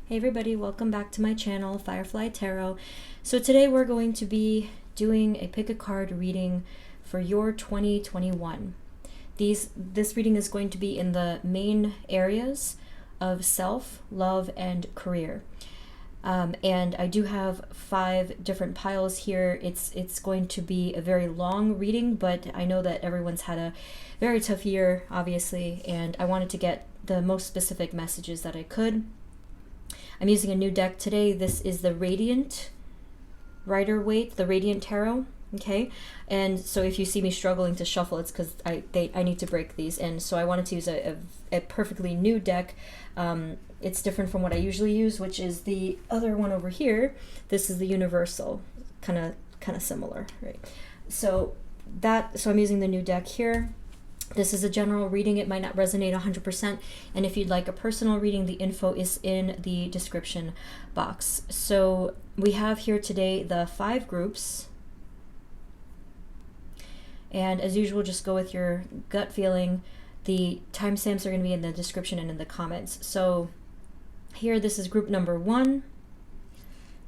Hey everybody, welcome back to my channel, Firefly Tarot. So today we're going to be doing a pick a card reading for your 2021. This reading is going to be in the main areas of self, love, and career. And I do have 5 different piles here. It's going to be a very long reading, but I know that everyone's had a very tough year, obviously, and I wanted to get the most specific messages that I could. I'm using a new deck today. This is the Radiant Rider-Waite, the Radiant Tarot. Okay, and so if you see me struggling to shuffle, it's because I need to break these, and so I wanted to use a perfectly new deck. It's different from what I usually use, which is the other one over here. This is the Universal, kind of similar, right? So I'm using the new deck here. This is a general reading. It might not resonate 100%. And if you'd like a personal reading, the info is in the description box. So we have here today the 5 groups. And as usual, just go with your gut feeling. The timestamps are going to be in the description and in the comments. So here, this is group number 1.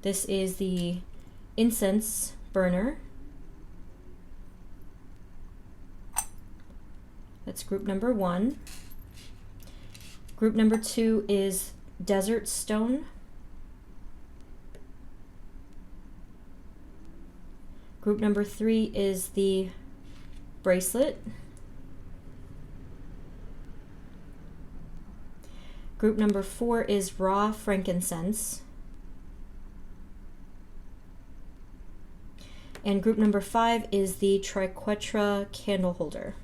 This is the incense burner. That's group number 1. Group number 2 is desert stone. Group number 3 is the bracelet. Group number 4 is raw frankincense. And group number 5 is the triquetra candle holder.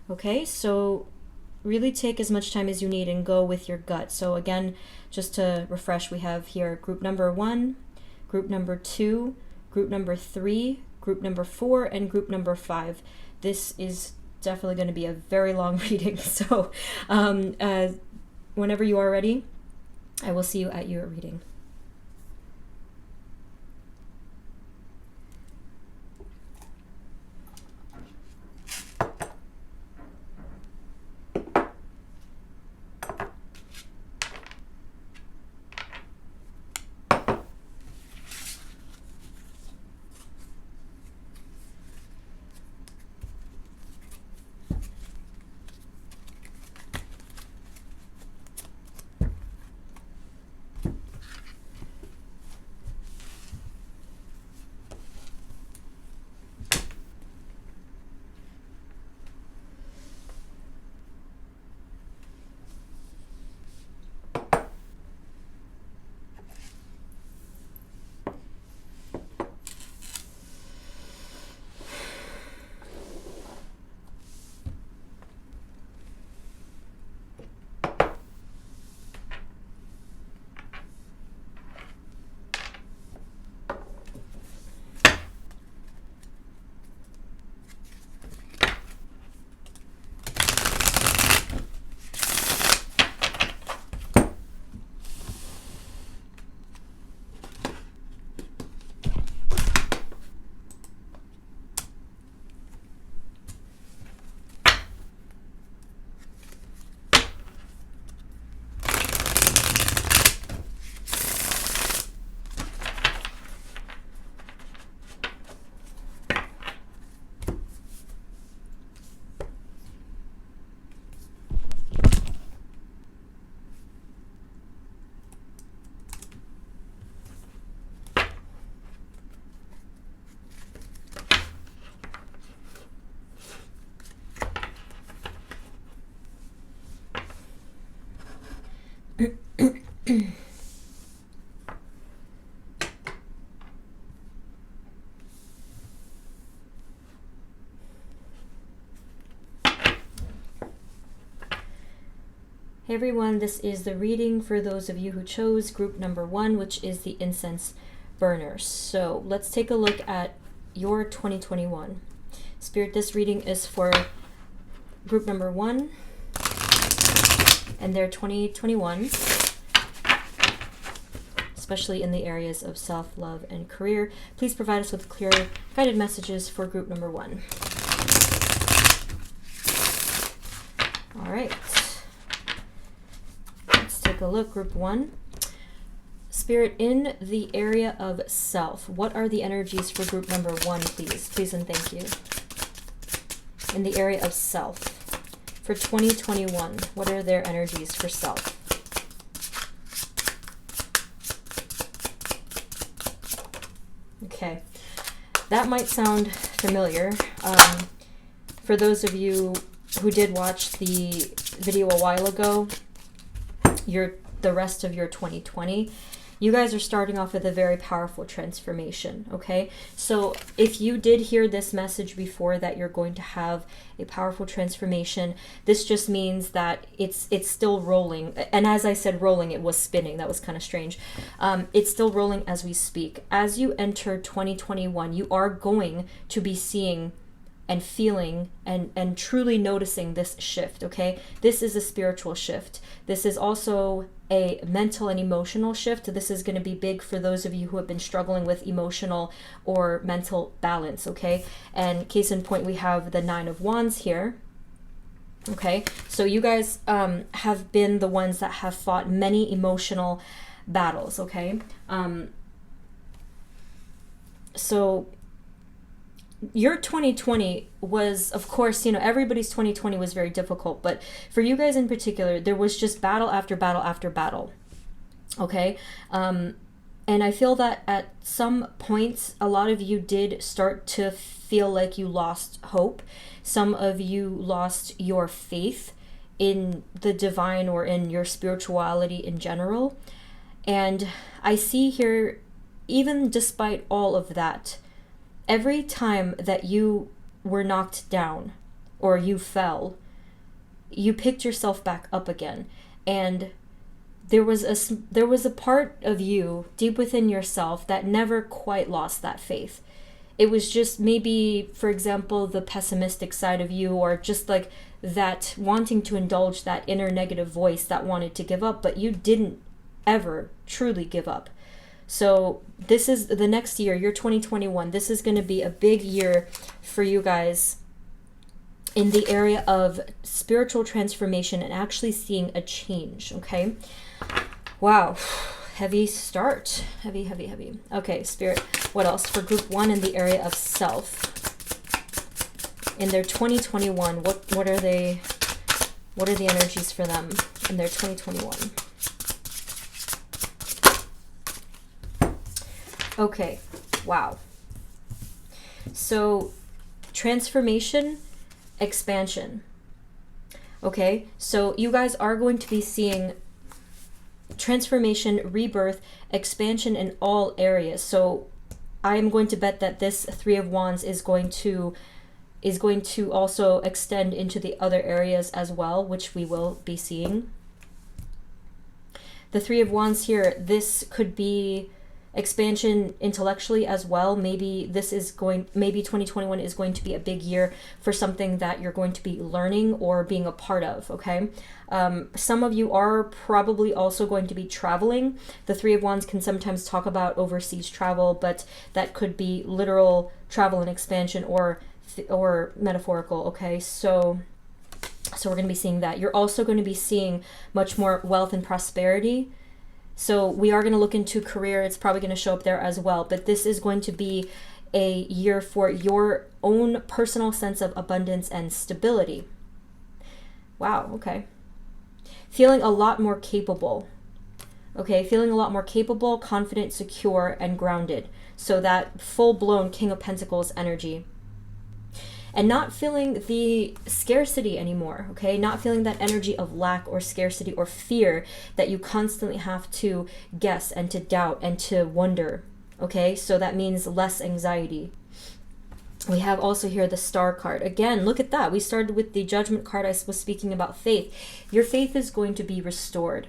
Okay, so really take as much time as you need and go with your gut. So again, just to refresh, we have here group number 1, group number 2, group number 3, group number 4, and group number 5. This is definitely going to be a very long reading. So whenever you are ready, I will see you at your reading. Hey everyone, this is the reading for those of you who chose group number 1, which is the incense burner. So let's take a look at your 2021. Spirit, this reading is for group number 1 and their 2021, especially in the areas of self, love, and career. Please provide us with clear guided messages for group number 1. All right. a look. Group 1. Spirit, in the area of self, what are the energies for group number 1, please? Please and thank you. In the area of self. For 2021, what are their energies for self? Okay. That might sound familiar. For those of you who did watch the video a while ago, the rest of your 2020, you guys are starting off with a very powerful transformation, okay? So if you did hear this message before that you're going to have a powerful transformation, this just means that it's still rolling. And as I said rolling, it was spinning. That was kind of strange. It's still rolling as we speak. As you enter 2021, you are going to be seeing and feeling and truly noticing this shift, okay? This is a spiritual shift. This is also a mental and emotional shift. This is going to be big for those of you who have been struggling with emotional or mental balance, okay? And case in point, we have the 9 of Wands here, okay? So you guys have been the ones that have fought many emotional battles, okay? So your 2020 was, of course, everybody's 2020 was very difficult, but for you guys in particular, there was just battle after battle after battle, okay? And I feel that at some points, a lot of you did start to feel like you lost hope. Some of you lost your faith in the divine or in your spirituality in general. And I see here, even despite all of that, every time that you were knocked down or you fell, you picked yourself back up again. And there was a part of you deep within yourself that never quite lost that faith. It was just maybe, for example, the pessimistic side of you, or just like that wanting to indulge that inner negative voice that wanted to give up, but you didn't ever truly give up. So this is the next year, your 2021. This is going to be a big year for you guys in the area of spiritual transformation and actually seeing a change, okay? Wow, heavy start. Heavy, heavy, heavy. Okay, Spirit, what else? For group 1 in the area of self. In their 2021, what are the energies for them in their 2021? Okay, wow. So, transformation, expansion. Okay, so you guys are going to be seeing transformation, rebirth, expansion in all areas. So, I am going to bet that this 3 of Wands is going to also extend into the other areas as well, which we will be seeing. The 3 of Wands here, this could be expansion intellectually as well. Maybe 2021 is going to be a big year for something that you're going to be learning or being a part of, okay? Some of you are probably also going to be traveling. The 3 of Wands can sometimes talk about overseas travel, but that could be literal travel and expansion or metaphorical, okay? So we're going to be seeing that. You're also going to be seeing much more wealth and prosperity. So we are going to look into career. It's probably going to show up there as well. But this is going to be a year for your own personal sense of abundance and stability. Wow, okay. Feeling a lot more capable. Okay, feeling a lot more capable, confident, secure, and grounded. So that full-blown King of Pentacles energy. And not feeling the scarcity anymore, okay? Not feeling that energy of lack or scarcity or fear that you constantly have to guess and to doubt and to wonder, okay? So that means less anxiety. We have also here the Star card. Again, look at that. We started with the Judgment card. I was speaking about faith. Your faith is going to be restored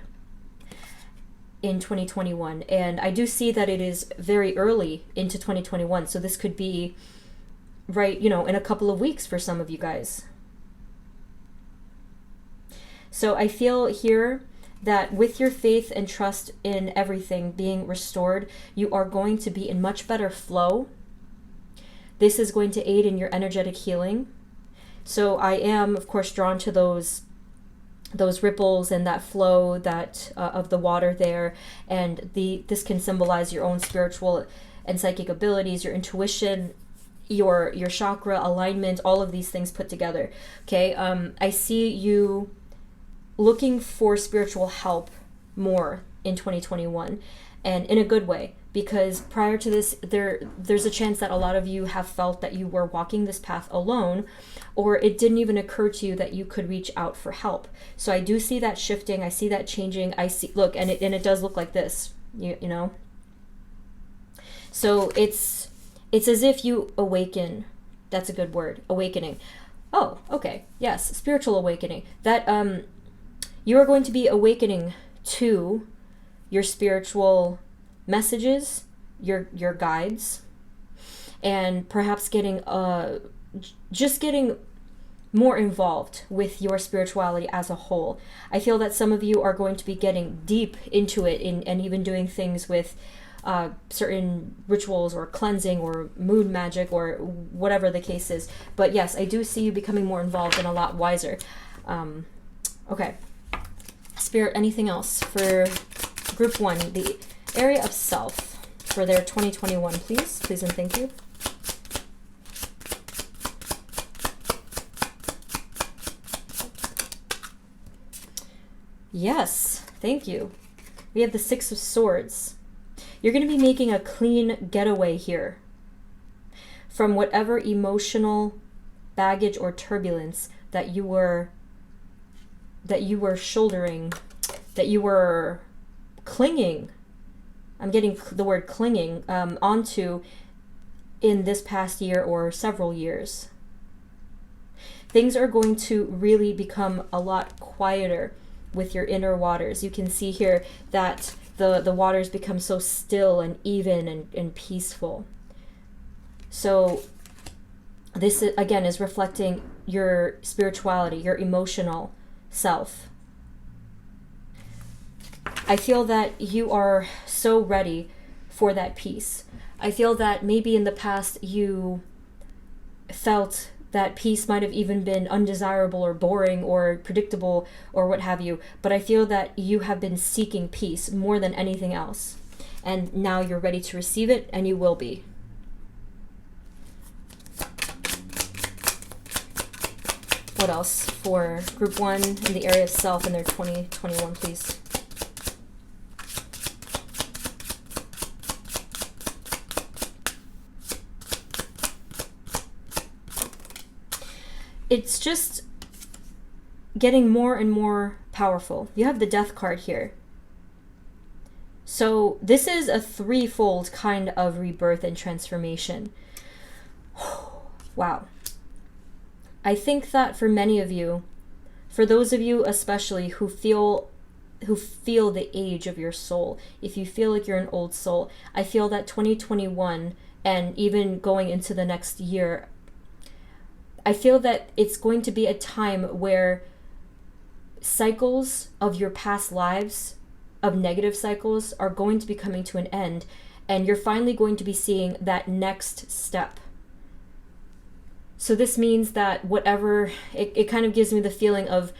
in 2021. And I do see that it is very early into 2021. So this could be right, in a couple of weeks for some of you guys. So I feel here that with your faith and trust in everything being restored, you are going to be in much better flow. This is going to aid in your energetic healing. So I am, of course, drawn to those those ripples and that flow that of the water there. And this can symbolize your own spiritual and psychic abilities, your intuition, your chakra alignment, all of these things put together. Okay, I see you looking for spiritual help more in 2021, and in a good way, because prior to this, there's a chance that a lot of you have felt that you were walking this path alone, or it didn't even occur to you that you could reach out for help. So I do see that shifting. I see that changing. I see, look, and it does look like this, you know. So it's as if you awaken. That's a good word, awakening. Oh, okay, yes, spiritual awakening. That you are going to be awakening to your spiritual messages, your guides, and perhaps getting just getting more involved with your spirituality as a whole. I feel that some of you are going to be getting deep into it and even doing things with certain rituals or cleansing or moon magic or whatever the case is. But yes, I do see you becoming more involved and a lot wiser. Okay. Spirit, anything else for group 1, the area of self for their 2021, please? Please and thank you. Yes, thank you. We have the 6 of Swords. You're going to be making a clean getaway here from whatever emotional baggage or turbulence that you were shouldering, that you were clinging, I'm getting the word clinging, onto in this past year or several years. Things are going to really become a lot quieter with your inner waters. You can see here that the waters become so still and even and peaceful. So this, again, is reflecting your spirituality, your emotional self. I feel that you are so ready for that peace. I feel that maybe in the past you felt that peace might have even been undesirable or boring or predictable or what have you, but I feel that you have been seeking peace more than anything else. And now you're ready to receive it, and you will be. What else for group 1 in the area of self in their 2021, please? It's just getting more and more powerful. You have the Death card here. So this is a threefold kind of rebirth and transformation. Wow. I think that for many of you, for those of you especially who feel the age of your soul, if you feel like you're an old soul, I feel that 2021 and even going into the next year, I feel that it's going to be a time where cycles of your past lives, of negative cycles, are going to be coming to an end, and you're finally going to be seeing that next step. So this means that whatever, it kind of gives me the feeling of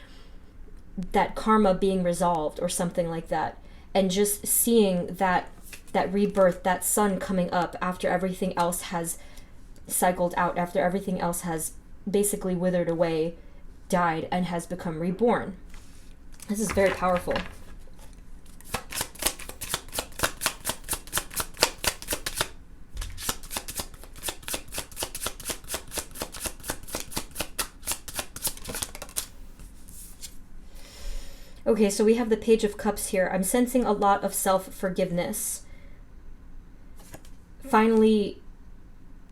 that karma being resolved or something like that, and just seeing that rebirth, that sun coming up after everything else has cycled out, after everything else has basically withered away, died, and has become reborn. This is very powerful. Okay, so we have the Page of Cups here. I'm sensing a lot of self-forgiveness. Finally,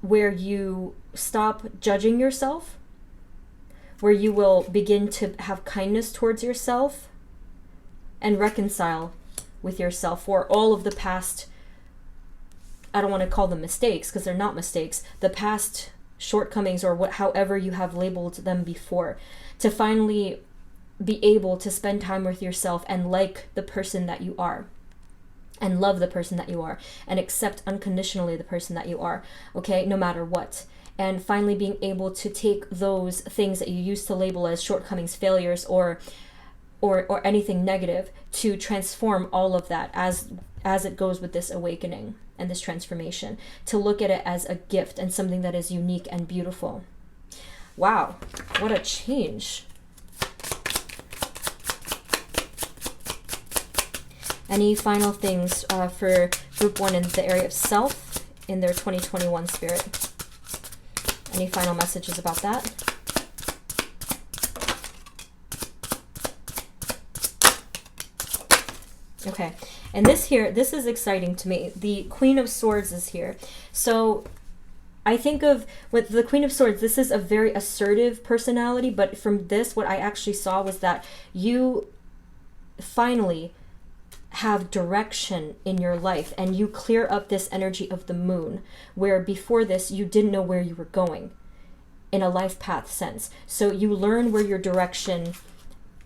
where you stop judging yourself, where you will begin to have kindness towards yourself and reconcile with yourself for all of the past, I don't want to call them mistakes because they're not mistakes, the past shortcomings or however you have labeled them before, to finally be able to spend time with yourself and like the person that you are, and love the person that you are, and accept unconditionally the person that you are, okay, no matter what. And finally being able to take those things that you used to label as shortcomings, failures, or or anything negative, to transform all of that as it goes with this awakening and this transformation, to look at it as a gift and something that is unique and beautiful. Wow, what a change. Any final things for group 1 in the area of self in their 2021 spirit? Any final messages about that? Okay, and this is exciting to me. The Queen of Swords is here. So I think of, with the Queen of Swords, this is a very assertive personality, but from this, what I actually saw was that you finally have direction in your life, and you clear up this energy of the moon, where before this, you didn't know where you were going in a life path sense. So you learn where your direction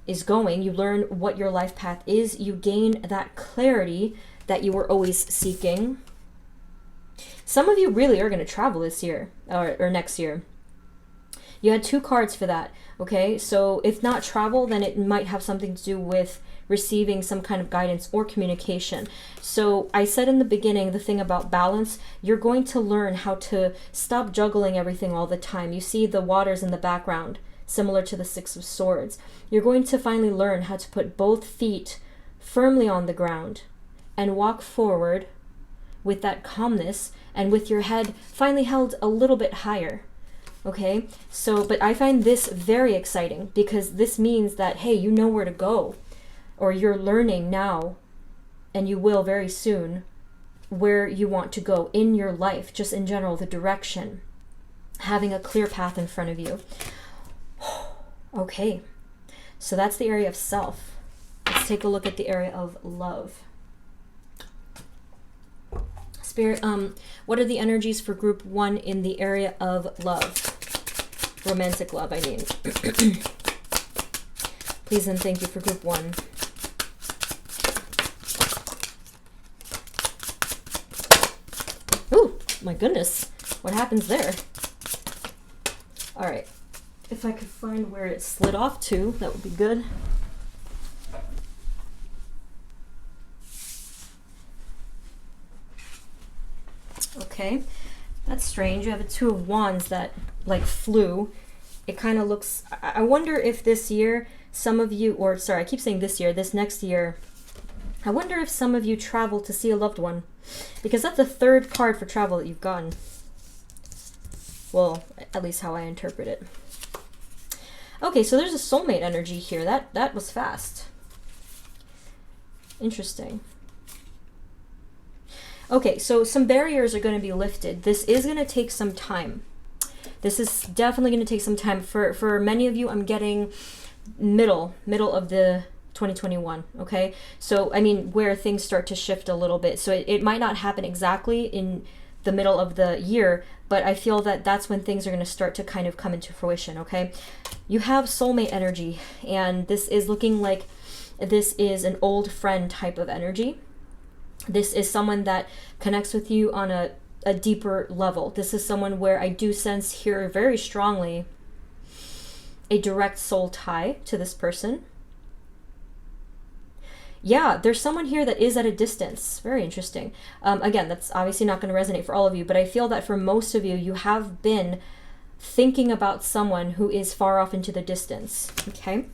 is going, you learn what your life path is, you gain that clarity that you were always seeking. Some of you really are going to travel this year or next year. You had 2 cards for that, okay? So if not travel, then it might have something to do with receiving some kind of guidance or communication. So I said in the beginning, the thing about balance, you're going to learn how to stop juggling everything all the time. You see the waters in the background, similar to the 6 of Swords. You're going to finally learn how to put both feet firmly on the ground and walk forward with that calmness and with your head finally held a little bit higher. Okay, so, but I find this very exciting because this means that, hey, you know where to go, or you're learning now, and you will very soon, where you want to go in your life, just in general, the direction, having a clear path in front of you. Okay, so that's the area of self. Let's take a look at the area of love. Spirit, what are the energies for group 1 in the area of love? Romantic love, I mean. Please and thank you for group 1. Ooh, my goodness. What happens there? All right. If I could find where it slid off to, that would be good. Okay, that's strange. You have a 2 of Wands that like flew. It kind of looks, I wonder if this year some of you, or sorry, I keep saying this year, this next year, I wonder if some of you travel to see a loved one, because that's the 3rd card for travel that you've gotten. Well, at least how I interpret it. Okay, so there's a soulmate energy here. That was fast. Interesting. Okay, so some barriers are going to be lifted. This is going to take some time. This is definitely going to take some time. For many of you, I'm getting middle of the 2021, okay? So, I mean, where things start to shift a little bit. So it might not happen exactly in the middle of the year, but I feel that that's when things are going to start to kind of come into fruition, okay? You have soulmate energy, and this is looking like this is an old friend type of energy. This is someone that connects with you on a deeper level. This is someone where I do sense here very strongly a direct soul tie to this person. Yeah, there's someone here that is at a distance. Very interesting. Again, that's obviously not going to resonate for all of you, but I feel that for most of you, you have been thinking about someone who is far off into the distance, okay?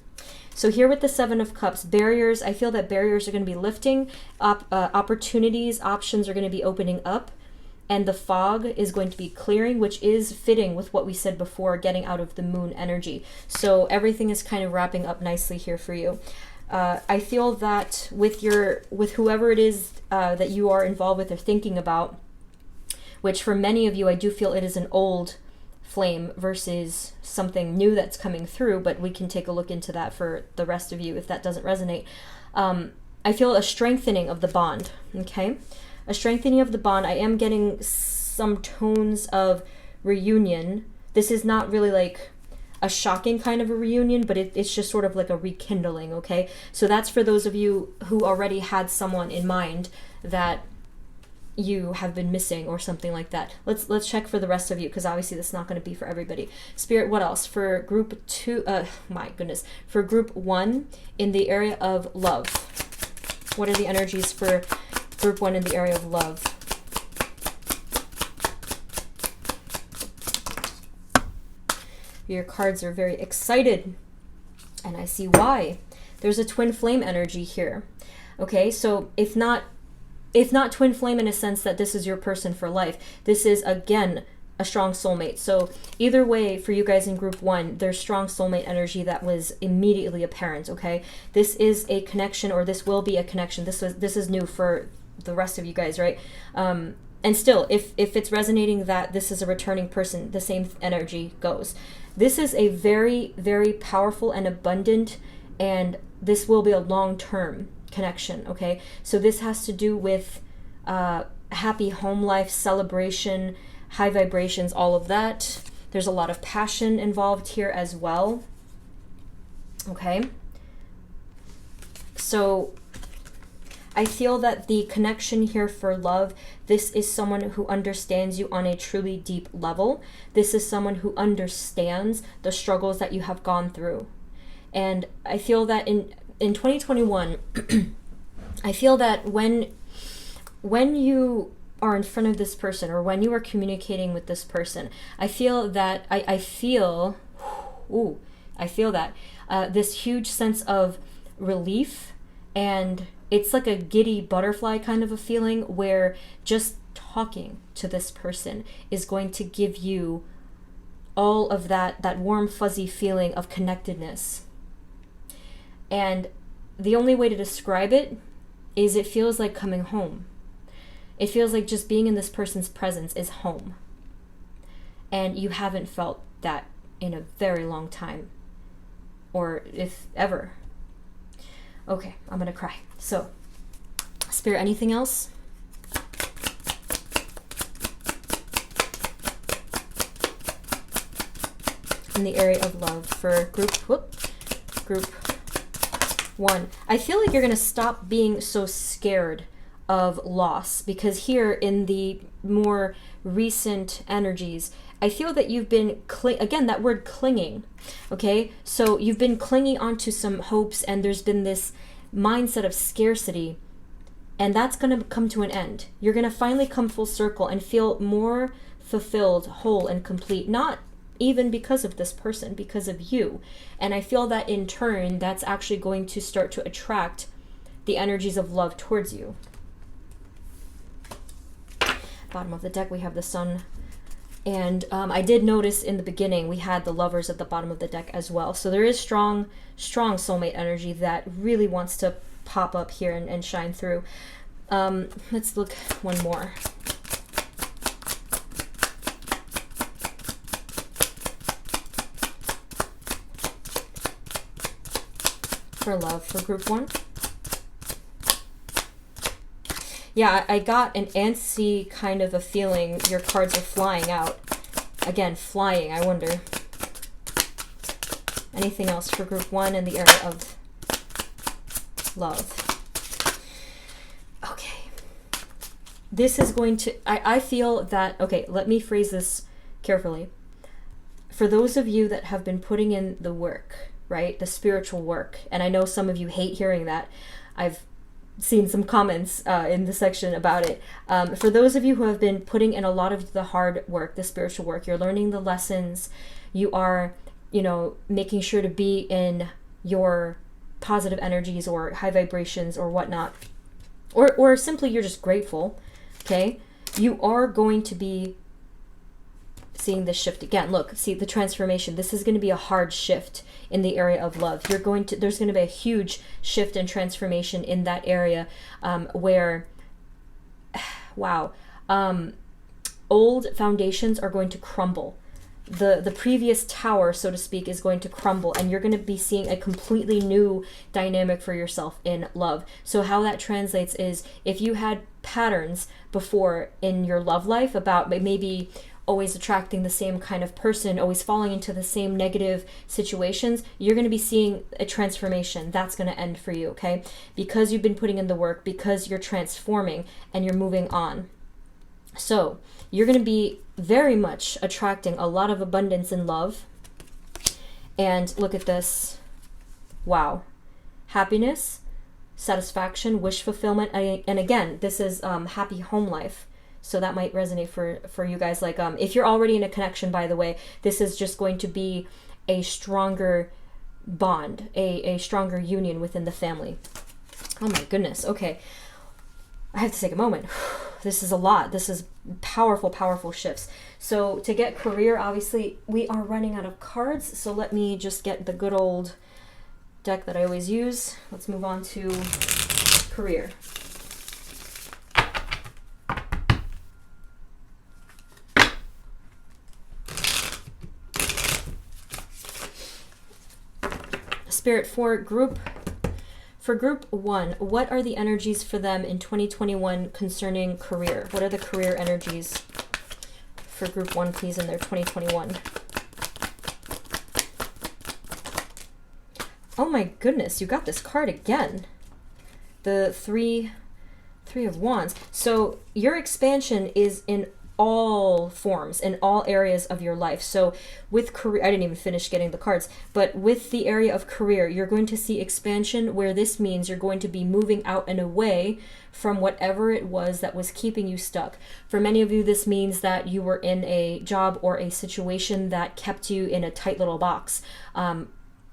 So here with the 7 of Cups, barriers, I feel that barriers are going to be lifting, opportunities, options are going to be opening up, and the fog is going to be clearing, which is fitting with what we said before, getting out of the moon energy. So everything is kind of wrapping up nicely here for you. I feel that with whoever it is that you are involved with or thinking about, which for many of you, I do feel it is an old flame versus something new that's coming through, but we can take a look into that for the rest of you if that doesn't resonate. I feel a strengthening of the bond, okay? A strengthening of the bond. I am getting some tones of reunion. This is not really like a shocking kind of a reunion, but it's just sort of like a rekindling, okay? So that's for those of you who already had someone in mind that you have been missing or something like that. Let's check for the rest of you, because obviously this is not going to be for everybody. Spirit, what else for group 2? My goodness, for group 1 in the area of love. What are the energies for group 1 in the area of love? Your cards are very excited, and I see why. There's a twin flame energy here. Okay, so if not twin flame in a sense that this is your person for life, this is again a strong soulmate. So either way, for you guys in group 1, there's strong soulmate energy that was immediately apparent. Okay, this is a connection, or this will be a connection. This is new for the rest of you guys, right? And still, if it's resonating that this is a returning person, the same energy goes. This is a very, very powerful and abundant, and this will be a long-term connection, okay? So this has to do with happy home life, celebration, high vibrations, all of that. There's a lot of passion involved here as well, okay? So I feel that the connection here for love, this is someone who understands you on a truly deep level. This is someone who understands the struggles that you have gone through. And I feel that in 2021, I feel that when you are in front of this person, or when you are communicating with this person, I feel that I feel that this huge sense of relief, and it's like a giddy butterfly kind of a feeling, where just talking to this person is going to give you all of that warm fuzzy feeling of connectedness. And the only way to describe it is it feels like coming home. It feels like just being in this person's presence is home. And you haven't felt that in a very long time, or if ever. Okay, I'm gonna cry. So, Spirit, anything else? In the area of love for group 1. I feel like you're gonna stop being so scared of loss, because here in the more recent energies, I feel that you've been, again, that word clinging, okay? So you've been clinging onto some hopes, and there's been this mindset of scarcity, and that's going to come to an end. You're going to finally come full circle and feel more fulfilled, whole, and complete, not even because of this person, because of you. And I feel that in turn, that's actually going to start to attract the energies of love towards you. Bottom of the deck, we have the Sun. And I did notice in the beginning we had the Lovers at the bottom of the deck as well. So there is strong soulmate energy that really wants to pop up here and shine through. Let's look one more. For love, for group 1. Yeah, I got an antsy kind of a feeling. Your cards are flying out. Again, flying, I wonder. Anything else for group 1 in the area of love? Okay. This is going to, I feel that, okay, let me phrase this carefully. For those of you that have been putting in the work, right, the spiritual work, and I know some of you hate hearing that. I've seen some comments in the section about it. For those of you who have been putting in a lot of the hard work, the spiritual work, you're learning the lessons, you are, making sure to be in your positive energies or high vibrations or whatnot, or simply you're just grateful, okay? You are going to be seeing this shift again. Look, see the transformation. This is going to be a hard shift in the area of love. There's going to be a huge shift and transformation in that area where, wow, old foundations are going to crumble. The previous tower, so to speak, is going to crumble, and you're going to be seeing a completely new dynamic for yourself in love. So how that translates is, if you had patterns before in your love life about maybe always attracting the same kind of person, always falling into the same negative situations, you're going to be seeing a transformation. That's going to end for you, okay? Because you've been putting in the work, because you're transforming and you're moving on. So you're going to be very much attracting a lot of abundance and love. And look at this. Wow. Happiness, satisfaction, wish fulfillment. And again, this is happy home life. So that might resonate for you guys. Like, if you're already in a connection, by the way, this is just going to be a stronger bond, a stronger union within the family. Oh my goodness. Okay. I have to take a moment. This is a lot. This is powerful, powerful shifts. So to get career, obviously, we are running out of cards. So let me just get the good old deck that I always use. Let's move on to career. Spirit, for group 1, what are the energies for them in 2021 concerning career? What are the career energies for group 1, please, in their 2021? Oh my goodness, you got this card again. The three of Wands. So your expansion is in all forms, in all areas of your life. So with career, I didn't even finish getting the cards, but with the area of career, you're going to see expansion, where this means you're going to be moving out and away from whatever it was that was keeping you stuck. For many of you, this means that you were in a job or a situation that kept you in a tight little box,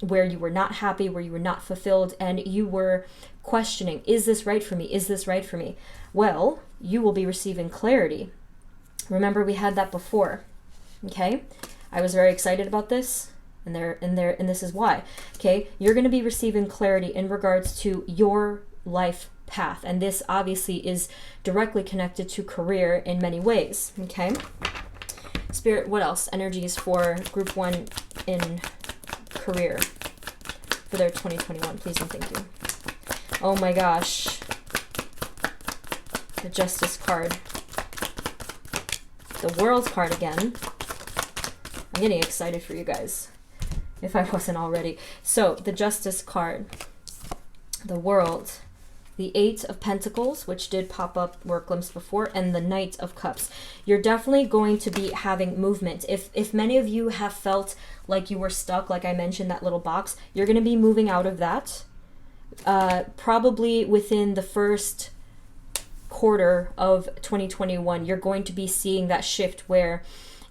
where you were not happy, where you were not fulfilled, and you were questioning, is this right for me? Is this right for me? Well, you will be receiving clarity. Remember, we had that before. Okay? I was very excited about this, and this is why. Okay? You're going to be receiving clarity in regards to your life path, and this obviously is directly connected to career in many ways. Okay? Spirit, what else? Energies for group 1 in career for their 2021, please and thank you. Oh my gosh. The Justice card. The World card again. I'm getting excited for you guys, if I wasn't already. So, the Justice card. The World. The 8 of Pentacles, which did pop up or glimpse before, and the Knight of Cups. You're definitely going to be having movement. If many of you have felt like you were stuck, like I mentioned, that little box, you're going to be moving out of that. Probably within the first quarter of 2021, you're going to be seeing that shift, where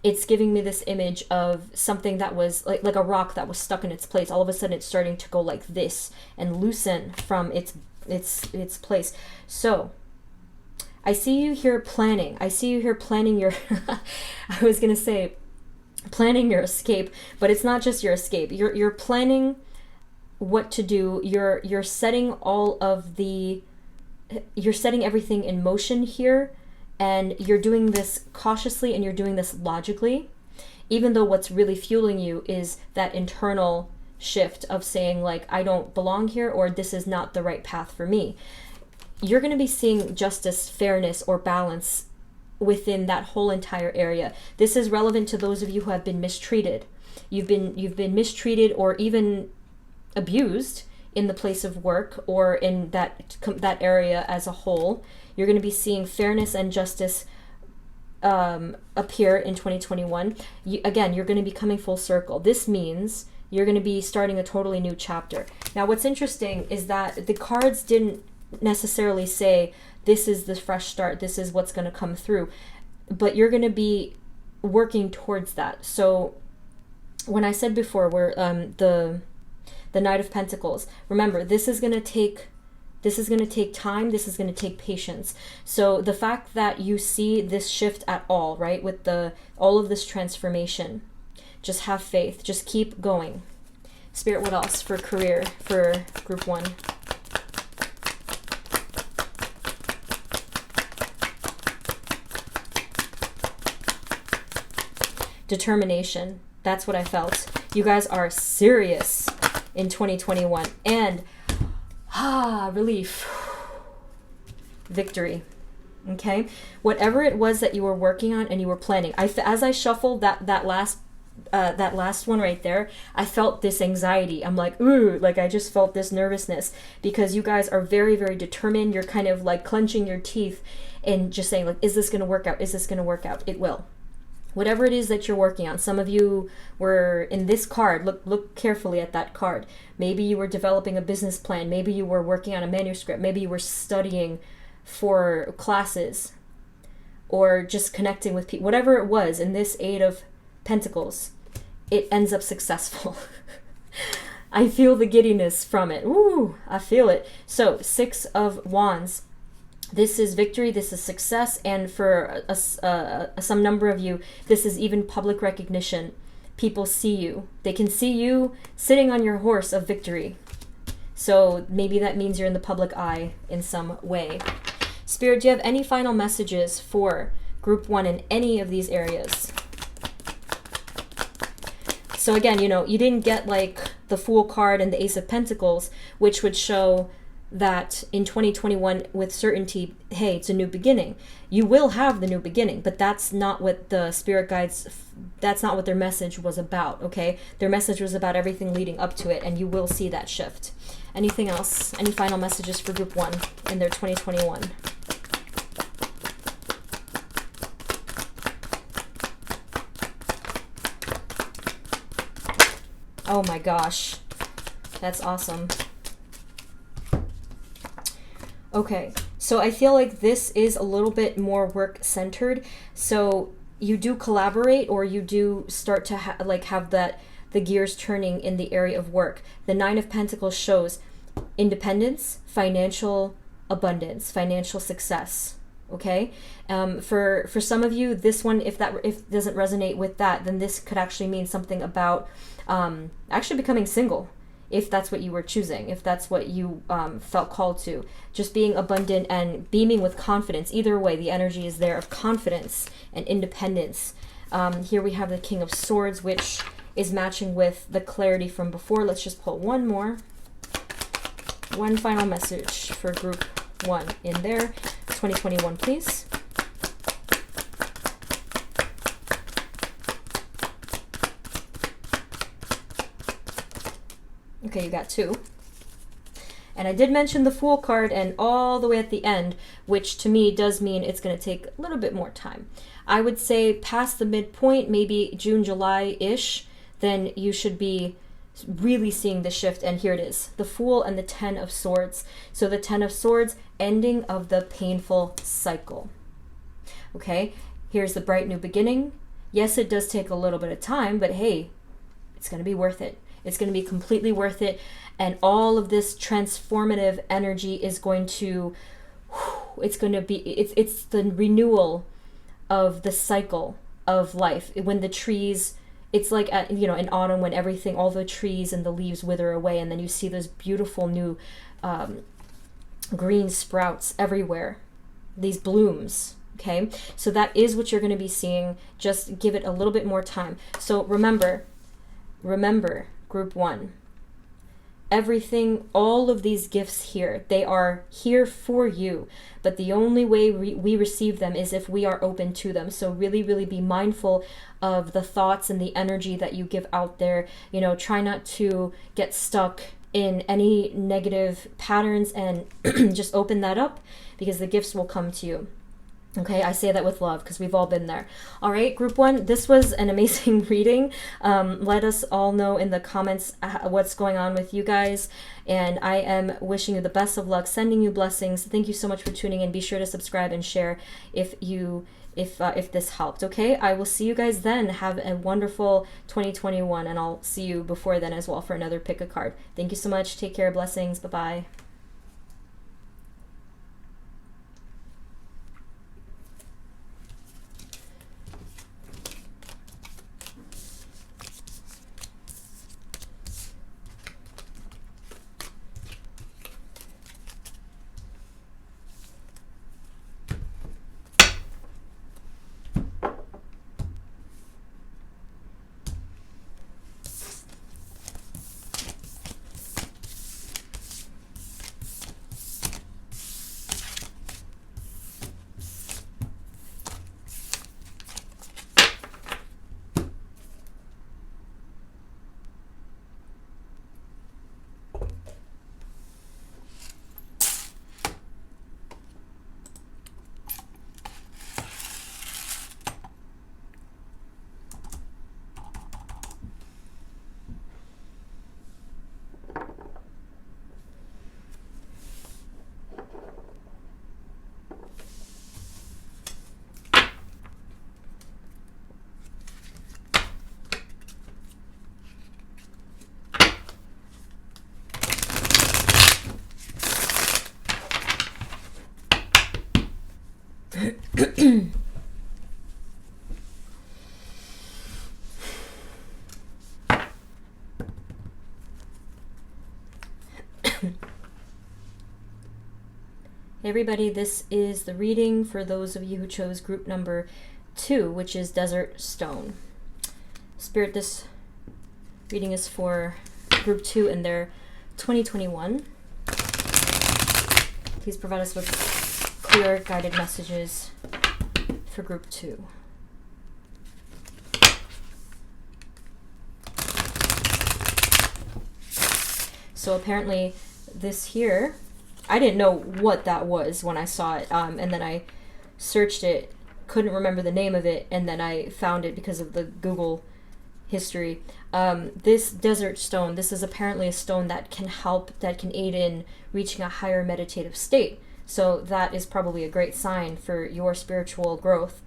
it's giving me this image of something that was like a rock that was stuck in its place. All of a sudden it's starting to go like this and loosen from its place. So I see you here planning. I see you here planning your I was gonna say planning your escape, but it's not just your escape. You're planning what to do. You're setting you're setting everything in motion here, and you're doing this cautiously and you're doing this logically, even though what's really fueling you is that internal shift of saying, like, I don't belong here, or this is not the right path for me. You're going to be seeing justice, fairness, or balance within that whole entire area. This is relevant to those of you who have been mistreated. You've been mistreated or even abused in the place of work or in that area as a whole. You're going to be seeing fairness and justice appear in 2021. Again, you're going to be coming full circle. This means you're going to be starting a totally new chapter. Now, what's interesting is that the cards didn't necessarily say, this is the fresh start, this is what's going to come through, but you're going to be working towards that. So when I said before, where the Knight of Pentacles, remember, this is going to take time, this is going to take patience. So the fact that you see this shift at all, right, with all of this transformation, just have faith, just keep going. Spirit, what else for career for group 1? Determination. That's what I felt. You guys are serious in 2021. And relief. Victory. Okay? Whatever it was that you were working on and you were planning. As I shuffled that last that last one right there, I felt this anxiety. I'm like, ooh, like I just felt this nervousness because you guys are very, very determined. You're kind of like clenching your teeth and just saying like, is this going to work out? Is this going to work out? It will. Whatever it is that you're working on. Some of you were in this card. Look carefully at that card. Maybe you were developing a business plan. Maybe you were working on a manuscript. Maybe you were studying for classes or just connecting with people. Whatever it was in this Eight of Pentacles, it ends up successful. I feel the giddiness from it. Ooh, I feel it. So, Six of Wands. This is victory, this is success, and for some number of you, this is even public recognition. People see you. They can see you sitting on your horse of victory. So maybe that means you're in the public eye in some way. Spirit, do you have any final messages for Group 1 in any of these areas? So again, you know, you didn't get like the Fool card and the Ace of Pentacles, which would show that in 2021 with certainty, hey, it's a new beginning. You will have the new beginning, but that's not what the spirit guides, that's not what their message was about, okay? Their message was about everything leading up to it, and you will see that shift. Anything else? Any final messages for Group 1 in their 2021? Oh my gosh, that's awesome. Okay, so I feel like this is a little bit more work-centered. So you do collaborate, or you do start to have that the gears turning in the area of work. The Nine of Pentacles shows independence, financial abundance, financial success. Okay, for some of you, this one, if it doesn't resonate with that, then this could actually mean something about actually becoming single. If that's what you were choosing, if that's what you felt called to. Just being abundant and beaming with confidence. Either way, the energy is there of confidence and independence. Here we have the King of Swords, which is matching with the clarity from before. Let's just pull one more. One final message for Group 1 in there. 2021, please. Okay, you got 2. And I did mention the Fool card and all the way at the end, which to me does mean it's going to take a little bit more time. I would say past the midpoint, maybe June, July-ish, then you should be really seeing the shift. And here it is, the Fool and the Ten of Swords. So the Ten of Swords, ending of the painful cycle. Okay, here's the bright new beginning. Yes, it does take a little bit of time, but hey, it's going to be worth it. It's going to be completely worth it. And all of this transformative energy is going to, it's the renewal of the cycle of life. When the trees, it's like, in autumn when everything, all the trees and the leaves wither away, and then you see those beautiful new green sprouts everywhere, these blooms. Okay, so that is what you're going to be seeing. Just give it a little bit more time. So remember, Group 1, everything, all of these gifts here, they are here for you, but the only way we receive them is if we are open to them. So really, really be mindful of the thoughts and the energy that you give out there. You know, try not to get stuck in any negative patterns, and just open that up, because the gifts will come to you. Okay, I say that with love because we've all been there. All right, Group 1, this was an amazing reading. Let us all know in the comments what's going on with you guys. And I am wishing you the best of luck, sending you blessings. Thank you so much for tuning in. Be sure to subscribe and share if this helped. Okay, I will see you guys then. Have a wonderful 2021, and I'll see you before then as well for another pick a card. Thank you so much. Take care. Blessings. Bye-bye. Hey everybody, this is the reading for those of you who chose group number 2, which is Desert Stone. Spirit, this reading is for group 2 and their 2021. Please provide us with clear guided messages for group 2. So apparently this here, I didn't know what that was when I saw it, and then I searched it, couldn't remember the name of it, and then I found it because of the Google history. This desert stone, this is apparently a stone that can help, that can aid in reaching a higher meditative state. So that is probably a great sign for your spiritual growth.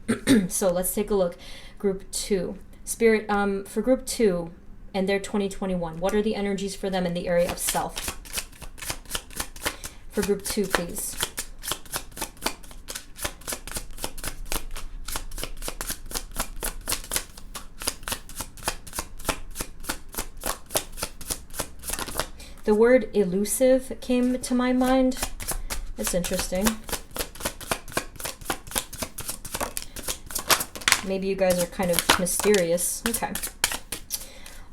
So let's take a look. Group 2. Spirit, for group 2 and their 2021, what are the energies for them in the area of self? For group 2, please. The word elusive came to my mind. That's interesting. Maybe you guys are kind of mysterious. Okay.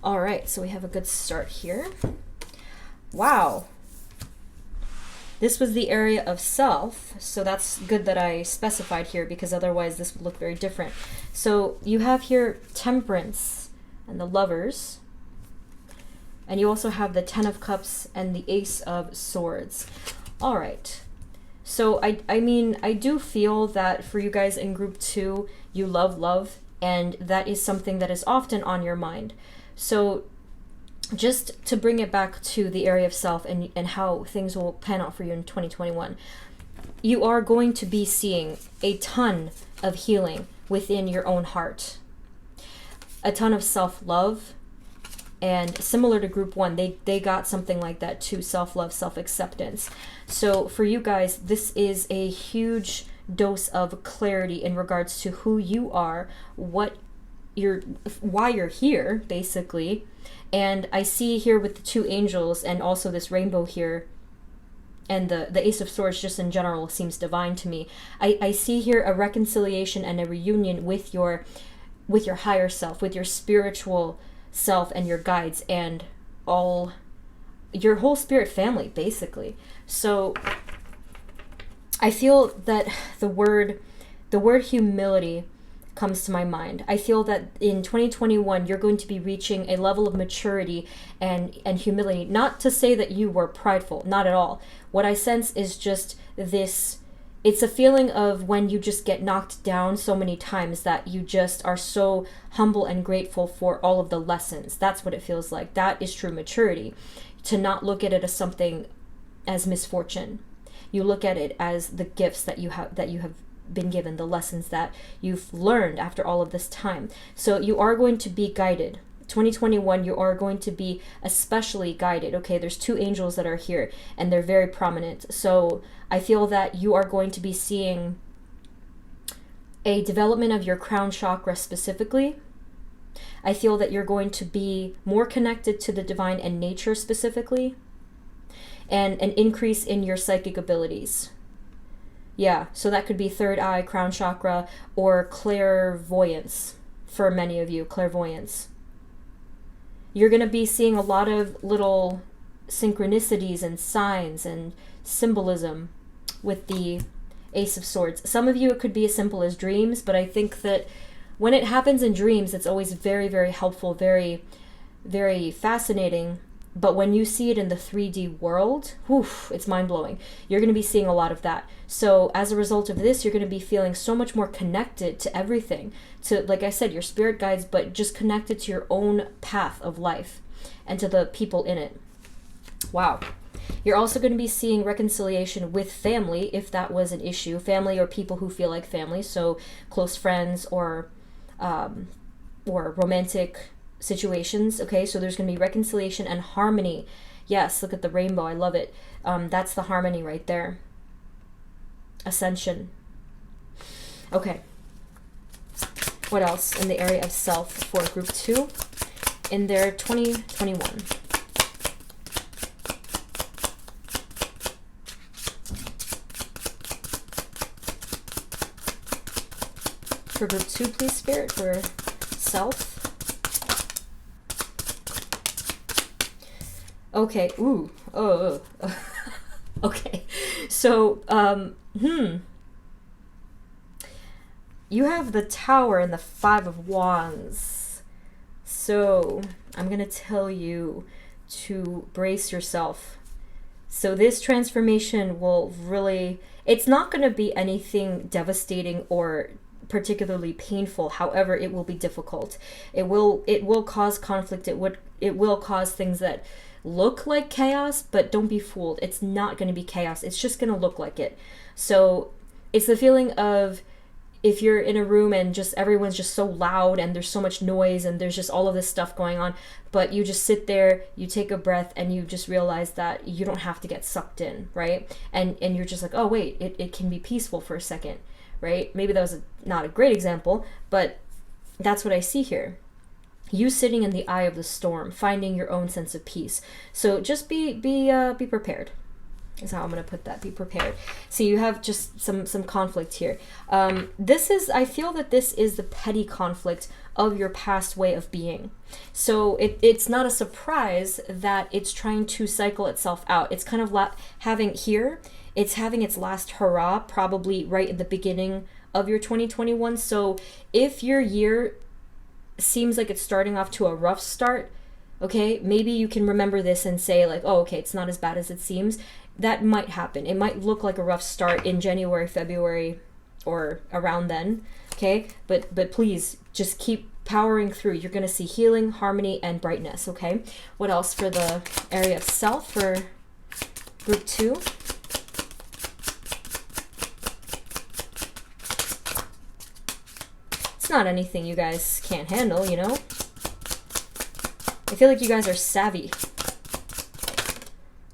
All right, so we have a good start here. Wow. This was the area of self, so that's good that I specified here because otherwise this would look very different. So you have here Temperance and the Lovers, and you also have the Ten of Cups and the Ace of Swords. All right. So I mean, I do feel that for you guys in group 2, you love, and that is something that is often on your mind. So just to bring it back to the area of self and how things will pan out for you in 2021, you are going to be seeing a ton of healing within your own heart, a ton of self-love, and similar to group 1, they got something like that too, self-love, self-acceptance. So for you guys, this is a huge dose of clarity in regards to who you are, why you're here, basically. And I see here with the 2 angels and also this rainbow here, and the Ace of Swords just in general seems divine to me. I see here a reconciliation and a reunion with your higher self, with your spiritual self and your guides and all your whole spirit family, basically. So I feel that the word humility comes to my mind. I feel that in 2021 you're going to be reaching a level of maturity and humility. Not to say that you were prideful, not at all. What I sense is just this, it's a feeling of when you just get knocked down so many times that you just are so humble and grateful for all of the lessons. That's what it feels like. That is true maturity. To not look at it as something, as misfortune. You look at it as the gifts that you have been given, the lessons that you've learned after all of this time. So you are going to be guided. 2021, you are going to be especially guided. Okay, there's 2 angels that are here and they're very prominent. So I feel that you are going to be seeing a development of your crown chakra specifically. I feel that you're going to be more connected to the divine and nature specifically, and an increase in your psychic abilities. Yeah, so that could be third eye, crown chakra, or clairvoyance for many of you, clairvoyance. You're going to be seeing a lot of little synchronicities and signs and symbolism with the Ace of Swords. Some of you, it could be as simple as dreams, but I think that when it happens in dreams, it's always very, very helpful, very, very fascinating. But when you see it in the 3D world, it's mind-blowing. You're going to be seeing a lot of that. So as a result of this, you're going to be feeling so much more connected to everything. To, like I said, your spirit guides, but just connected to your own path of life and to the people in it. Wow. You're also going to be seeing reconciliation with family, if that was an issue. Family or people who feel like family. So close friends or romantic situations. Okay, so there's going to be reconciliation and harmony. Yes, look at the rainbow. I love it. That's the harmony right there. Ascension. Okay. What else in the area of self for group 2 in their 2021? For group 2, please, Spirit, for self. Okay. Ooh. Oh. Okay. So, you have the Tower and the 5 of Wands. So, I'm going to tell you to brace yourself. So this transformation will really, it's not going to be anything devastating or particularly painful. However, it will be difficult. It will cause conflict. It will cause things that look like chaos, but don't be fooled. It's not going to be chaos. It's just going to look like it. So it's the feeling of, if you're in a room and just everyone's just so loud and there's so much noise and there's just all of this stuff going on, but you just sit there, you take a breath, and you just realize that you don't have to get sucked in, right? And you're just like, oh wait, it can be peaceful for a second, right? Maybe that was not a great example, but that's what I see here. You sitting in the eye of the storm, finding your own sense of peace. So just be prepared. Is how I'm going to put that. Be prepared. So you have just some conflict here. I feel that this is the petty conflict of your past way of being. So it's not a surprise that it's trying to cycle itself out. It's kind of having its last hurrah probably right at the beginning of your 2021. So if your year seems like it's starting off to a rough start, okay, maybe you can remember this and say like, oh, okay, it's not as bad as it seems. That might happen. It might look like a rough start in January, February, or around then, okay? But please, just keep powering through. You're going to see healing, harmony, and brightness, okay? What else for the area of self for group 2? It's not anything you guys can't handle, you know? I feel like you guys are savvy.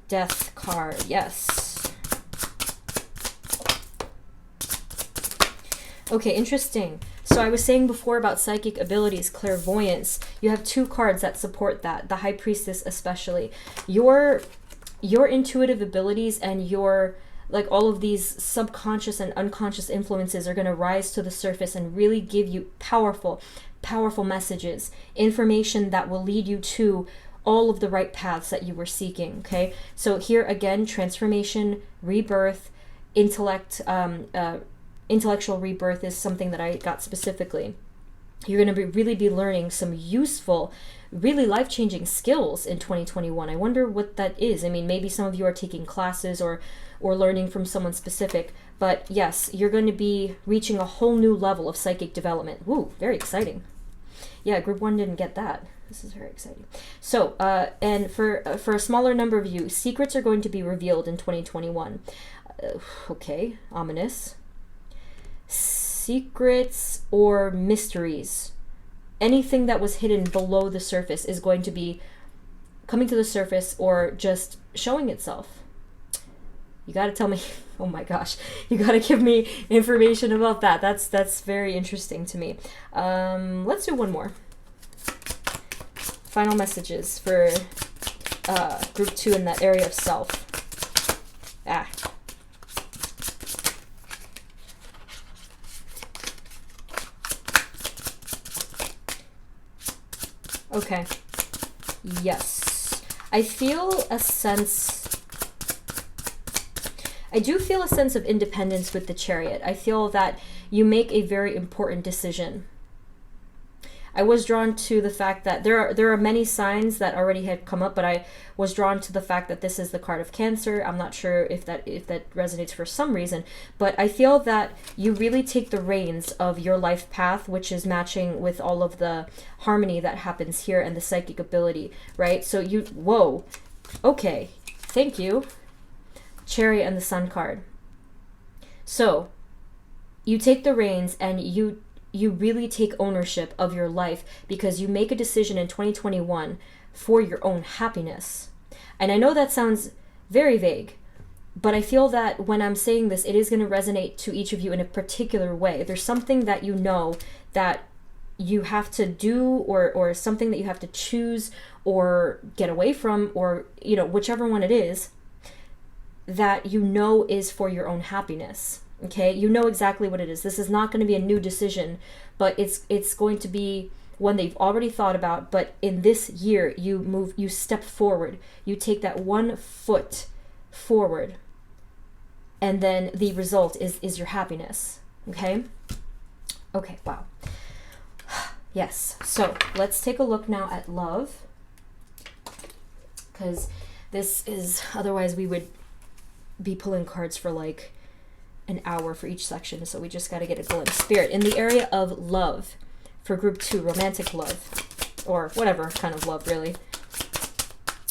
Death card, yes. Okay, interesting. So I was saying before about psychic abilities, clairvoyance. You have 2 cards that support that, the High Priestess especially. Your intuitive abilities and your, like, all of these subconscious and unconscious influences are going to rise to the surface and really give you powerful messages, information that will lead you to all of the right paths that you were seeking, okay? So here again, transformation, rebirth, intellectual rebirth is something that I got specifically. You're going to really be learning some useful, really life-changing skills in 2021. I wonder what that is. I mean, maybe some of you are taking classes or learning from someone specific, but yes, you're going to be reaching a whole new level of psychic development. Woo, very exciting. Yeah, group 1 didn't get that. This is very exciting. So, and for a smaller number of you, secrets are going to be revealed in 2021. Okay, ominous. Secrets or mysteries. Anything that was hidden below the surface is going to be coming to the surface or just showing itself. You got to tell me, oh my gosh, you got to give me information about that. That's very interesting to me. Let's do one more. Final messages for group 2 in that area of self. Okay. Yes. I do feel a sense of independence with the Chariot. I feel that you make a very important decision. I was drawn to the fact that there are many signs that already had come up, but I was drawn to the fact that this is the card of Cancer. I'm not sure if that resonates for some reason, but I feel that you really take the reins of your life path, which is matching with all of the harmony that happens here and the psychic ability, right? So whoa, okay, thank you. Chariot and the Sun card. So you take the reins and you really take ownership of your life because you make a decision in 2021 for your own happiness. And I know that sounds very vague, But I feel that when I'm saying this, it is going to resonate to each of you in a particular way. There's something that you know that you have to do, or something that you have to choose or get away from, or, you know, whichever one it is, that you know is for your own happiness. Okay, you know exactly what it is. This is not going to be a new decision, but it's going to be one that you've already thought about. But in this year, you step forward, you take that one foot forward, and then the result is your happiness. Okay, wow. Yes, so let's take a look now at love, because this is, otherwise we would be pulling cards for like an hour for each section, so we just got to get a glimpse. Spirit, in the area of love for group 2, romantic love, or whatever kind of love really,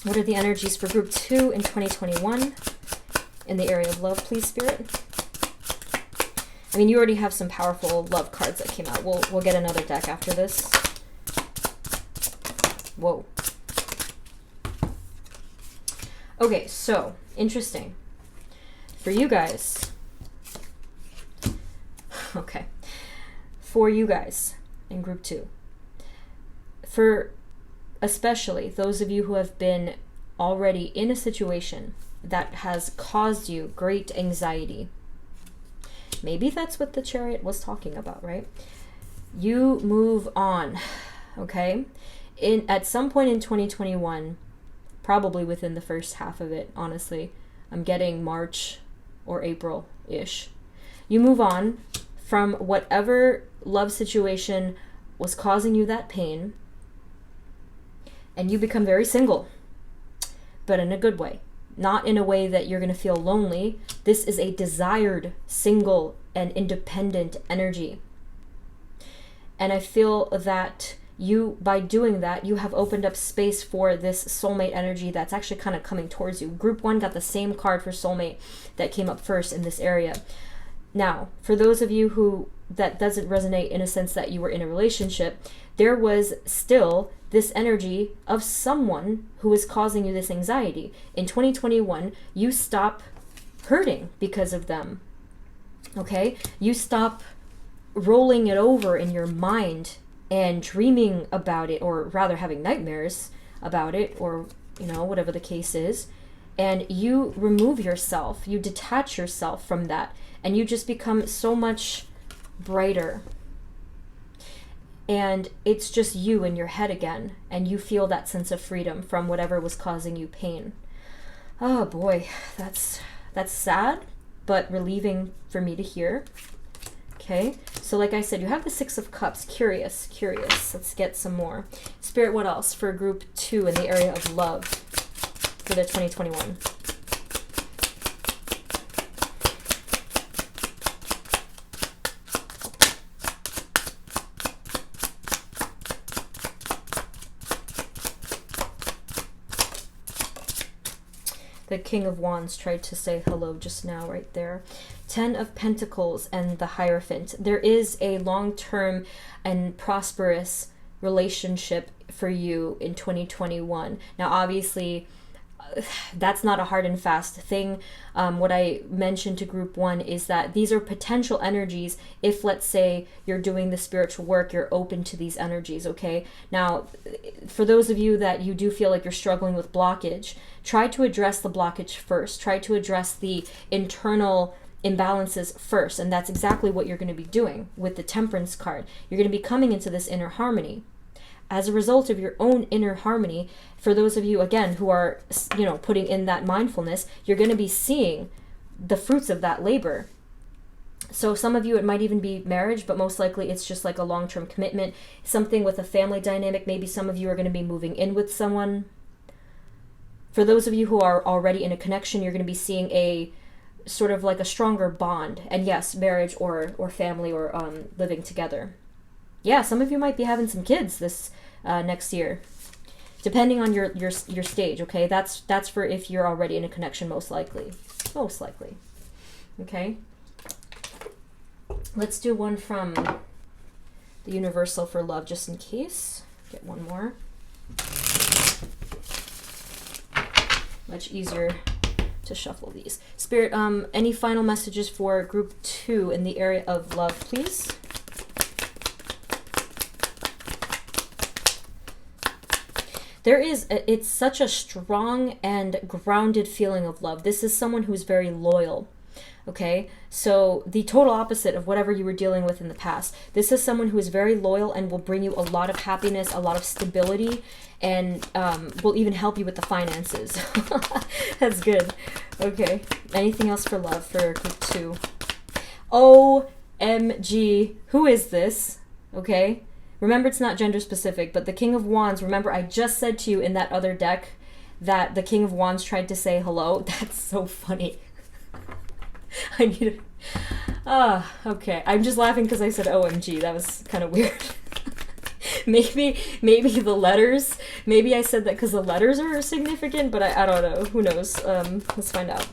what are the energies for group 2 in 2021 in the area of love, please, Spirit? I mean, you already have some powerful love cards that came out. We'll get another deck after this. Whoa. Okay, so interesting for you guys. Okay, for you guys in group 2, for especially those of you who have been already in a situation that has caused you great anxiety. Maybe that's what the Chariot was talking about, right? You move on, okay? At some point in 2021, probably within the first half of it, honestly, I'm getting March or April-ish. You move on from whatever love situation was causing you that pain, and you become very single, but in a good way. Not in a way that you're going to feel lonely. This is a desired, single, and independent energy. And I feel that you, by doing that, you have opened up space for this soulmate energy that's actually kind of coming towards you. Group 1 got the same card for soulmate that came up first in this area. Now, for those of you who that doesn't resonate in a sense that you were in a relationship, there was still this energy of someone who is causing you this anxiety. In 2021, you stop hurting because of them. Okay? You stop rolling it over in your mind and dreaming about it, or rather having nightmares about it, or, you know, whatever the case is. And you remove yourself, you detach yourself from that, and you just become so much brighter. And it's just you in your head again, and you feel that sense of freedom from whatever was causing you pain. Oh boy, that's sad, but relieving for me to hear. Okay, so like I said, you have the 6 of Cups. Curious. Let's get some more. Spirit, what else for group 2 in the area of love for the 2021? The King of Wands tried to say hello just now right there. 10 of Pentacles and the Hierophant. There is a long-term and prosperous relationship for you in 2021. Now, obviously, that's not a hard and fast thing. What I mentioned to group 1 is that these are potential energies. If, let's say, you're doing the spiritual work, you're open to these energies, okay? Now, for those of you that you do feel like you're struggling with blockage, try to address the blockage first. Try to address the internal imbalances first, and that's exactly what you're going to be doing with the Temperance card. You're going to be coming into this inner harmony. As a result of your own inner harmony, for those of you, again, who are, you know, putting in that mindfulness, you're going to be seeing the fruits of that labor. So some of you, it might even be marriage, but most likely it's just like a long-term commitment, something with a family dynamic. Maybe some of you are going to be moving in with someone. For those of you who are already in a connection, you're going to be seeing a sort of like a stronger bond. And yes, marriage or family, or living together. Yeah, some of you might be having some kids this next year, depending on your stage. Okay, that's for if you're already in a connection, most likely. Okay, let's do one from the Universal for love, just in case. Get one more. Much easier to shuffle these. Spirit, any final messages for group 2 in the area of love, please? It's such a strong and grounded feeling of love. This is someone who's very loyal. Okay, so the total opposite of whatever you were dealing with in the past. This is someone who is very loyal and will bring you a lot of happiness, a lot of stability, and will even help you with the finances. That's good. Okay, anything else for love for group 2? OMG, who is this? Okay, remember it's not gender specific, but the King of Wands, remember I just said to you in that other deck that the King of Wands tried to say hello? That's so funny. I need it. Okay. I'm just laughing because I said OMG. That was kind of weird. maybe the letters. Maybe I said that because the letters are significant, but I don't know. Who knows? Let's find out.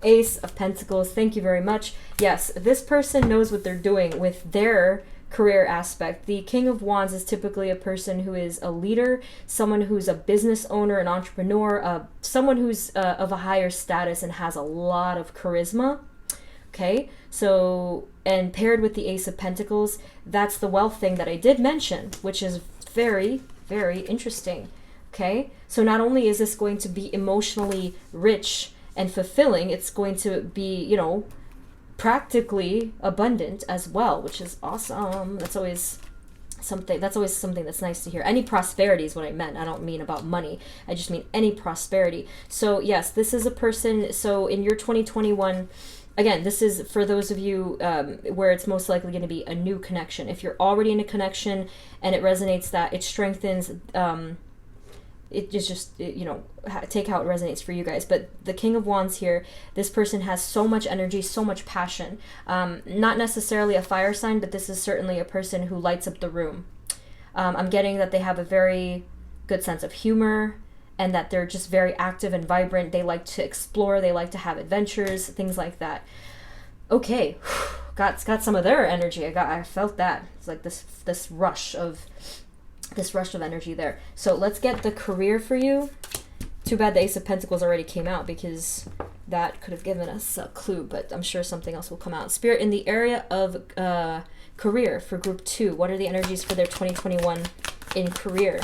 Ace of Pentacles. Thank you very much. Yes, this person knows what they're doing with their career aspect. The King of Wands is typically a person who is a leader, someone who's a business owner, an entrepreneur, someone who's of a higher status and has a lot of charisma. Okay, so, and paired with the Ace of Pentacles, that's the wealth thing that I did mention, which is very, very interesting. Okay, so not only is this going to be emotionally rich and fulfilling, it's going to be, you know, practically abundant as well, which is awesome. That's always something that's nice to hear. Any prosperity is what I meant. I don't mean about money. I just mean any prosperity. So yes, this is a person. So in your 2021, again, this is for those of you where it's most likely going to be a new connection. If you're already in a connection and it resonates, that it strengthens, it is just, you know, take how it resonates for you guys. But the King of Wands here, this person has so much energy, so much passion. Not necessarily a fire sign, but this is certainly a person who lights up the room. I'm getting that they have a very good sense of humor and that they're just very active and vibrant. They like to explore. They like to have adventures, things like that. Okay, got some of their energy. I felt that. It's like this rush of energy there. So let's get the career for you. Too bad the Ace of Pentacles already came out because that could have given us a clue, but I'm sure something else will come out. Spirit, in the area of career for group 2, what are the energies for their 2021 in career?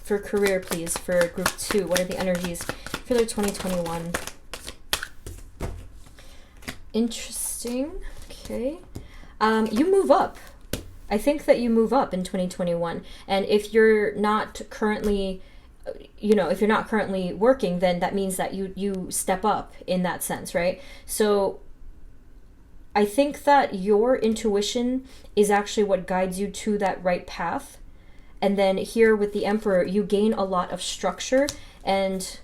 For career, please, for group 2, what are the energies for their 2021? Interesting. Okay. You move up. I think that you move up in 2021. And if you're not currently, you know, if you're not currently working, then that means that you step up in that sense, right? So I think that your intuition is actually what guides you to that right path. And then here with the Emperor, you gain a lot of structure, and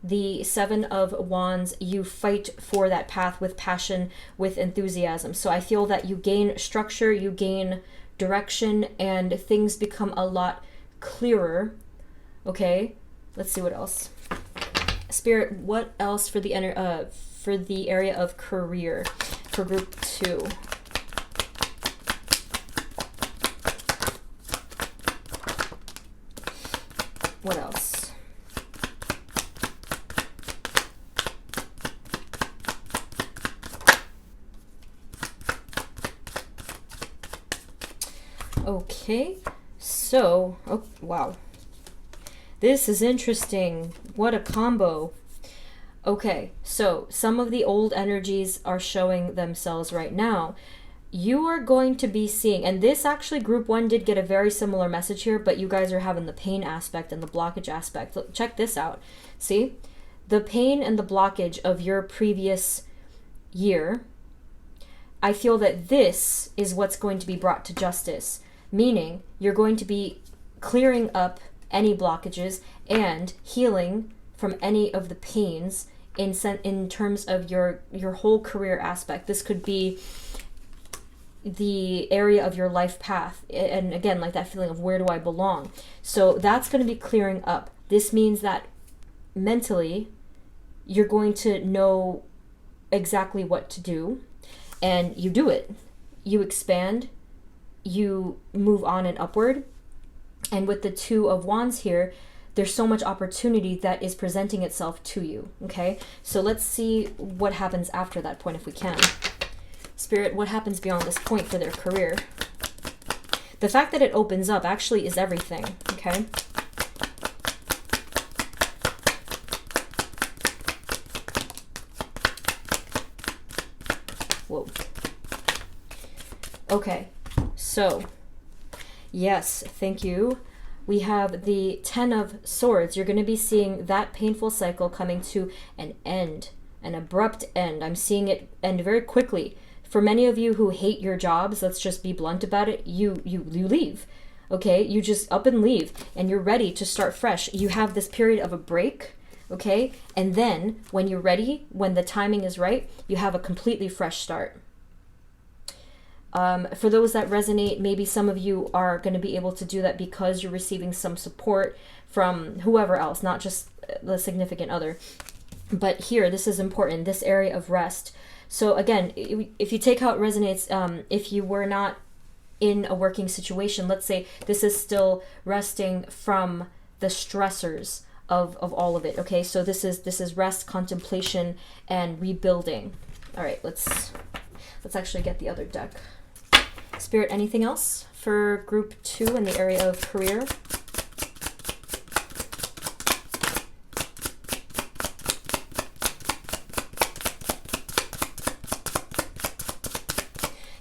the Seven of Wands, you fight for that path with passion, with enthusiasm. So I feel that you gain structure, you gain direction, and things become a lot clearer. Okay, let's see what else. Spirit, what else for the area of career for group 2? What else? Okay, so, oh, wow. This is interesting. What a combo. Okay, so some of the old energies are showing themselves right now. You are going to be seeing, and this actually, group 1 did get a very similar message here, but you guys are having the pain aspect and the blockage aspect. Look, check this out. See? The pain and the blockage of your previous year, I feel that this is what's going to be brought to justice, meaning you're going to be clearing up any blockages and healing from any of the pains in terms of your whole career aspect. This could be the area of your life path, and again, like that feeling of where do I belong. So that's going to be clearing up. This means that mentally you're going to know exactly what to do, and you do it. you expand, you move on and upward. And with the Two of Wands here, there's so much opportunity that is presenting itself to you, okay? So let's see what happens after that point if we can. Spirit, what happens beyond this point for their career? The fact that it opens up actually is everything, okay? Whoa. Okay, so, yes, thank you. We have the Ten of Swords. You're going to be seeing that painful cycle coming to an end, an abrupt end. I'm seeing it end very quickly. For many of you who hate your jobs, let's just be blunt about it, you leave, okay? You just up and leave, and you're ready to start fresh. You have this period of a break, okay? And then when you're ready, when the timing is right, you have a completely fresh start. For those that resonate, maybe some of you are going to be able to do that because you're receiving some support from whoever else, not just the significant other. But here, this is important, this area of rest. So again, if you take how it resonates, if you were not in a working situation, let's say this is still resting from the stressors of all of it, okay? So this is rest, contemplation, and rebuilding. All right, let's actually get the other deck. Spirit, anything else for group 2 in the area of career?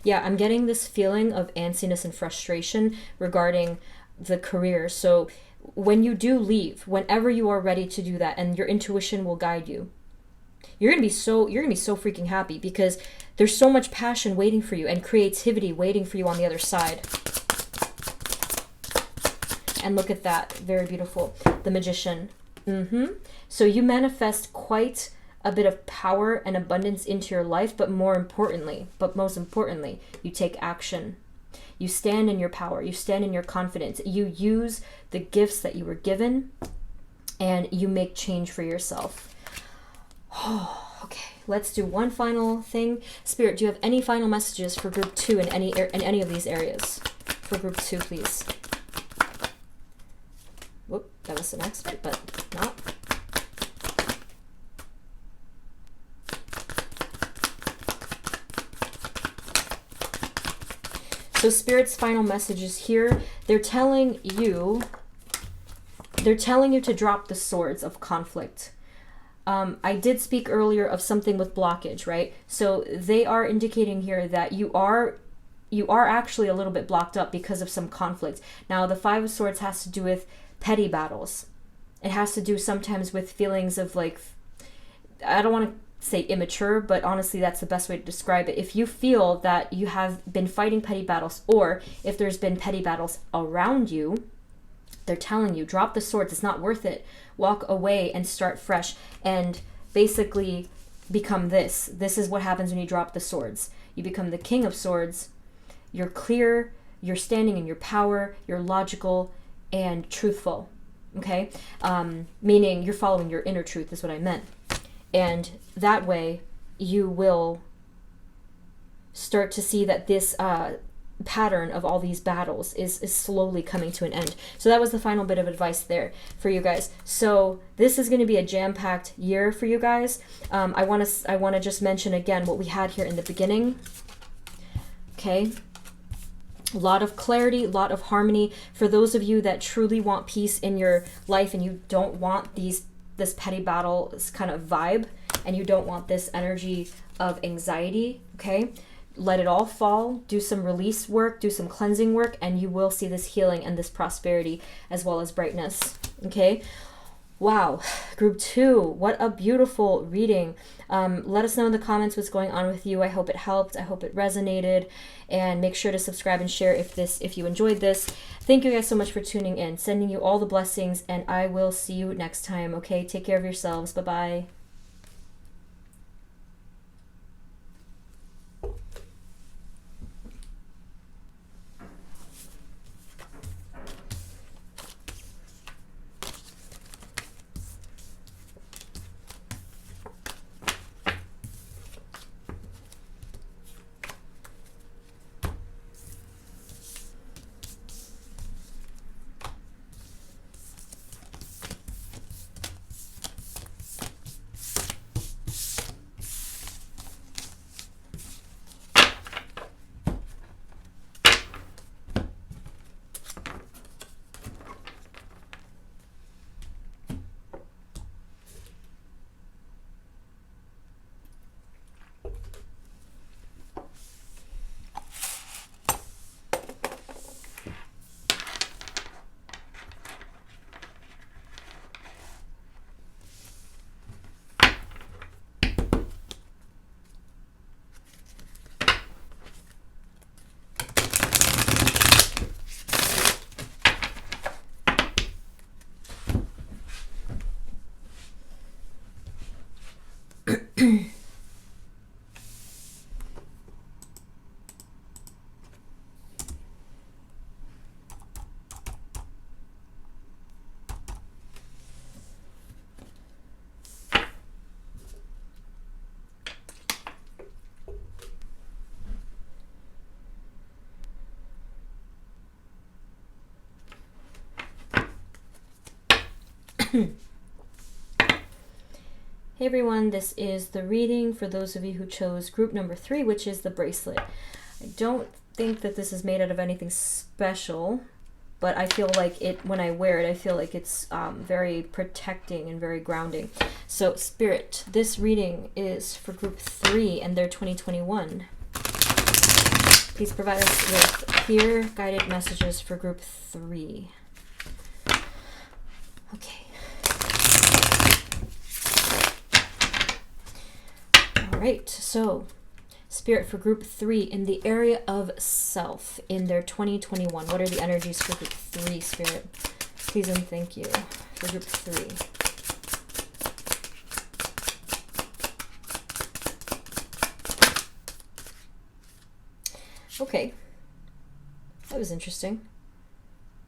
Yeah, I'm getting this feeling of antsiness and frustration regarding the career. So when you do leave, whenever you are ready to do that, and your intuition will guide you, you're gonna be so freaking happy because there's so much passion waiting for you and creativity waiting for you on the other side. And look at that, very beautiful. The Magician. So you manifest quite a bit of power and abundance into your life, but most importantly, you take action. You stand in your power, you stand in your confidence, you use the gifts that you were given, and you make change for yourself. Oh, okay, let's do one final thing. Spirit, do you have any final messages for group 2 in any of these areas? For group 2, please. Whoop, that was an accident, but not. So Spirit's final messages here, they're telling you to drop the swords of conflict. I did speak earlier of something with blockage, right? So they are indicating here that you are actually a little bit blocked up because of some conflict. Now, the Five of Swords has to do with petty battles. It has to do sometimes with feelings of like, I don't want to say immature, but honestly that's the best way to describe it. If you feel that you have been fighting petty battles, or if there's been petty battles around you, they're telling you, drop the swords, it's not worth it. Walk away and start fresh and basically become this. This is what happens when you drop the swords. You become the King of Swords. You're clear, you're standing in your power, you're logical and truthful, okay? Meaning you're following your inner truth is what I meant. And that way you will start to see that this pattern of all these battles is slowly coming to an end. So that was the final bit of advice there for you guys. So this is going to be a jam-packed year for you guys. I want to just mention again what we had here in the beginning. Okay. A lot of clarity, a lot of harmony. For those of you that truly want peace in your life and you don't want this petty battle kind of vibe, and you don't want this energy of anxiety, okay? Let it all fall, do some release work, do some cleansing work, and you will see this healing and this prosperity as well as brightness, okay? Wow, group 2, what a beautiful reading. Let us know in the comments what's going on with you. I hope it helped. I hope it resonated. And make sure to subscribe and share if you enjoyed this. Thank you guys so much for tuning in. Sending you all the blessings, and I will see you next time, okay? Take care of yourselves. Bye-bye. Hey everyone, this is the reading for those of you who chose group number 3, which is the bracelet. I don't think that this is made out of anything special, but I feel like it, when I wear it, I feel like it's very protecting and very grounding. So Spirit, this reading is for group 3 and their 2021. Please provide us with clear guided messages for group 3. Okay. Alright, so Spirit for group 3 in the area of self in their 2021. What are the energies for group 3, Spirit? Please and thank you for group 3. Okay, that was interesting.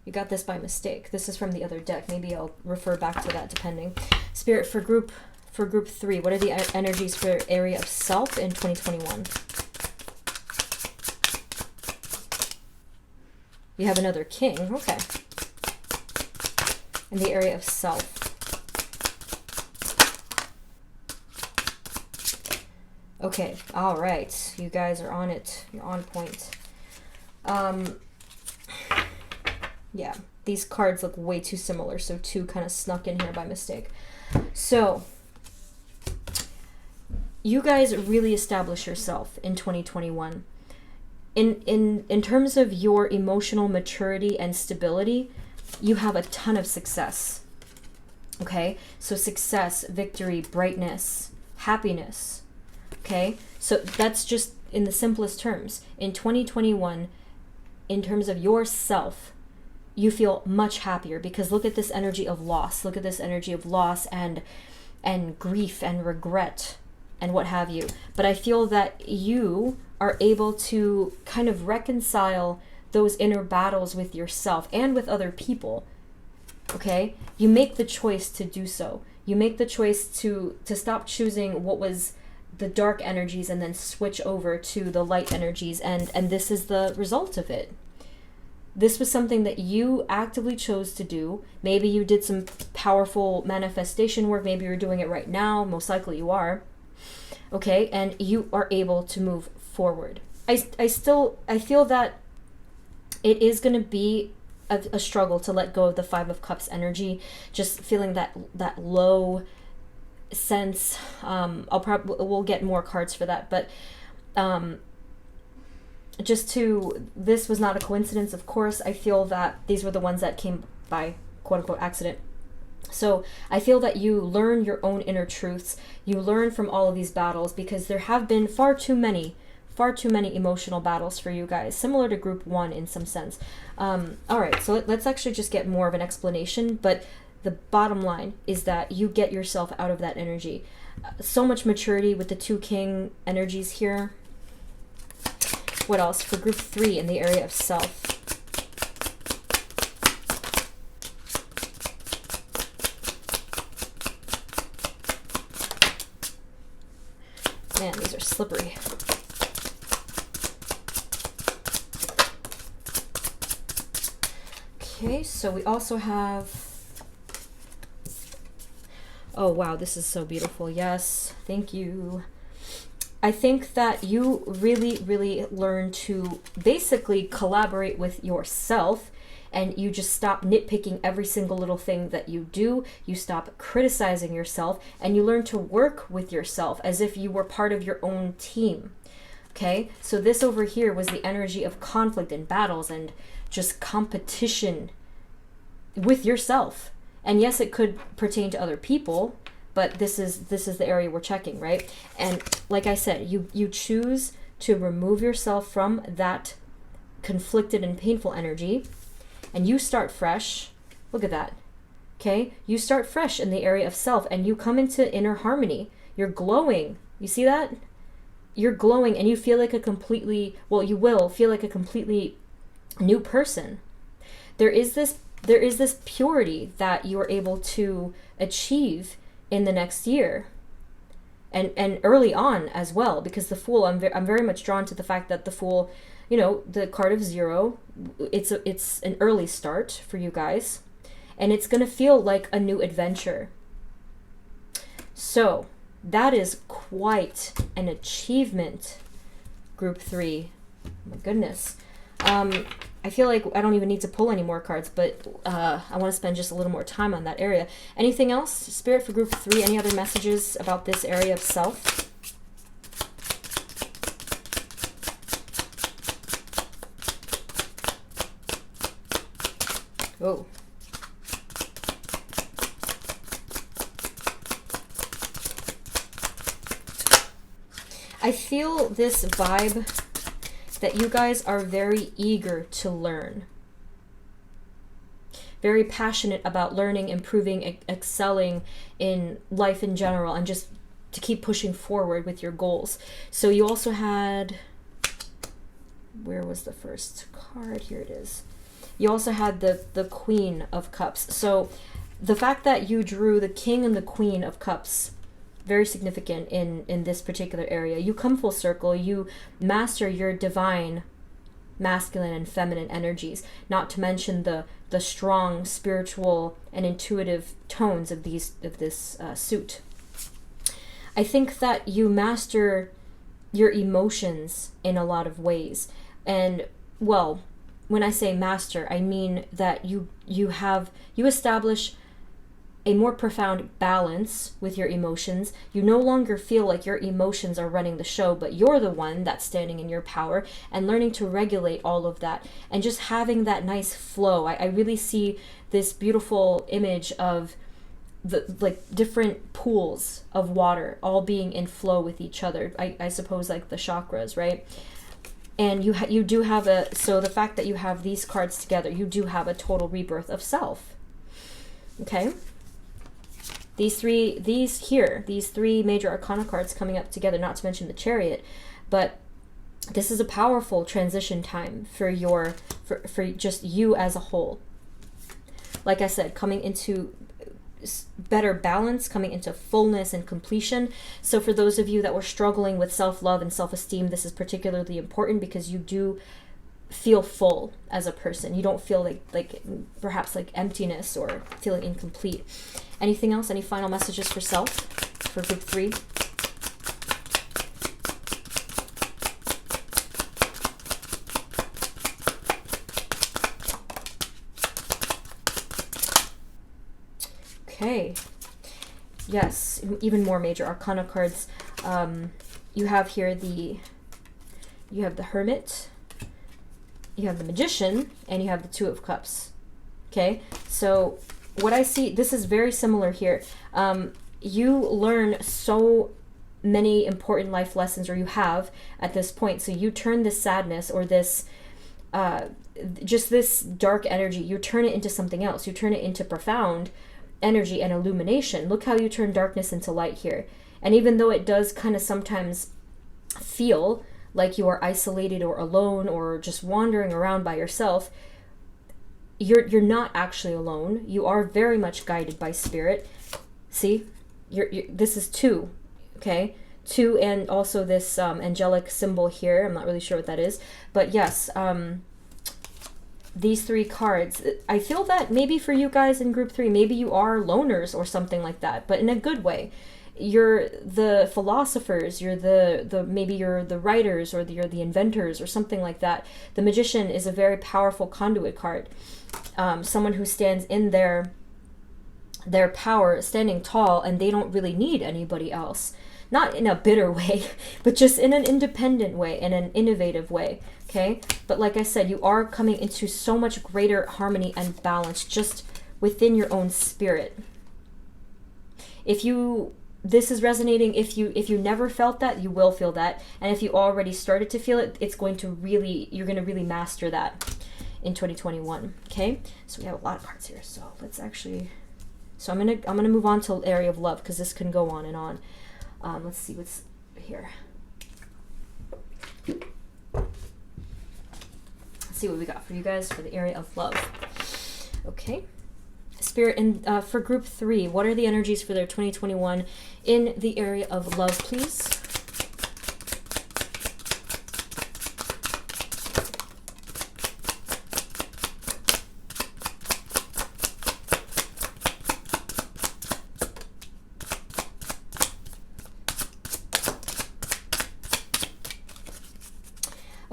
You got this by mistake. This is from the other deck. Maybe I'll refer back to that depending. Spirit for group 3, what are the energies for area of self in 2021? You have another king. Okay. In the area of self. Okay. All right. You guys are on it. You're on point. Yeah. These cards look way too similar, so 2 kind of snuck in here by mistake. So you guys really establish yourself in 2021. In terms of your emotional maturity and stability, you have a ton of success. Okay? So success, victory, brightness, happiness. Okay? So that's just in the simplest terms. In 2021, in terms of yourself, you feel much happier because look at this energy of loss. Look at this energy of loss and grief and regret and what have you. But I feel that you are able to kind of reconcile those inner battles with yourself and with other people. Okay? You make the choice to do so. You make the choice to stop choosing what was the dark energies and then switch over to the light energies, and this is the result of it. This was something that you actively chose to do. Maybe you did some powerful manifestation work. Maybe you're doing it right now. Most likely you are. Okay, and you are able to move forward. I feel that it is going to be a struggle to let go of the 5 of Cups energy. Just feeling that low sense. We'll get more cards for that, but this was not a coincidence, of course. I feel that these were the ones that came by quote unquote accident. So I feel that you learn your own inner truths. You learn from all of these battles because there have been far too many emotional battles for you guys, similar to group 1 in some sense. All right, so let's actually just get more of an explanation. But the bottom line is that you get yourself out of that energy. So much maturity with the 2 king energies here. What else? For group 3 in the area of self. Man, these are slippery. Okay, so we also have... Oh, wow, this is so beautiful. Yes, thank you. I think that you really, really learn to basically collaborate with yourself, and you just stop nitpicking every single little thing that you do. You stop criticizing yourself, and you learn to work with yourself as if you were part of your own team. Okay, so this over here was the energy of conflict and battles and just competition with yourself. And yes, it could pertain to other people, but this is the area we're checking, right? And like I said, you choose to remove yourself from that conflicted and painful energy, and you start fresh. Look at that. Okay? You start fresh in the area of self, and you come into inner harmony. You're glowing. You see that? You're glowing and you feel like a completely, well, you will feel like a completely new person. There is this purity that you are able to achieve in the next year. And early on as well, because the Fool, I'm very much drawn to the fact that the Fool, you know, the card of 0, it's an early start for you guys, and it's going to feel like a new adventure. So that is quite an achievement, group 3. Oh my goodness. I feel like I don't even need to pull any more cards, but I want to spend just a little more time on that area. Anything else, Spirit, for group 3? Any other messages about this area of self? Oh. I feel this vibe that you guys are very eager to learn. Very passionate about learning, improving, excelling in life in general, and just to keep pushing forward with your goals. So you also had, where was the first card? Here it is. You also had the Queen of Cups. So the fact that you drew the King and the Queen of Cups, very significant in this particular area. You come full circle. You master your divine masculine and feminine energies, not to mention the strong spiritual and intuitive tones of this suit. I think that you master your emotions in a lot of ways. And, well, when I say master, I mean that you establish a more profound balance with your emotions. You no longer feel like your emotions are running the show, but you're the one that's standing in your power, and learning to regulate all of that and just having that nice flow. I really see this beautiful image of the different pools of water all being in flow with each other. I suppose like the chakras, right? And you do have so the fact that you have these cards together, you do have a total rebirth of self. Okay? These three major arcana cards coming up together, not to mention the Chariot, but this is a powerful transition time for just you as a whole. Like I said, coming into better balance, coming into fullness and completion. So for those of you that were struggling with self-love and self-esteem, this is particularly important because you do feel full as a person. You don't feel like perhaps like emptiness or feeling incomplete. Anything else? Any final messages for self for group 3? Okay. Yes, even more major arcana cards. You have here the Hermit, you have the Magician, and you have the Two of Cups. Okay, so what I see, this is very similar here. You learn so many important life lessons, or you have at this point. So you turn this sadness or this just this dark energy, you turn it into something else. You turn it into profound energy and illumination. Look how you turn darkness into light here. And even though it does kind of sometimes feel like you are isolated or alone or just wandering around by yourself, you're not actually alone. You are very much guided by spirit. See, this is 2, okay? 2, and also this angelic symbol here. I'm not really sure what that is, but yes, these 3 cards. I feel that maybe for you guys in group 3, maybe you are loners or something like that, but in a good way. You're the philosophers, maybe you're the writers, or you're the inventors or something like that. The Magician is a very powerful conduit card. Someone who stands in their power, standing tall, and they don't really need anybody else. Not in a bitter way, but just in an independent way, in an innovative way, okay? But like I said, you are coming into so much greater harmony and balance just within your own spirit. This is resonating. If you never felt that, you will feel that. And if you already started to feel it, you're going to really master that in 2021. Okay? So we have a lot of cards here. So let's actually, I'm gonna move on to area of love, because this can go on and on. Let's see here. Let's see what we got for you guys for the area of love. Okay. Spirit, and for group 3, what are the energies for their 2021 in the area of love, please?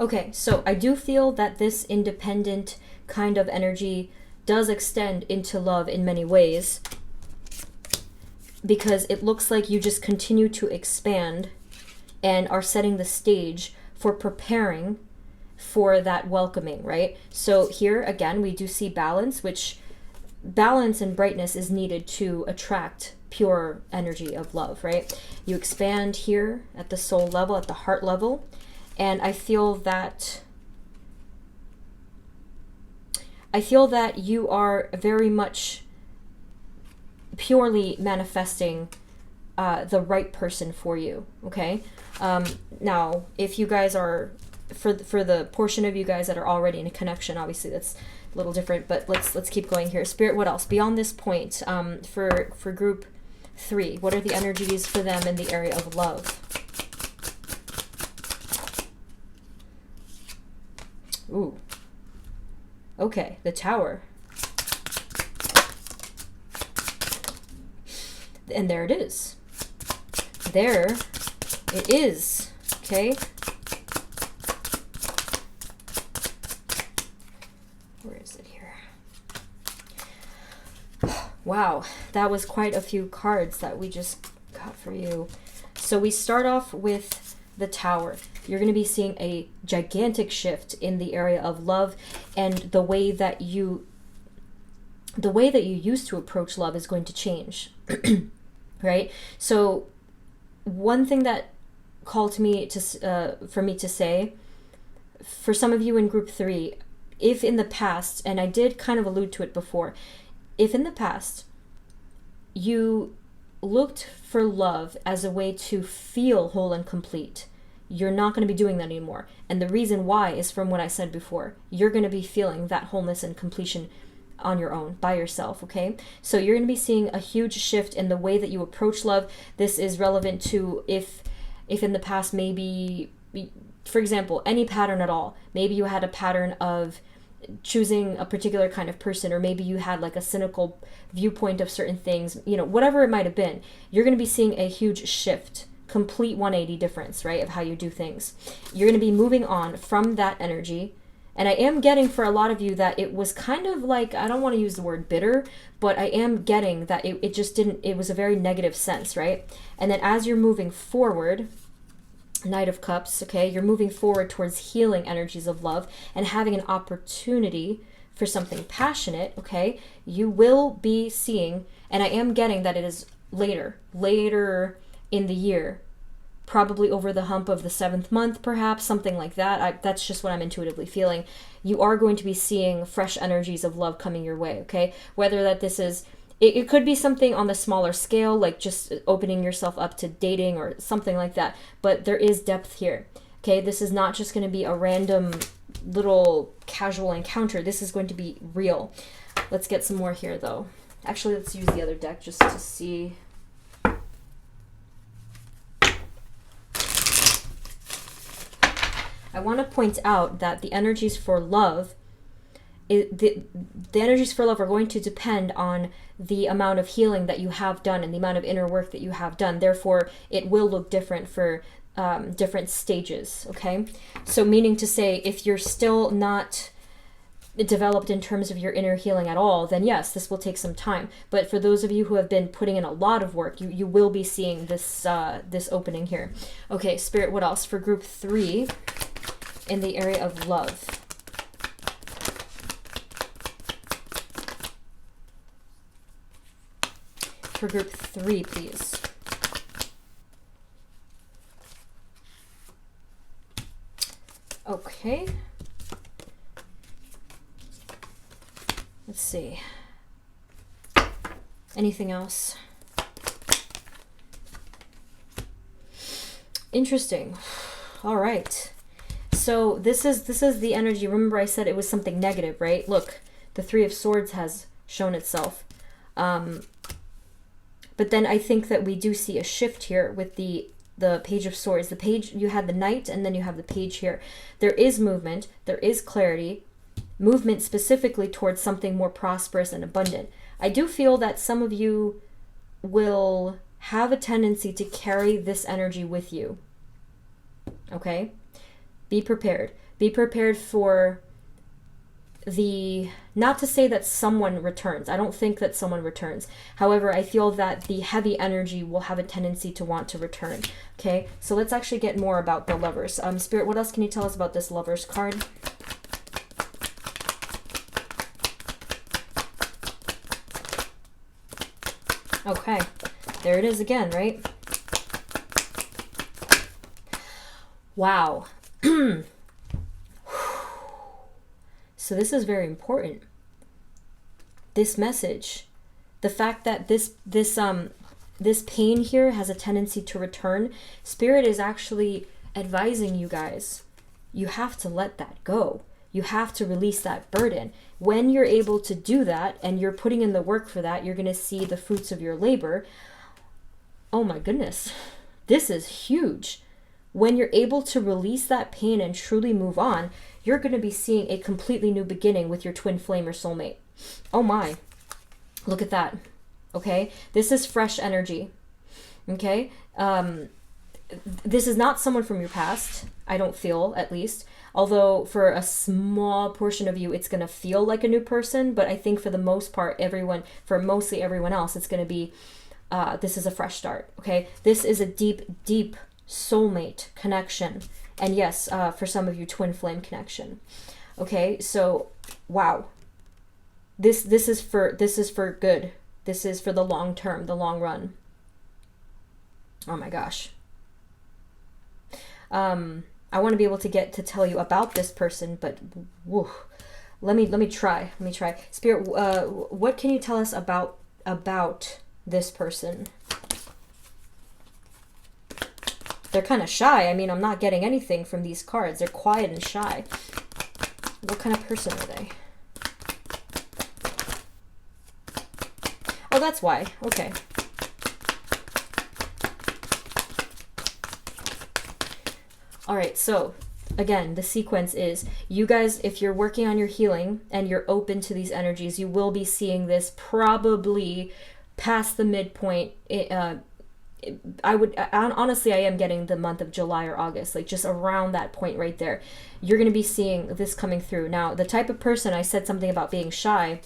Okay, so I do feel that this independent kind of energy does extend into love in many ways, because it looks like you just continue to expand and are setting the stage for preparing for that welcoming, right? So here again, we do see balance, which balance and brightness is needed to attract pure energy of love, right? You expand here at the soul level, at the heart level, and I feel that you are very much purely manifesting the right person for you, okay? Now, if you guys are, for the portion of you guys that are already in a connection, obviously that's a little different, but let's keep going here. Spirit, what else? Beyond this point, for group 3, what are the energies for them in the area of love? Ooh. Okay, the Tower. And there it is. There it is. Okay. Where is it here? Wow, that was quite a few cards that we just got for you. So we start off with the Tower. You're going to be seeing a gigantic shift in the area of love, and the way that you used to approach love is going to change. Right? So one thing that called to me for me to say, for some of you in group 3, if in the past, and I did kind of allude to it before, if in the past you looked for love as a way to feel whole and complete, you're not going to be doing that anymore. And the reason why is from what I said before. You're going to be feeling that wholeness and completion on your own, by yourself, okay? So you're going to be seeing a huge shift in the way that you approach love. This is relevant to if in the past, maybe, for example, any pattern at all. Maybe you had a pattern of choosing a particular kind of person, or maybe you had like a cynical viewpoint of certain things, you know, whatever it might have been. You're going to be seeing a huge shift, complete 180 difference, right, of how you do things. You're going to be moving on from that energy. And I am getting for a lot of you that it was kind of like, I don't want to use the word bitter, but I am getting that it just didn't, it was a very negative sense, right? And then as you're moving forward, Knight of Cups, okay, you're moving forward towards healing energies of love and having an opportunity for something passionate, okay, you will be seeing, and I am getting that it is later in the year, probably over the hump of the 7th month, perhaps, something like that. That's just what I'm intuitively feeling. You are going to be seeing fresh energies of love coming your way, okay? Whether that this is, it could be something on the smaller scale, like just opening yourself up to dating or something like that, but there is depth here, okay? This is not just going to be a random little casual encounter. This is going to be real. Let's get some more here, though. Actually, let's use the other deck just to see. I want to point out that the energies for love, the energies for love are going to depend on the amount of healing that you have done and the amount of inner work that you have done. Therefore, it will look different for different stages, okay? So meaning to say, if you're still not developed in terms of your inner healing at all, then yes, this will take some time. But for those of you who have been putting in a lot of work, you will be seeing this this opening here. Okay, Spirit, what else for group 3 in the area of love? For group 3, please. Okay. Let's see. Anything else? Interesting. All right. So this is the energy. Remember I said it was something negative, right? Look, the Three of Swords has shown itself. But then I think that we do see a shift here with the Page of Swords. The page, you had the Knight, and then you have the Page here. There is movement. There is clarity. Movement specifically towards something more prosperous and abundant. I do feel that some of you will have a tendency to carry this energy with you. Okay? Be prepared. Be prepared for the, not to say that someone returns. I don't think that someone returns. However, I feel that the heavy energy will have a tendency to want to return. Okay, so let's actually get more about the Lovers. Spirit, what else can you tell us about this Lovers card? Okay, there it is again, right? Wow. So this is very important. This message, the fact that this pain here has a tendency to return, Spirit is actually advising you guys, you have to let that go. You have to release that burden. When you're able to do that and you're putting in the work for that, you're going to see the fruits of your labor. Oh my goodness, this is huge. When you're able to release that pain and truly move on, you're going to be seeing a completely new beginning with your twin flame or soulmate. Oh my, look at that. Okay, this is fresh energy. Okay, this is not someone from your past, I don't feel, at least. Although for a small portion of you, it's going to feel like a new person. But I think for the most part, for mostly everyone else, it's going to be, this is a fresh start. Okay, this is a deep, deep soulmate connection. And yes, for some of you, twin flame connection. Okay, so wow, this is for good. This is for the long term, the long run. Oh my gosh. I want to be able to get to tell you about this person, but whew, let me try. Spirit, what can you tell us about this person? They're kind of shy. I mean, I'm not getting anything from these cards. They're quiet and shy. What kind of person are they? Oh, that's why. Okay. All right, so again, the sequence is, you guys, if you're working on your healing and you're open to these energies, you will be seeing this probably past the midpoint. Honestly, I am getting the month of July or August, like just around that point right there. You're going to be seeing this coming through. Now, the type of person, I said something about being shy.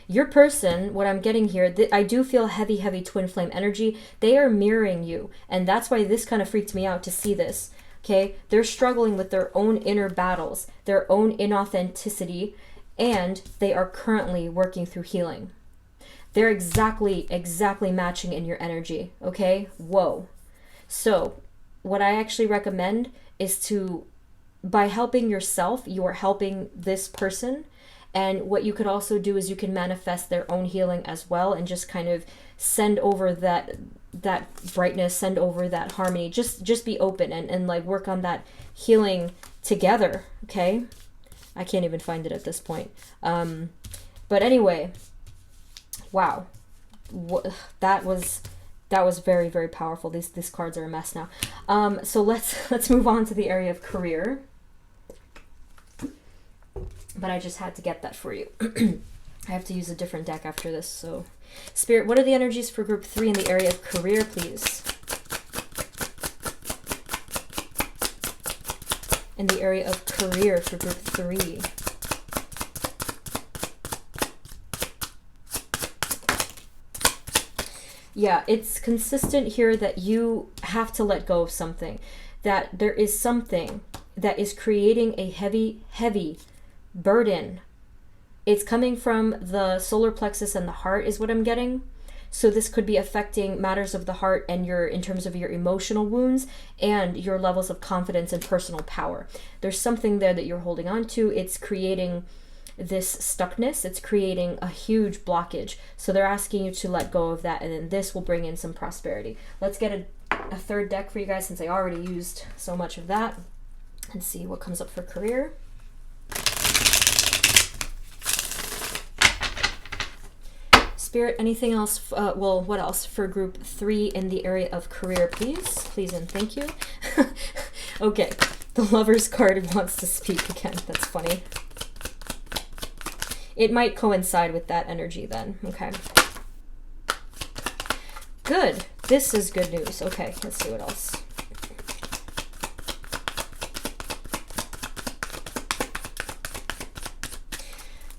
Your person, what I'm getting here, I do feel heavy twin flame energy. They are mirroring you. And that's why this kind of freaked me out to see this. Okay, they're struggling with their own inner battles, their own inauthenticity, and they are currently working through healing. They're exactly matching in your energy, okay? Whoa. So what I actually recommend is to, by helping yourself, you are helping this person. And what you could also do is you can manifest their own healing as well, and just kind of send over that brightness, send over that harmony. Just be open and like work on that healing together, okay? I can't even find it at this point. But anyway, wow. That was very, very powerful. These cards are a mess now. So let's move on to the area of career. But I just had to get that for you. I have to use a different deck after this. So, Spirit, what are the energies for group 3 in the area of career, please? In the area of career for group 3. Yeah, it's consistent here that you have to let go of something. That there is something that is creating a heavy burden. It's coming from the solar plexus and the heart is what I'm getting. So this could be affecting matters of the heart and in terms of your emotional wounds and your levels of confidence and personal power. There's something there that you're holding on to. It's creating this stuckness. It's creating a huge blockage. So they're asking you to let go of that, and then this will bring in some prosperity. Let's get a third deck for you guys since I already used so much of that, and see what comes up for career. Spirit, anything else? Well, what else for group 3 in the area of career, please? Please and thank you. Okay, the Lover's card wants to speak again. That's funny. It might coincide with that energy then. Okay. Good. This is good news. Okay, let's see what else.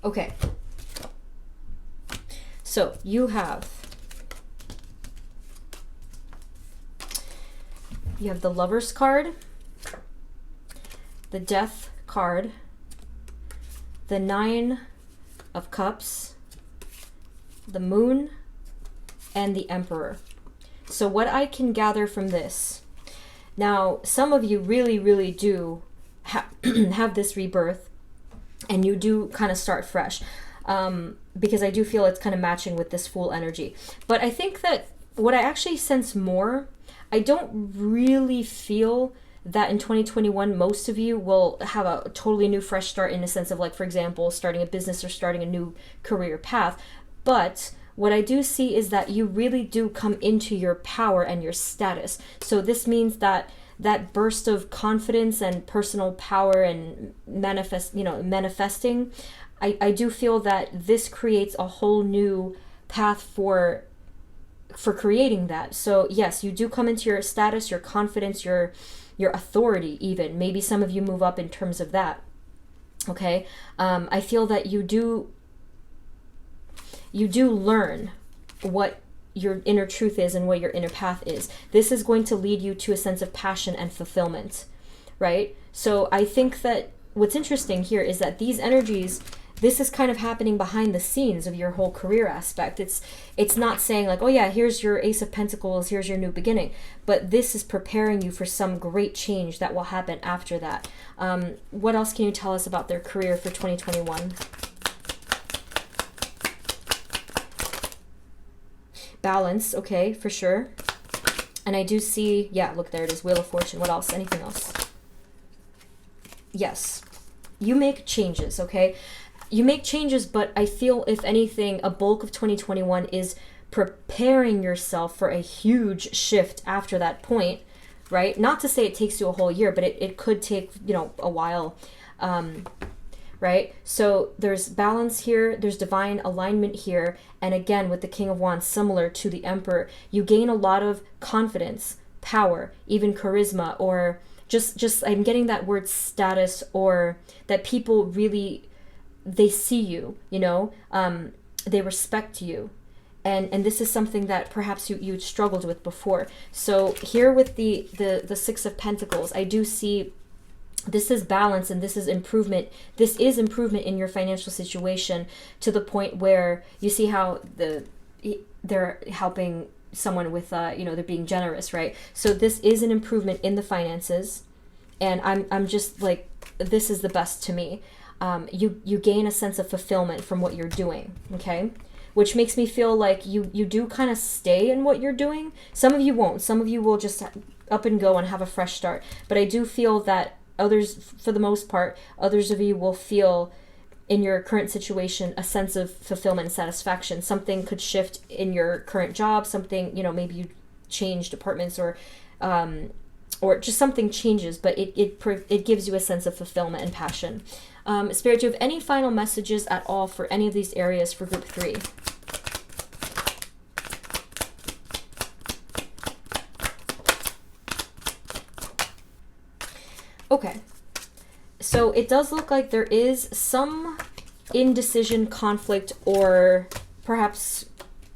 Okay. So you have the Lover's card, the Death card, the 9 of Cups, the Moon, and the Emperor. So what I can gather from this, now some of you really do have this rebirth, and you do kind of start fresh, because I do feel it's kind of matching with this Fool energy. But I think that what I actually sense more, I don't really feel that in 2021 most of you will have a totally new fresh start, in a sense of, like, for example, starting a business or starting a new career path. But what I do see is that you really do come into your power and your status. So this means that that burst of confidence and personal power and manifesting, I do feel that this creates a whole new path for creating that. So yes, you do come into your status, your confidence, your authority even. Maybe some of you move up in terms of that. Okay? I feel that you do learn what your inner truth is and what your inner path is. This is going to lead you to a sense of passion and fulfillment, right? So I think that what's interesting here is that these energies, this is kind of happening behind the scenes of your whole career aspect. It's not saying like, oh yeah, here's your Ace of Pentacles, here's your new beginning. But this is preparing you for some great change that will happen after that. What else can you tell us about their career for 2021? Balance, okay, for sure. And I do see, yeah, look, there it is, Wheel of Fortune. What else? Anything else? Yes. You make changes, okay? You make changes, but I feel, if anything, a bulk of 2021 is preparing yourself for a huge shift after that point, right? Not to say it takes you a whole year, but it could take, a while, right? So there's balance here, there's divine alignment here, and again, with the King of Wands, similar to the Emperor, you gain a lot of confidence, power, even charisma, or just I'm getting that word status, or that people really, they see you, they respect you. And this is something that perhaps you struggled with before. So here with the Six of Pentacles, I do see this is balance, and this is improvement. This is improvement in your financial situation, to the point where you see how they're helping someone with, they're being generous, right? So this is an improvement in the finances, and I'm just like, this is the best to me. You gain a sense of fulfillment from what you're doing, okay? Which makes me feel like you do kind of stay in what you're doing. Some of you won't. Some of you will just up and go and have a fresh start. But I do feel that others, for the most part, others of you will feel in your current situation a sense of fulfillment and satisfaction. Something could shift in your current job, something, maybe you change departments, or just something changes, but it gives you a sense of fulfillment and passion. Spirit, do you have any final messages at all for any of these areas for group 3? Okay, so it does look like there is some indecision, conflict, or perhaps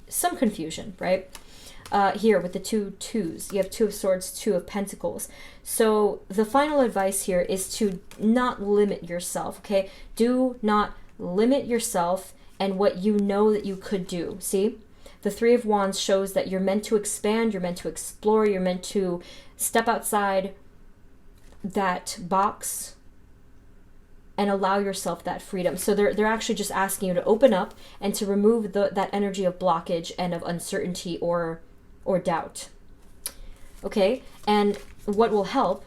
some confusion, right? Here with the 2 twos, you have 2 of Swords, 2 of Pentacles. So the final advice here is to not limit yourself, okay? Do not limit yourself and what you know that you could do. See? The 3 of Wands shows that you're meant to expand, you're meant to explore, you're meant to step outside that box and allow yourself that freedom. So they're actually just asking you to open up and to remove that energy of blockage and of uncertainty or doubt. okay? And what will help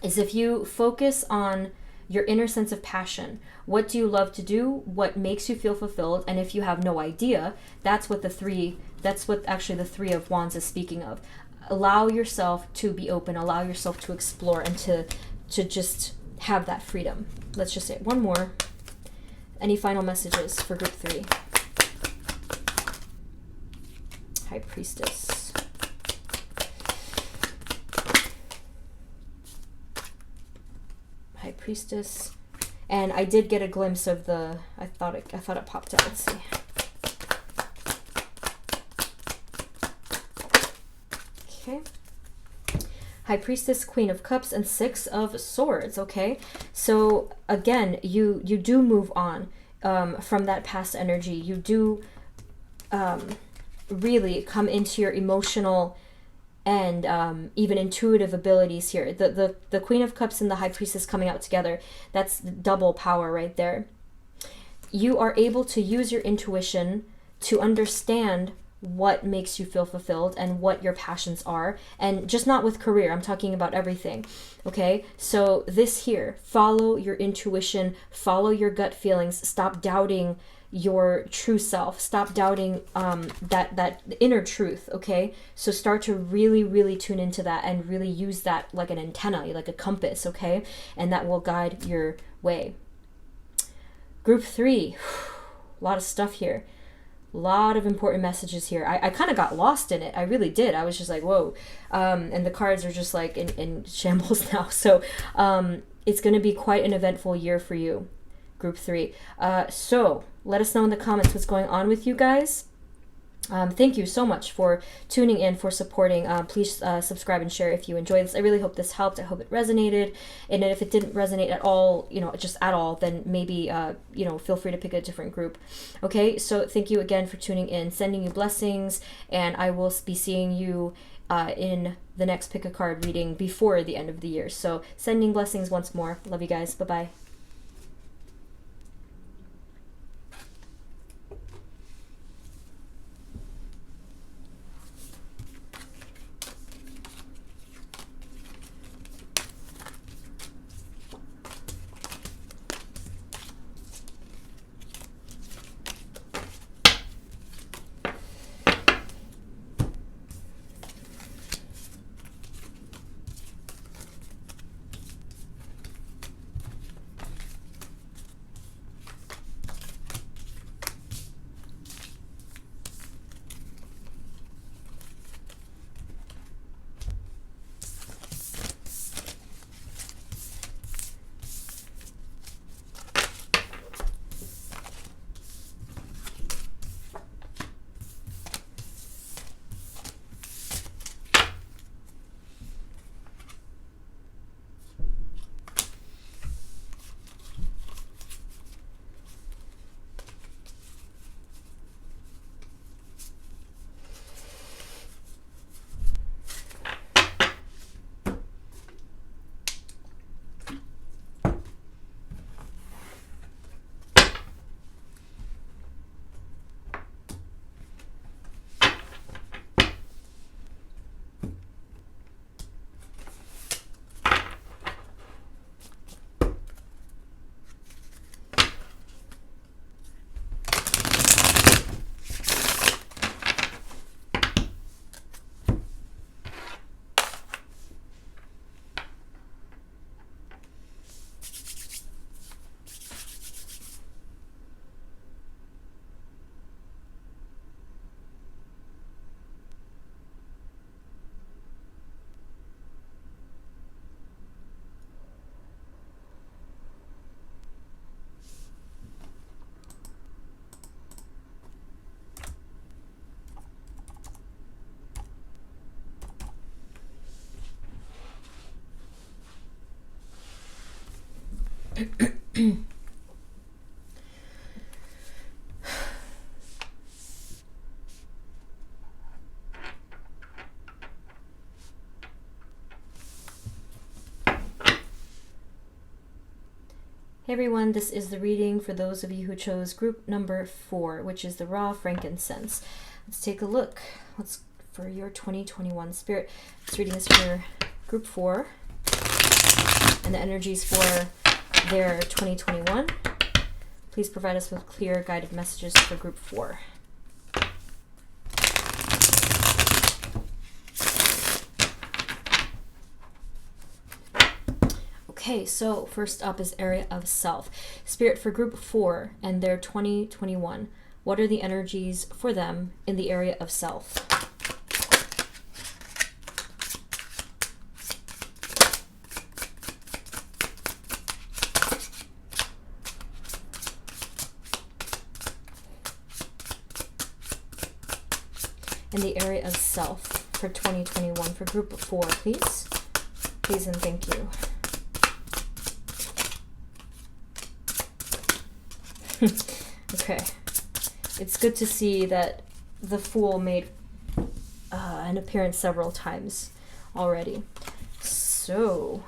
is if you focus on your inner sense of passion. What do you love to do? What makes you feel fulfilled? And if you have no idea, that's what actually the Three of Wands is speaking of. Allow yourself to be open, allow yourself to explore, and to just have that freedom. Let's just say one more. Any final messages for group 3? High Priestess. High Priestess. And I did get a glimpse of the, I thought it popped out. Let's see. Okay. High Priestess, Queen of Cups, and Six of Swords, okay? So, again, you do move on from that past energy. You do really come into your emotional and even intuitive abilities here. The Queen of Cups and the High Priestess coming out together, that's double power right there. You are able to use your intuition to understand what makes you feel fulfilled and what your passions are, and just not with career, I'm talking about everything, okay? So this here, follow your intuition, follow your gut feelings, stop doubting your true self, stop doubting that inner truth, okay? So start to really tune into that and really use that like an antenna, like a compass, okay? And that will guide your way. Group 3, a lot of stuff here. A lot of important messages here. I kind of got lost in it. I really did. I was just like, whoa. And the cards are just like in shambles now. So it's going to be quite an eventful year for you, Group 3. So let us know in the comments what's going on with you guys. Thank you so much for tuning in, for supporting. Please subscribe and share if you enjoyed this. I really hope this helped. I hope it resonated. And if it didn't resonate at all, just at all, then maybe, feel free to pick a different group. Okay, so thank you again for tuning in. Sending you blessings, and I will be seeing you in the next Pick a Card reading before the end of the year. So sending blessings once more. Love you guys. Bye-bye. Hey everyone, this is the reading for those of you who chose group number 4, which is the raw frankincense. Let's take a look. for your 2021. Spirit, this reading is for group 4, and the energies for their 2021. Please provide us with clear guided messages for group 4. Okay, so first up is area of self. Spirit, for group 4 and their 2021, what are the energies for them in the area of self? In the area of self for 2021 for group 4, please. Please and thank you. Okay, it's good to see that the Fool made an appearance several times already. So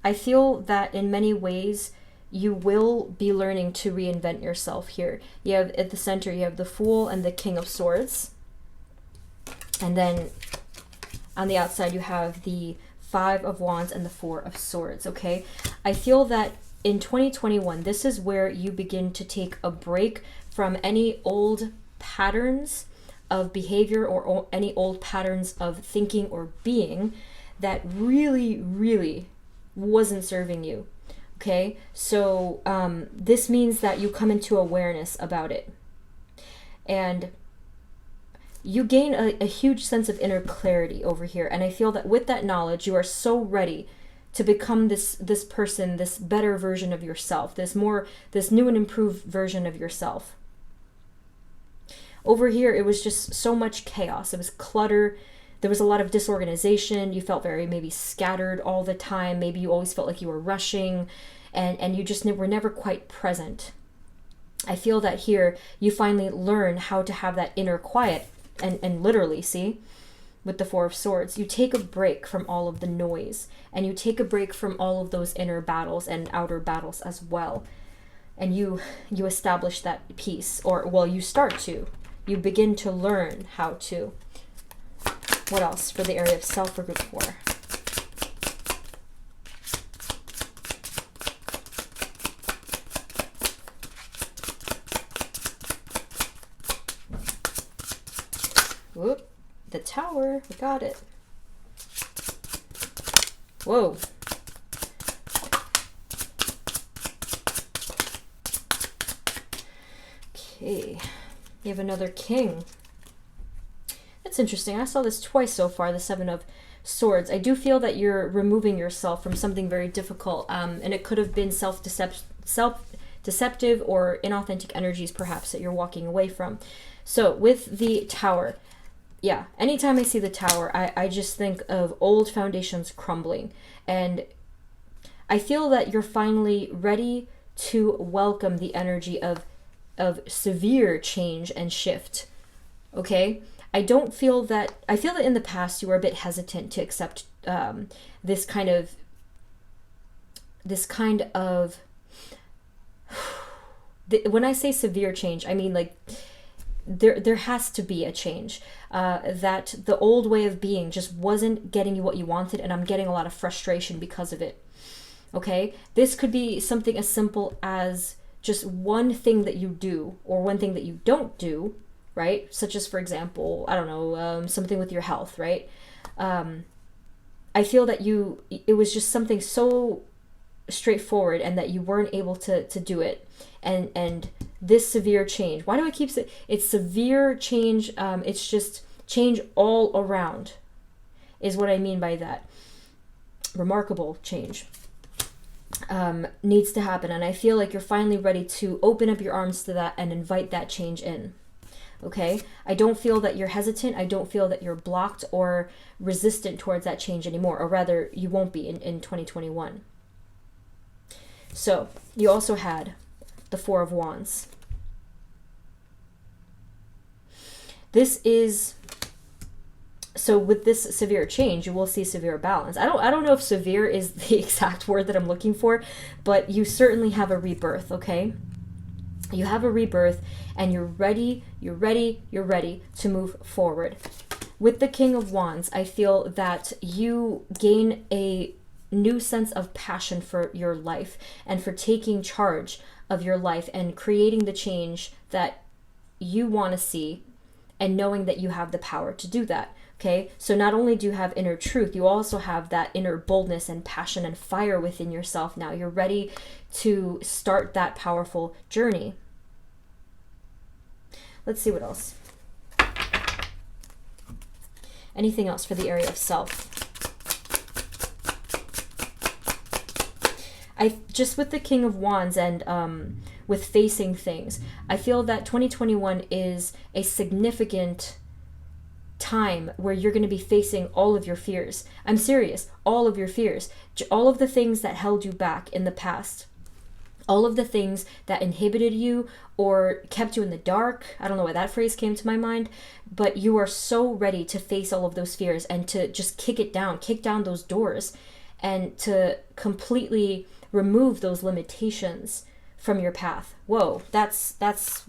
I feel that in many ways you will be learning to reinvent yourself here. You have at the center, you have the Fool and the King of Swords, and then on the outside you have the 5 of Wands and the 4 of Swords. Okay, I feel that in 2021, this is where you begin to take a break from any old patterns of behavior or any old patterns of thinking or being that really, really wasn't serving you. Okay, so this means that you come into awareness about it. And you gain a huge sense of inner clarity over here. And I feel that with that knowledge, you are so ready to become this person, this better version of yourself, this new and improved version of yourself. Over here, it was just so much chaos. It was clutter. There was a lot of disorganization. You felt very maybe scattered all the time. Maybe you always felt like you were rushing, and you just were never quite present. I feel that here you finally learn how to have that inner quiet, and literally, see, with the 4 of Swords, you take a break from all of the noise, and you take a break from all of those inner battles and outer battles as well. And you establish that peace, or, well, you start to. You begin to learn how to. What else for the area of self for group 4? Whoop. The Tower, we got it. Whoa. Okay, you have another King. That's interesting. I saw this twice so far, the 7 of Swords. I do feel that you're removing yourself from something very difficult, and it could have been self-deceptive or inauthentic energies perhaps that you're walking away from. So with the Tower, yeah, anytime I see the Tower, I just think of old foundations crumbling. And I feel that you're finally ready to welcome the energy of severe change and shift. Okay? I feel that in the past you were a bit hesitant to accept this kind of when I say severe change, I mean like there has to be a change. That the old way of being just wasn't getting you what you wanted, and I'm getting a lot of frustration because of it. Okay? This could be something as simple as just one thing that you do or one thing that you don't do, right? Such as, for example, I don't know, something with your health, right? I feel that it was just something so straightforward and that you weren't able to do it. And this severe change, why do I keep saying it's severe change? It's just change all around is what I mean by that. Remarkable change needs to happen. And I feel like you're finally ready to open up your arms to that and invite that change in. Okay? I don't feel that you're hesitant. I don't feel that you're blocked or resistant towards that change anymore, or rather you won't be in 2021. So you also had the 4 of Wands. This is, so with this severe change, you will see severe balance. I don't know if severe is the exact word that I'm looking for, but you certainly have a rebirth, okay? You have a rebirth and you're ready to move forward. With the King of Wands, I feel that you gain a new sense of passion for your life and for taking charge of your life and creating the change that you want to see, and knowing that you have the power to do that. Okay, so not only do you have inner truth, you also have that inner boldness and passion and fire within yourself now. You're ready to start that powerful journey. Let's see what else. Anything else for the area of self? Just with the King of Wands and with facing things, I feel that 2021 is a significant time where you're going to be facing all of your fears. I'm serious, all of your fears, all of the things that held you back in the past, all of the things that inhibited you or kept you in the dark. I don't know why that phrase came to my mind, but you are so ready to face all of those fears and to just kick down those doors, and to completely remove those limitations from your path. Whoa, that's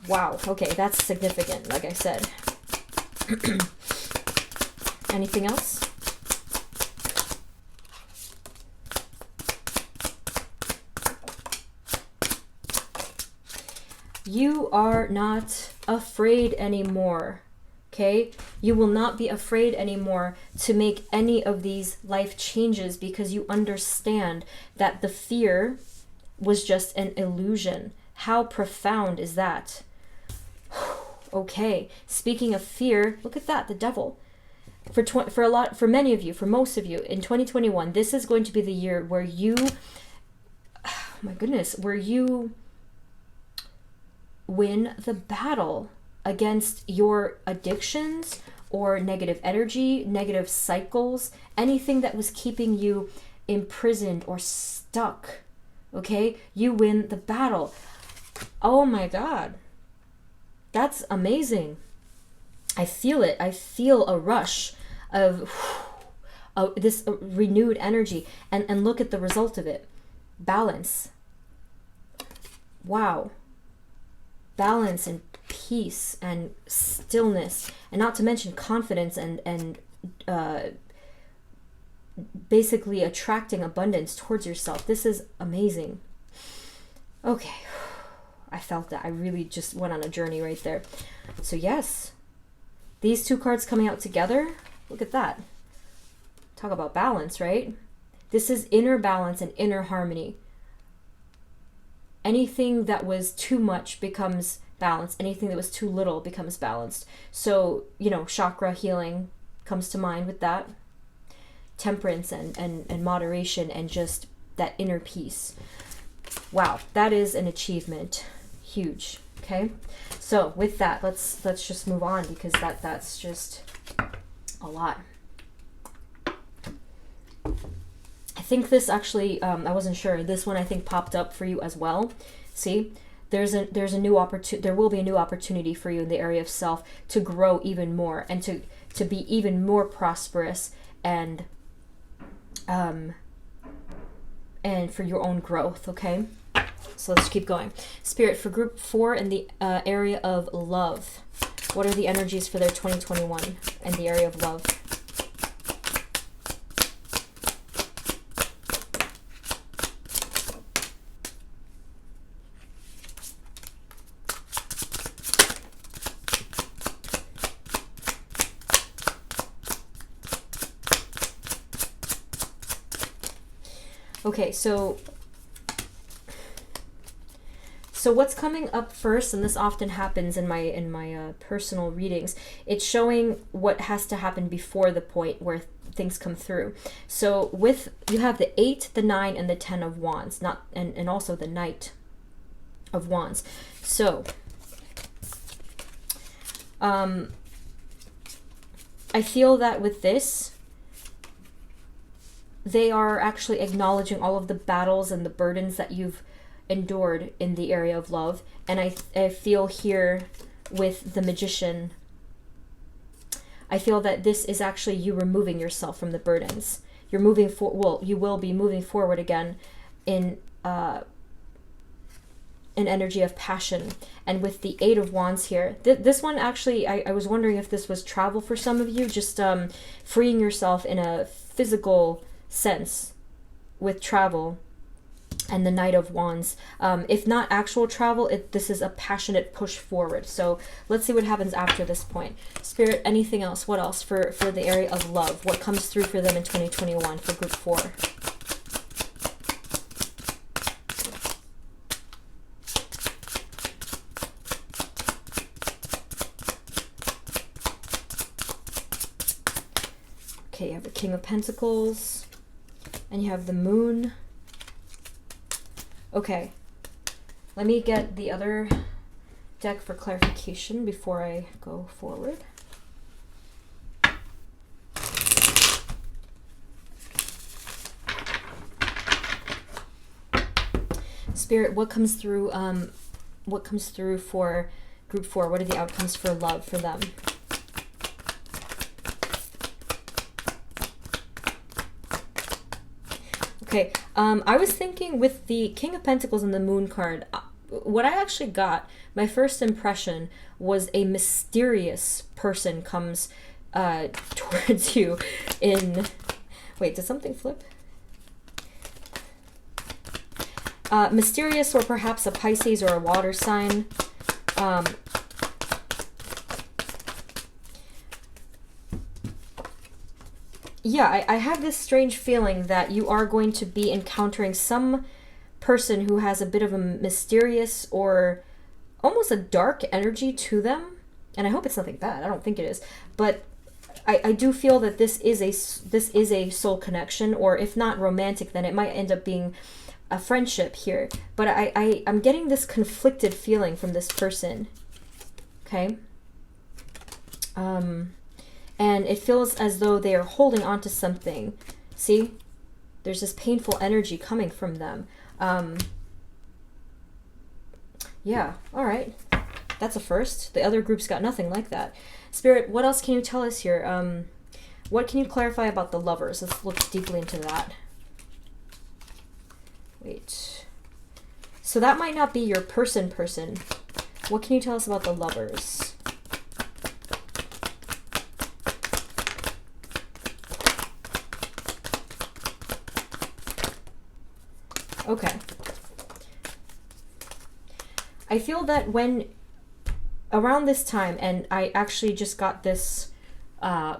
wow. Okay, that's significant, like I said. Anything else? You are not afraid anymore. Okay? You will not be afraid anymore to make any of these life changes, because you understand that the fear was just an illusion. How profound is that? Okay, speaking of fear, look at that, the devil. For many of you, for most of you, in 2021, this is going to be the year where you, oh my goodness, where you win the battle against your addictions or negative energy, negative cycles, anything that was keeping you imprisoned or stuck. Okay, you win the battle. Oh my God. That's amazing. I feel it. I feel a rush of this renewed energy. And look at the result of it. Balance. Wow. Balance and peace and stillness. And not to mention confidence and basically attracting abundance towards yourself. This is amazing. Okay. I felt that. I really just went on a journey right there. So yes, these two cards coming out together, look at that. Talk about balance, right? This is inner balance and inner harmony. Anything that was too much becomes balanced. Anything that was too little becomes balanced. So, chakra healing comes to mind with that. Temperance and moderation and just that inner peace. Wow, that is an achievement. Huge. Okay, so with that, let's just move on, because that's just a lot. I think this actually, I wasn't sure. This one I think popped up for you as well. See, there's a new opportunity. There will be a new opportunity for you in the area of self to grow even more and to be even more prosperous and for your own growth. Okay. So let's keep going. Spirit, for group 4 in the area of love, what are the energies for their 2021 in the area of love? Okay, so what's coming up first, and this often happens in my personal readings, it's showing what has to happen before the point where things come through. So you have the 8, the 9, and the 10 of Wands, and also the Knight of Wands. So I feel that with this, they are actually acknowledging all of the battles and the burdens that you've endured in the area of love. And I feel here with the Magician, I feel that this is actually you removing yourself from the burdens. You're moving you will be moving forward again in an energy of passion. And with the Eight of Wands here, this one actually, I was wondering if this was travel for some of you, just freeing yourself in a physical sense with travel. And the Knight of Wands, if not actual travel, this is a passionate push forward. So let's see what happens after this point. Spirit, anything else? What else for the area of love? What comes through for them in 2021 for group 4? Okay, you have the King of Pentacles, and you have the Moon. Okay, let me get the other deck for clarification before I go forward. Spirit, what comes through for group 4? What are the outcomes for love for them? Okay, I was thinking with the King of Pentacles and the Moon card, what I actually got, my first impression was a mysterious person comes towards you in... Wait, did something flip? Mysterious, or perhaps a Pisces or a water sign. Yeah, I have this strange feeling that you are going to be encountering some person who has a bit of a mysterious or almost a dark energy to them. And I hope it's nothing bad. I don't think it is. But I do feel that this is a soul connection, or if not romantic, then it might end up being a friendship here. But I'm getting this conflicted feeling from this person. Okay? And it feels as though they are holding on to something. See? There's this painful energy coming from them. Yeah, all right. That's a first. The other groups got nothing like that. Spirit, what else can you tell us here? What can you clarify about the lovers? Let's look deeply into that. Wait. So that might not be your person. What can you tell us about the lovers? Okay. I feel that when around this time, and I actually just got this, I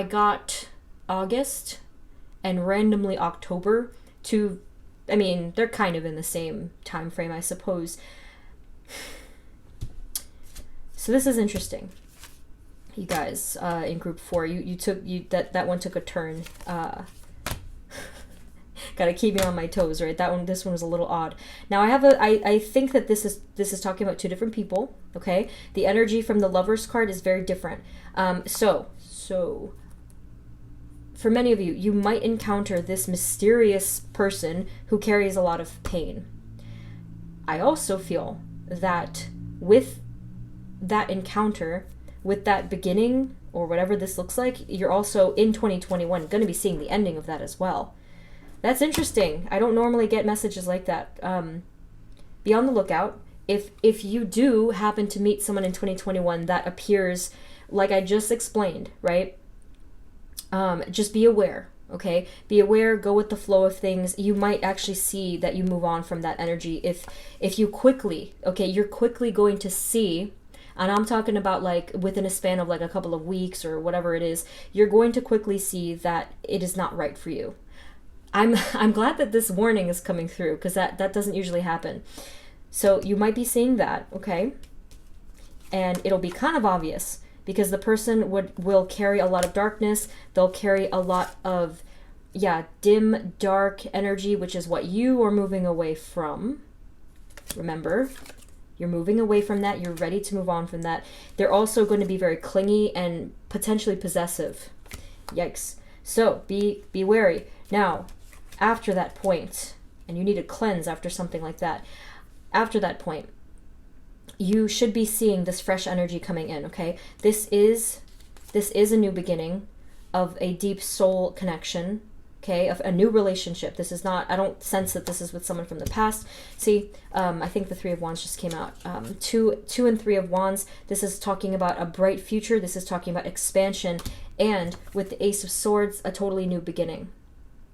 got August and randomly October to, I mean, they're kind of in the same time frame, I suppose. So this is interesting. You guys, in group 4, that one took a turn. Gotta keep me on my toes, right? This one was a little odd. Now I think that this is talking about two different people, okay? The energy from the Lovers card is very different. So for many of you, you might encounter this mysterious person who carries a lot of pain. I also feel that with that encounter, with that beginning, or whatever this looks like, you're also in 2021 going to be seeing the ending of that as well. That's interesting. I don't normally get messages like that. Be on the lookout. If you do happen to meet someone in 2021 that appears like I just explained, right? Just be aware, okay? Be aware, go with the flow of things. You might actually see that you move on from that energy if you quickly, okay, you're quickly going to see, and I'm talking about like within a span of like a couple of weeks or whatever it is, you're going to quickly see that it is not right for you. I'm glad that this warning is coming through, because that doesn't usually happen. So you might be seeing that, okay? And it'll be kind of obvious, because the person will carry a lot of darkness. They'll carry a lot of, dim, dark energy, which is what you are moving away from. Remember, you're moving away from that. You're ready to move on from that. They're also going to be very clingy and potentially possessive. Yikes. So be wary. Now, after that point, and you need to cleanse after something like that, after that point, you should be seeing this fresh energy coming in, okay? This is a new beginning of a deep soul connection, okay, of a new relationship. This is not, I don't sense that this is with someone from the past. See, I think the Three of Wands just came out. Two and Three of Wands, this is talking about a bright future. This is talking about expansion. And with the Ace of Swords, a totally new beginning.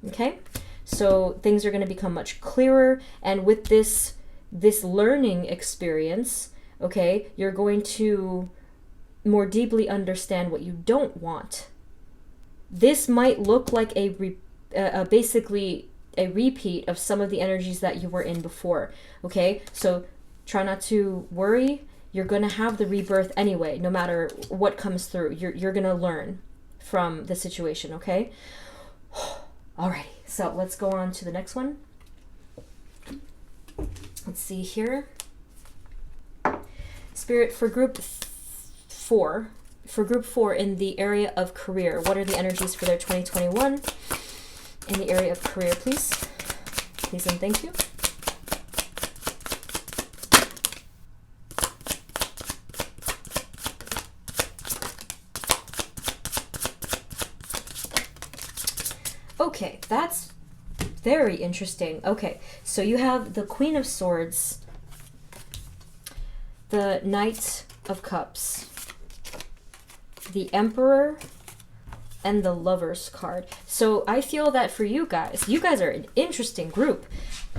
Okay? So things are going to become much clearer. And with this learning experience, okay, you're going to more deeply understand what you don't want. This might look like basically a repeat of some of the energies that you were in before, okay? So try not to worry. You're going to have the rebirth anyway, no matter what comes through. You're going to learn from the situation, okay? Alrighty, so let's go on to the next one. Let's see here. Spirit, for group 4, in the area of career, what are the energies for their 2021 in the area of career, please? Please and thank you. Okay, that's very interesting. Okay, so you have the Queen of Swords, the Knight of Cups, the Emperor, and the Lover's card. So I feel that for you guys are an interesting group.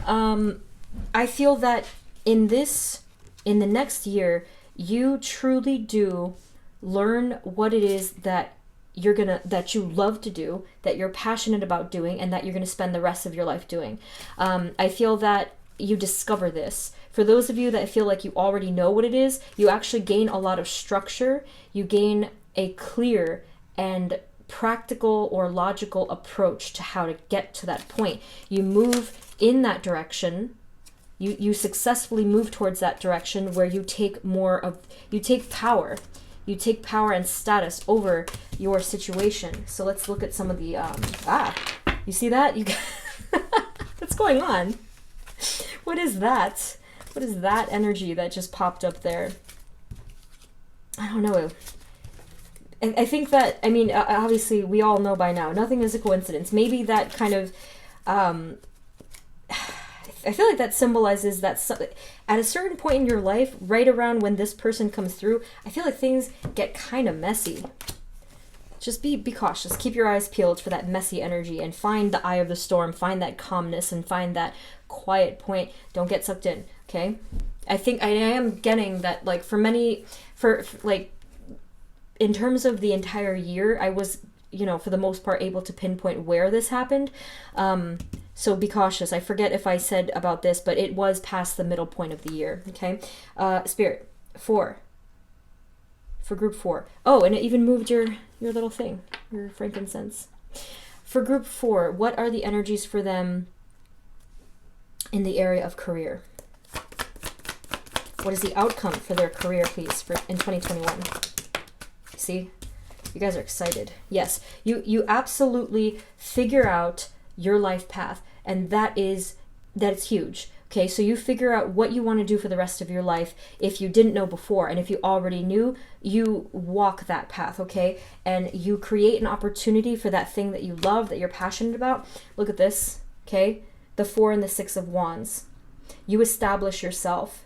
I feel that in the next year, you truly do learn what it is that that you love to do, that you're passionate about doing, and that you're gonna spend the rest of your life doing. I feel that you discover this. For those of you that feel like you already know what it is, you actually gain a lot of structure. You gain a clear and practical or logical approach to how to get to that point. You move in that direction. You successfully move towards that direction where you take power. You take power and status over your situation. So let's look at some of the, you see that? What's going on? What is that? What is that energy that just popped up there? I don't know. I think that, I mean, obviously we all know by now, nothing is a coincidence. Maybe that kind of, I feel like that symbolizes that at a certain point in your life, right around when this person comes through, I feel like things get kind of messy. Just be cautious. Keep your eyes peeled for that messy energy and find the eye of the storm, find that calmness and find that quiet point. Don't get sucked in, okay? I think I am getting that, like, for in terms of the entire year, I was, for the most part, able to pinpoint where this happened. So be cautious. I forget if I said about this, but it was past the middle point of the year, okay? Spirit, for group 4. Oh, and it even moved your little thing, your frankincense. For group 4, what are the energies for them in the area of career? What is the outcome for their career, please, in 2021? See? You guys are excited. Yes, you absolutely figure out your life path, and that's huge. Okay, so you figure out what you want to do for the rest of your life if you didn't know before, and if you already knew, you walk that path, okay? And you create an opportunity for that thing that you love, that you're passionate about. Look at this, okay? The 4 and the 6 of Wands. You establish yourself.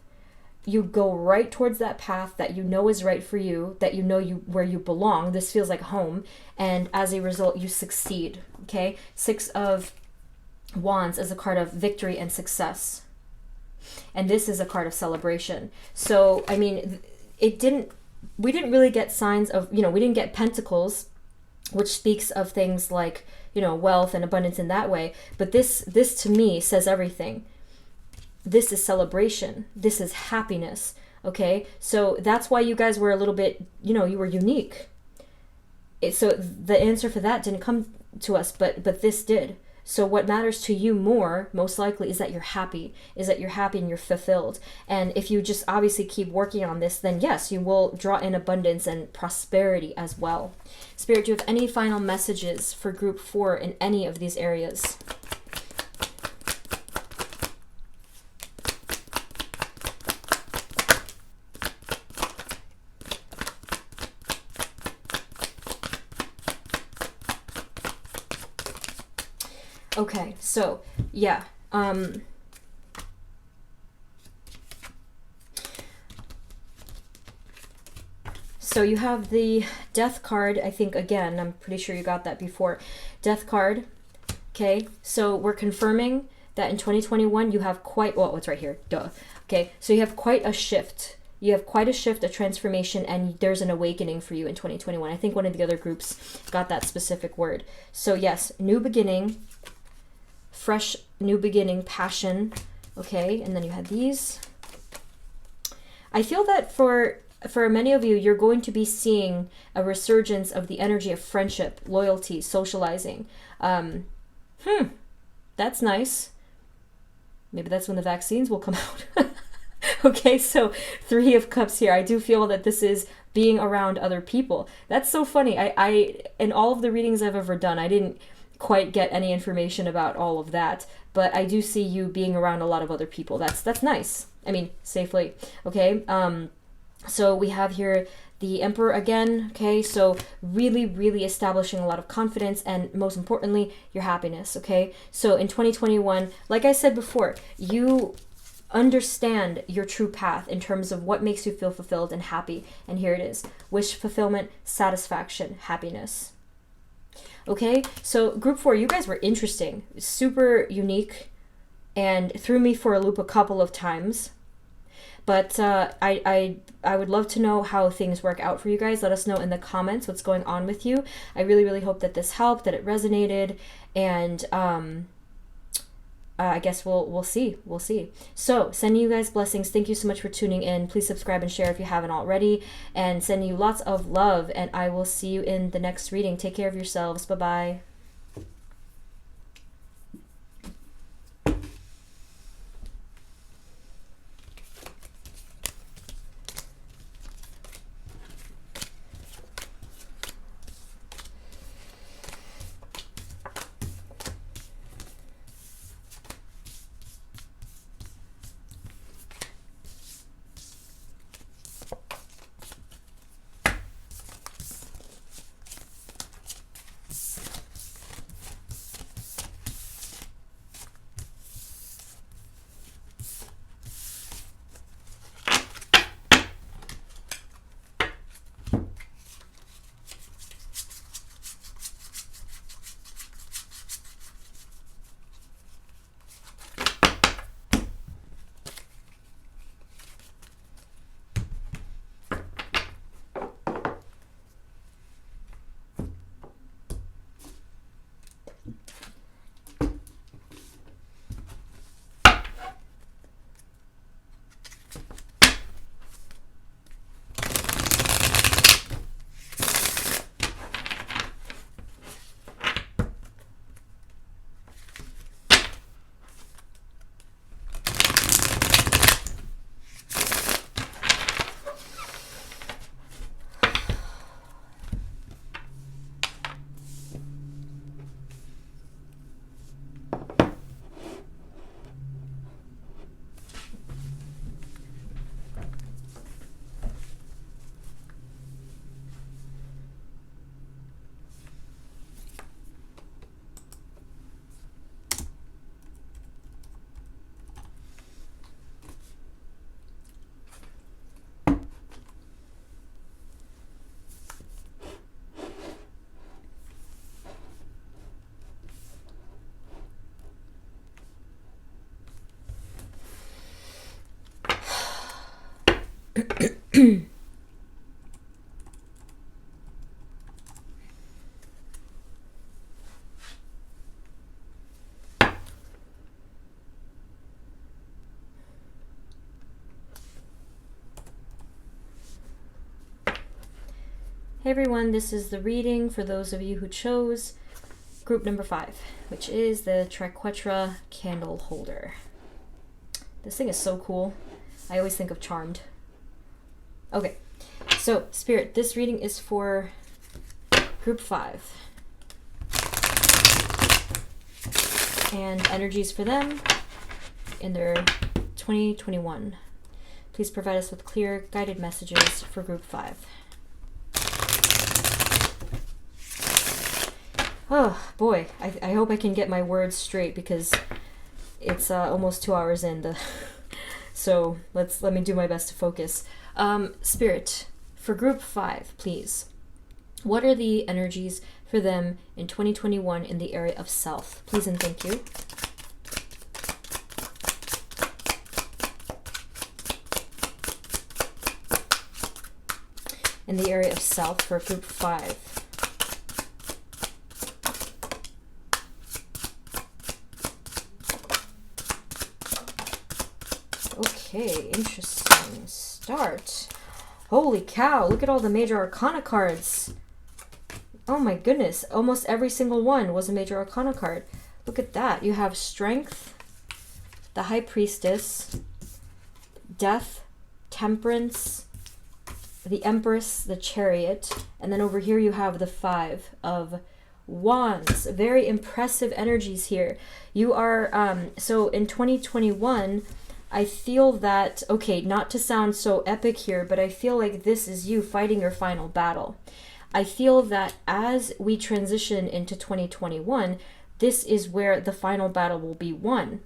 You go right towards that path that you know is right for you, that you know where you belong. This feels like home, and as a result, you succeed, okay? 6 of Wands is a card of victory and success. And this is a card of celebration. So, I mean, we didn't really get signs of, we didn't get pentacles, which speaks of things like, wealth and abundance in that way. But this to me says everything. This is celebration. This is happiness. Okay. So that's why you guys were a little bit, you were unique. So the answer for that didn't come to us, but this did. So what matters to you more, most likely, is that you're happy, and you're fulfilled. And if you just obviously keep working on this, then yes, you will draw in abundance and prosperity as well. Spirit, do you have any final messages for group 4 in any of these areas? Okay, so yeah. So you have the Death card. I think, again, I'm pretty sure you got that before. Death card. Okay, so we're confirming that in 2021 you have quite, well, it's right here, duh. Okay, so you have quite a shift. You have quite a shift, a transformation, and there's an awakening for you in 2021. I think one of the other groups got that specific word. So yes, new beginning, fresh new beginning, passion. Okay, and then you had these. I feel that for many of you, you're going to be seeing a resurgence of the energy of friendship, loyalty, socializing. That's nice. Maybe that's when the vaccines will come out. Okay, so 3 of Cups here. I do feel that this is being around other people. That's so funny. I in all of the readings I've ever done, I didn't quite get any information about all of that, but I do see you being around a lot of other people. That's nice. I mean, safely. Okay. So we have here the Emperor again, okay? So really, really establishing a lot of confidence and most importantly, your happiness, okay? So in 2021, like I said before, you understand your true path in terms of what makes you feel fulfilled and happy. And here it is. Wish fulfillment, satisfaction, happiness. Okay? So group 4, you guys were interesting, super unique, and threw me for a loop a couple of times. But I would love to know how things work out for you guys. Let us know in the comments what's going on with you. I really, really hope that this helped, that it resonated, and I guess we'll see. We'll see. So sending you guys blessings. Thank you so much for tuning in. Please subscribe and share if you haven't already, and sending you lots of love, and I will see you in the next reading. Take care of yourselves. Bye-bye. Hey everyone, this is the reading for those of you who chose group number 5, which is the triquetra candle holder. This thing is so cool. I always think of Charmed. Okay, so Spirit, this reading is for group 5. And energies for them in their 2021. Please provide us with clear, guided messages for group 5. Oh boy, I hope I can get my words straight because it's almost 2 hours in. So let me do my best to focus. Spirit, for group 5, please. What are the energies for them in 2021 in the area of self? Please and thank you. In the area of self for group 5. Okay, interesting start. Holy cow, look at all the major arcana cards. Oh my goodness, almost every single one was a major arcana card. Look at that. You have Strength, the High Priestess, Death, Temperance, the Empress, the Chariot, and then over here you have the 5 of Wands. Very impressive energies here. You are, so in 2021, I feel that, okay, not to sound so epic here, but I feel like this is you fighting your final battle. I feel that as we transition into 2021, this is where the final battle will be won.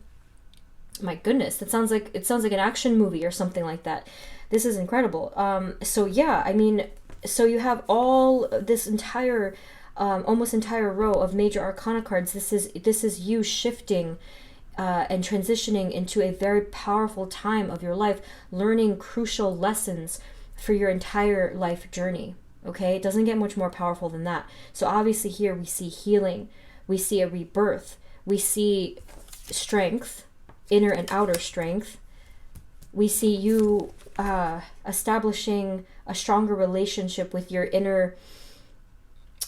My goodness, it sounds like an action movie or something like that. This is incredible. So yeah, I mean, so you have all this entire, almost entire row of major arcana cards. This is you shifting and transitioning into a very powerful time of your life, learning crucial lessons for your entire life journey. Okay, it doesn't get much more powerful than that. So obviously here we see healing, we see a rebirth, we see strength, inner and outer strength. We see you establishing a stronger relationship with your inner,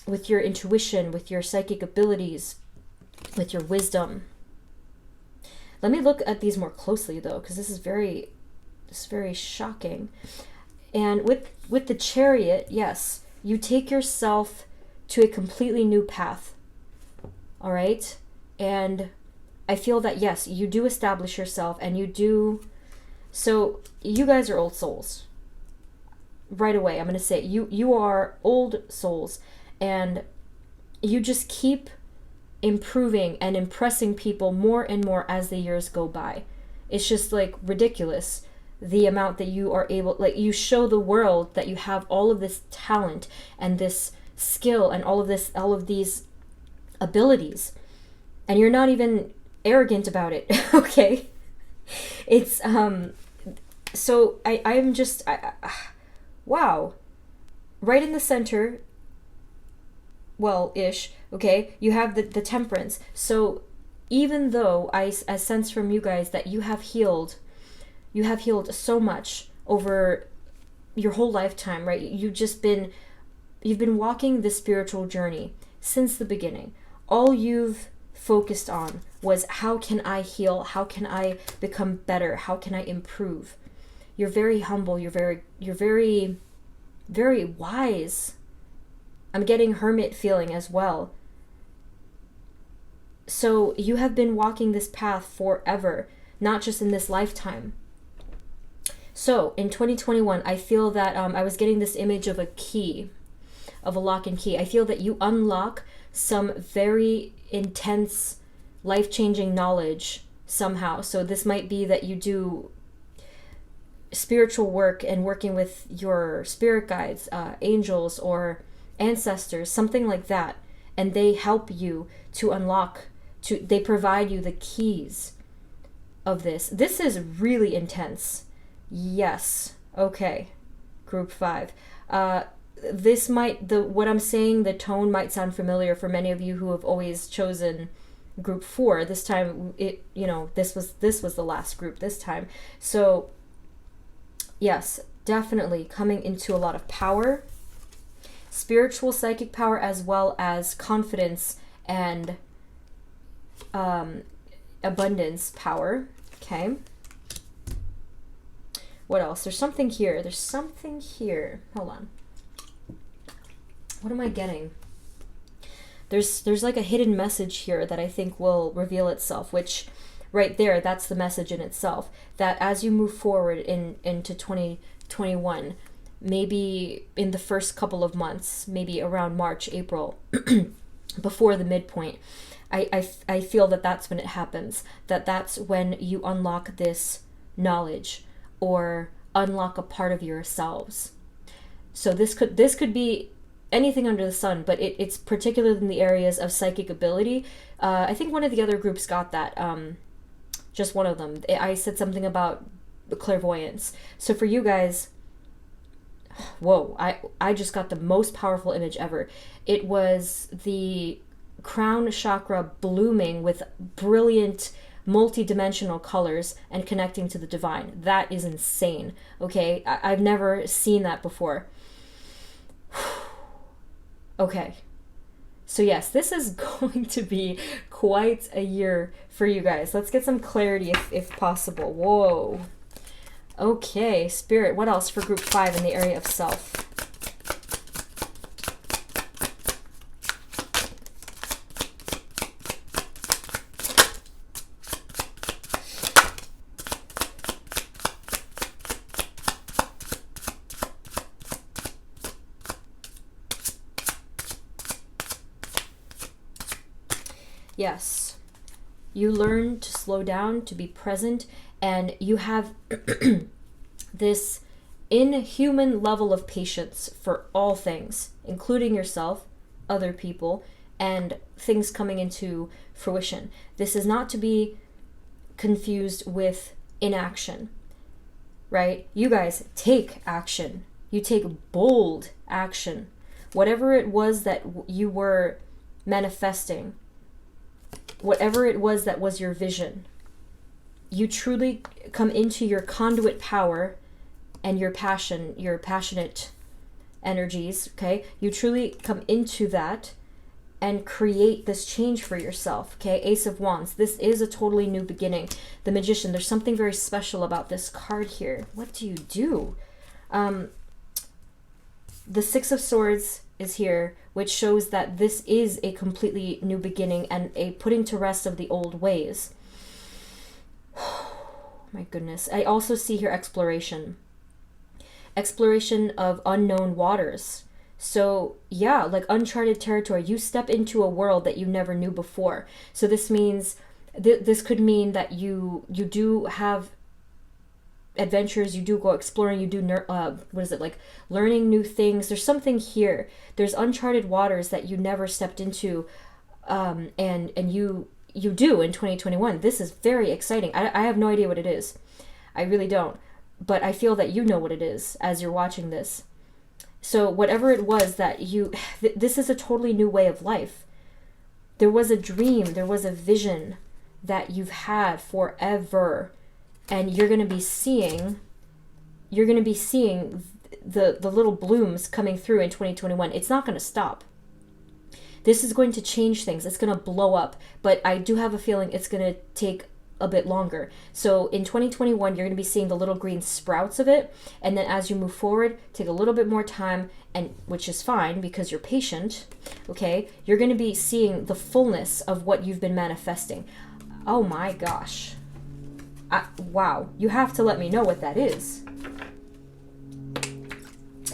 with your intuition, with your psychic abilities, with your wisdom. Let me look at these more closely though, because this is very shocking. And with the Chariot, yes, you take yourself to a completely new path. All right? And I feel that, yes, you do establish yourself and you do. So you guys are old souls. Right away, I'm going to say you are old souls, and you just keep improving and impressing people more and more as the years go by. It's just like ridiculous, the amount that you are able, like you show the world that you have all of this talent and this skill and all of these abilities, and you're not even arrogant about it. Okay, it's so I'm just wow, right in the center, well ish, okay, you have the Temperance. So even though I sense from you guys that you have healed so much over your whole lifetime, right? You've been walking the spiritual journey since the beginning. All you've focused on was, how can I heal? How can I become better? How can I improve? You're very humble. You're very, very wise. I'm getting hermit feeling as well. So you have been walking this path forever, not just in this lifetime. So in 2021, I feel that I was getting this image of a key, of a lock and key. I feel that you unlock some very intense, life-changing knowledge somehow. So this might be that you do spiritual work and working with your spirit guides, angels or ancestors, something like that. And they help you to unlock, they provide you the keys of this. This is really intense. Yes. Okay. Group 5. This might, what I'm saying, the tone might sound familiar for many of you who have always chosen group 4. This time this was the last group this time. So yes, definitely coming into a lot of power, spiritual psychic power, as well as confidence and abundance power. Okay. What else? There's something here. Hold on. What am I getting? There's like a hidden message here that I think will reveal itself, which right there, that's the message in itself. That as you move forward into 2021, maybe in the first couple of months, maybe around March, April, before the midpoint. I feel that that's when it happens, that's when you unlock this knowledge or unlock a part of yourselves. So this could be anything under the sun, but it's particularly in the areas of psychic ability. I think one of the other groups got that, just one of them. I said something about clairvoyance. So for you guys, whoa, I just got the most powerful image ever. It was the crown chakra blooming with brilliant multi-dimensional colors and connecting to the divine. That is insane. Okay, I've never seen that before. Okay, so yes, this is going to be quite a year for you guys. Let's get some clarity if possible. Whoa. Okay, Spirit, what else for group 5 in the area of self? Yes, you learn to slow down, to be present, and you have this inhuman level of patience for all things, including yourself, other people, and things coming into fruition. This is not to be confused with inaction, right? You guys take action. You take bold action. Whatever it was that you were manifesting, whatever it was that was your vision, you truly come into your conduit power and your passion, your passionate energies, okay? You truly come into that and create this change for yourself, okay? Ace of Wands. This is a totally new beginning. The Magician. There's something very special about this card here. What do you do? The Six of Swords is here, which shows that this is a completely new beginning and a putting to rest of the old ways. My goodness. I also see here exploration. Exploration of unknown waters. So yeah, like uncharted territory. You step into a world that you never knew before. So this means, this could mean that you do have adventures, you do go exploring, you do what is it, like learning new things. There's something here. There's uncharted waters that you never stepped into, and you do in 2021. This is very exciting. I have no idea what it is. I really don't. But I feel that you know what it is as you're watching this. So whatever it was that this is a totally new way of life. There was a dream, there was a vision that you've had forever. And you're going to be seeing the little blooms coming through in 2021. It's not going to stop. This is going to change things. It's going to blow up. But I do have a feeling it's going to take a bit longer. So in 2021, you're going to be seeing the little green sprouts of it. And then as you move forward, take a little bit more time, and which is fine because you're patient, okay? You're going to be seeing the fullness of what you've been manifesting. Oh my gosh. Wow, you have to let me know what that is.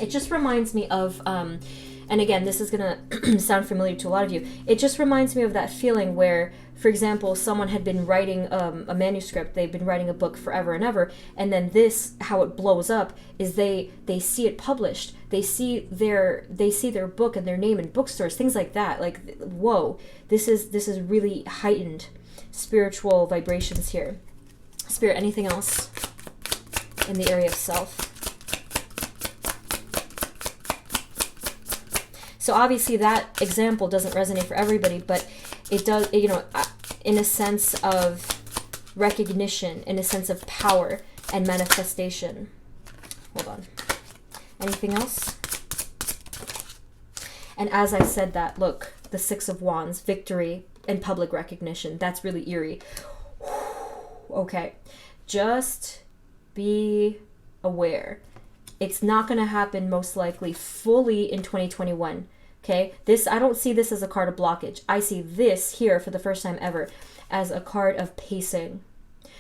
It just reminds me of, and again, this is going to sound familiar to a lot of you. It just reminds me of that feeling where, for example, someone had been writing a manuscript, they've been writing a book forever and ever, and then this, how it blows up, is they see it published. They see their book and their name in bookstores, things like that. Like, whoa, this is really heightened spiritual vibrations here. Spirit, anything else in the area of self? So obviously that example doesn't resonate for everybody, but it does, you know, in a sense of recognition, in a sense of power and manifestation. Hold on. Anything else? And as I said that, look, the Six of Wands, victory and public recognition. That's really eerie. Okay, just be aware. It's not going to happen most likely fully in 2021. Okay, I don't see this as a card of blockage. I see this here for the first time ever as a card of pacing.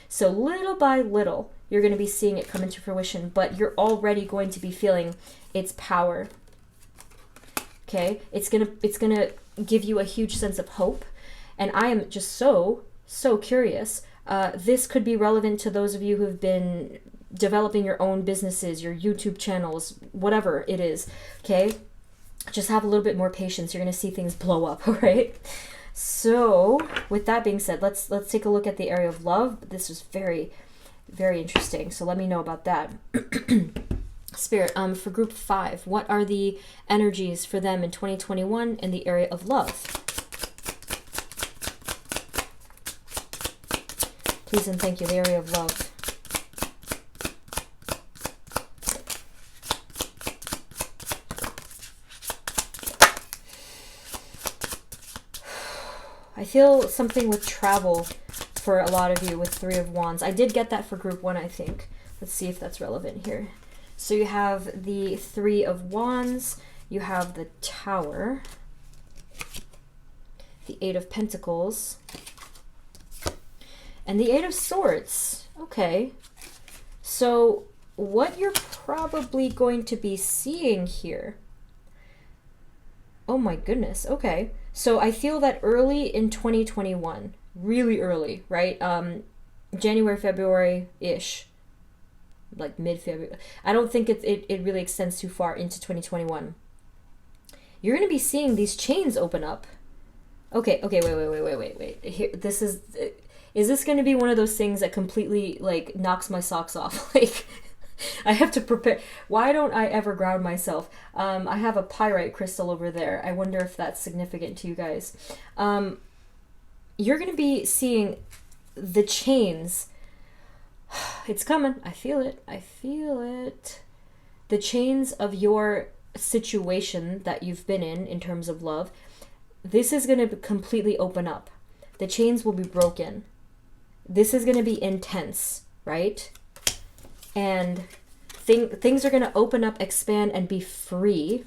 So little by little, you're going to be seeing it come into fruition, but you're already going to be feeling its power. Okay, it's gonna give you a huge sense of hope. And I am just so curious. This could be relevant to those of you who've been developing your own businesses, your YouTube channels, whatever it is, okay? Just have a little bit more patience. You're going to see things blow up, all right? So with that being said, let's take a look at the area of love. This is very, very interesting. So let me know about that. Spirit, for group 5, what are the energies for them in 2021 in the area of love? Please and thank you, the area of love. I feel something with travel for a lot of you with 3 of Wands. I did get that for group 1, I think. Let's see if that's relevant here. So you have the 3 of Wands, you have the Tower, the 8 of Pentacles, and the 8 of Swords. Okay. So what you're probably going to be seeing here. Oh my goodness. Okay. So I feel that early in 2021, really early, right? January, February-ish, like mid-February. I don't think it really extends too far into 2021. You're going to be seeing these chains open up. Okay, wait. Here, is this going to be one of those things that completely, like, knocks my socks off? Like, I have to prepare. Why don't I ever ground myself? I have a pyrite crystal over there. I wonder if that's significant to you guys. You're going to be seeing the chains. It's coming. I feel it. I feel it. The chains of your situation that you've been in terms of love, this is going to completely open up. The chains will be broken. This is going to be intense, right? And things are going to open up, expand, and be free.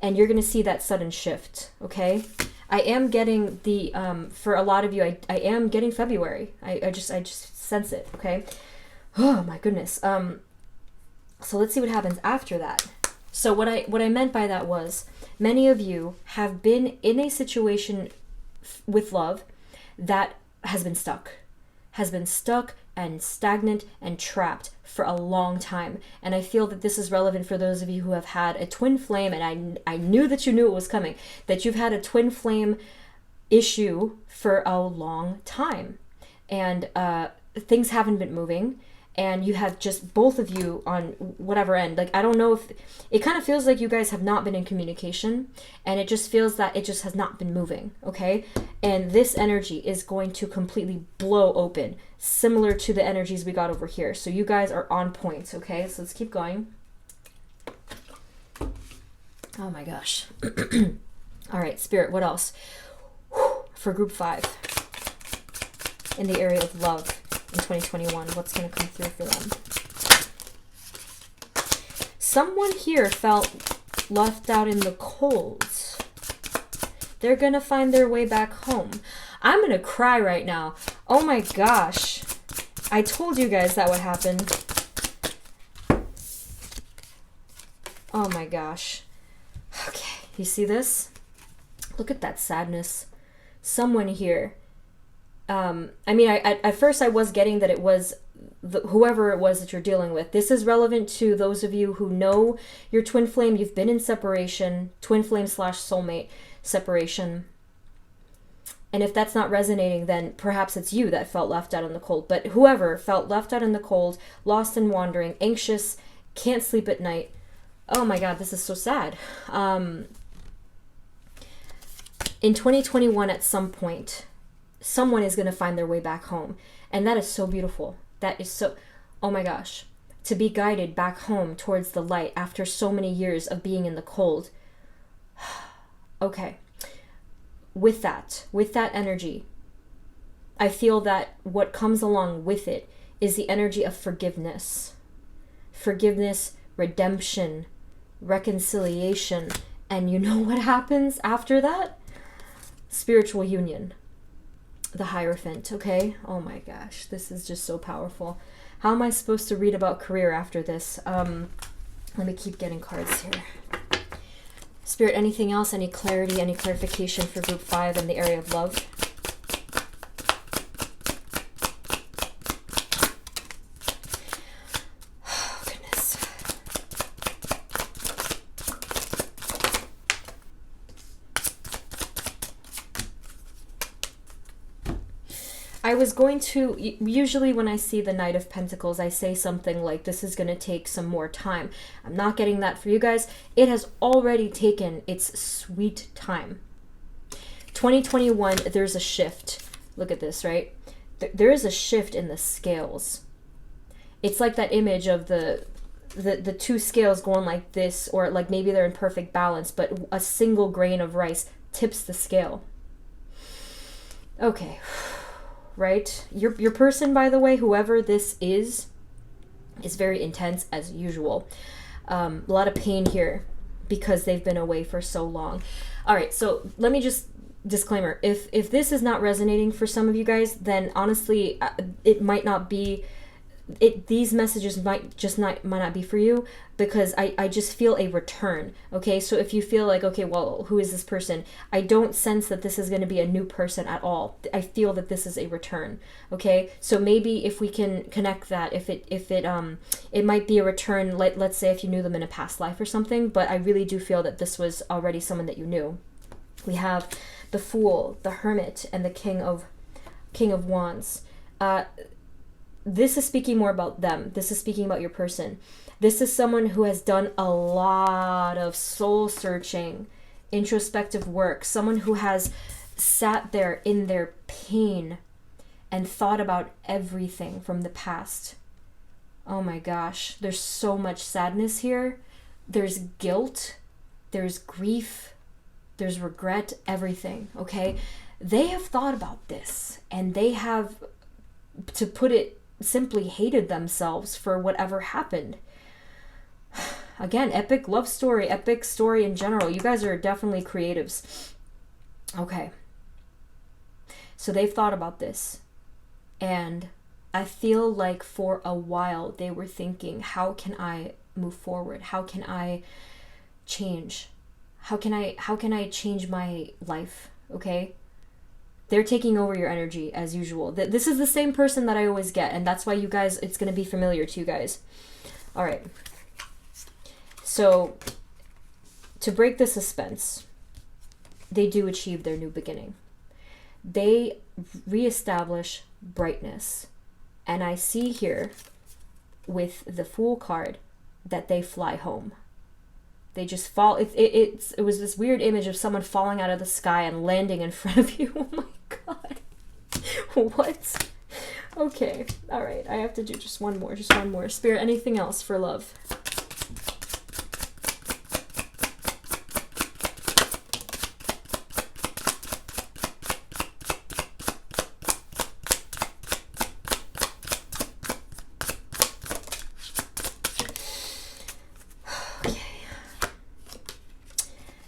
And you're going to see that sudden shift, okay? I am getting the, for a lot of you, I am getting February. I just sense it, okay? Oh, my goodness. So let's see what happens after that. So what I meant by that was, many of you have been in a situation with love that has been stuck and stagnant and trapped for a long time. And I feel that this is relevant for those of you who have had a twin flame, and I knew that you knew it was coming, that you've had a twin flame issue for a long time. And things haven't been moving, and you have just both of you on whatever end. Like, I don't know if it kind of feels like you guys have not been in communication, and it just feels that it just has not been moving, okay? And this energy is going to completely blow open, similar to the energies we got over here. So you guys are on point, okay? So let's keep going. Oh my gosh. All right, Spirit, what else? For group 5, in the area of love in 2021, what's going to come through for them? Someone here felt left out in the cold. They're going to find their way back home. I'm going to cry right now. Oh my gosh. I told you guys that would happen. Oh my gosh. Okay, you see this? Look at that sadness. Someone here. I mean, at first I was getting that it was whoever it was that you're dealing with. This is relevant to those of you who know your twin flame. You've been in separation, twin flame / soulmate separation. And if that's not resonating, then perhaps it's you that felt left out in the cold. But whoever felt left out in the cold, lost and wandering, anxious, can't sleep at night. Oh my God, this is so sad. In 2021, at some point, someone is going to find their way back home. And that is so beautiful. That is so, oh my gosh. To be guided back home towards the light after so many years of being in the cold. Okay. With that energy, I feel that what comes along with it is the energy of forgiveness. Forgiveness, redemption, reconciliation. And you know what happens after that? Spiritual union. The Hierophant, okay? Oh my gosh, this is just so powerful. How am I supposed to read about career after this? Let me keep getting cards here. Spirit, anything else? Any clarity, any clarification for group 5 in the area of love? Oh, goodness. I was going to, usually when I see the Knight of Pentacles, I say something like, this is going to take some more time. I'm not getting that for you guys. It has already taken its sweet time. 2021, there's a shift. Look at this, right? There is a shift in the scales. It's like that image of the two scales going like this, or like maybe they're in perfect balance, but a single grain of rice tips the scale. Okay. Right? Your person, by the way, whoever this is very intense as usual. A lot of pain here because they've been away for so long. All right, so let me just disclaimer. If this is not resonating for some of you guys, then honestly, it might not be. These messages might not be for you, because I just feel a return. Okay, so if you feel like, okay, well, who is this person? I don't sense that this is going to be a new person at all. I feel that this is a return. Okay, so maybe if we can connect that, if it might be a return. Let's say if you knew them in a past life or something. But I really do feel that this was already someone that you knew. We have the Fool, the Hermit, and the King of Wands. This is speaking more about them. This is speaking about your person. This is someone who has done a lot of soul searching, introspective work. Someone who has sat there in their pain and thought about everything from the past. Oh my gosh, there's so much sadness here. There's guilt, there's grief, there's regret, everything, okay? They have thought about this, and they have, to put it simply, hated themselves for whatever happened. Again, epic love story, epic story in general. You guys are definitely creatives. Okay. So they've thought about this. And I feel like for a while they were thinking, how can I move forward? How can I change? How can I change my life? Okay? They're taking over your energy as usual. This is the same person that I always get, and that's why you guys, it's going to be familiar to you guys. All right. So, to break the suspense, they do achieve their new beginning. They reestablish brightness. And I see here, with the Fool card, that they fly home. They just fall. It was this weird image of someone falling out of the sky and landing in front of you. Oh my god. What? Okay. All right. I have to do just one more. Spirit, anything else for love?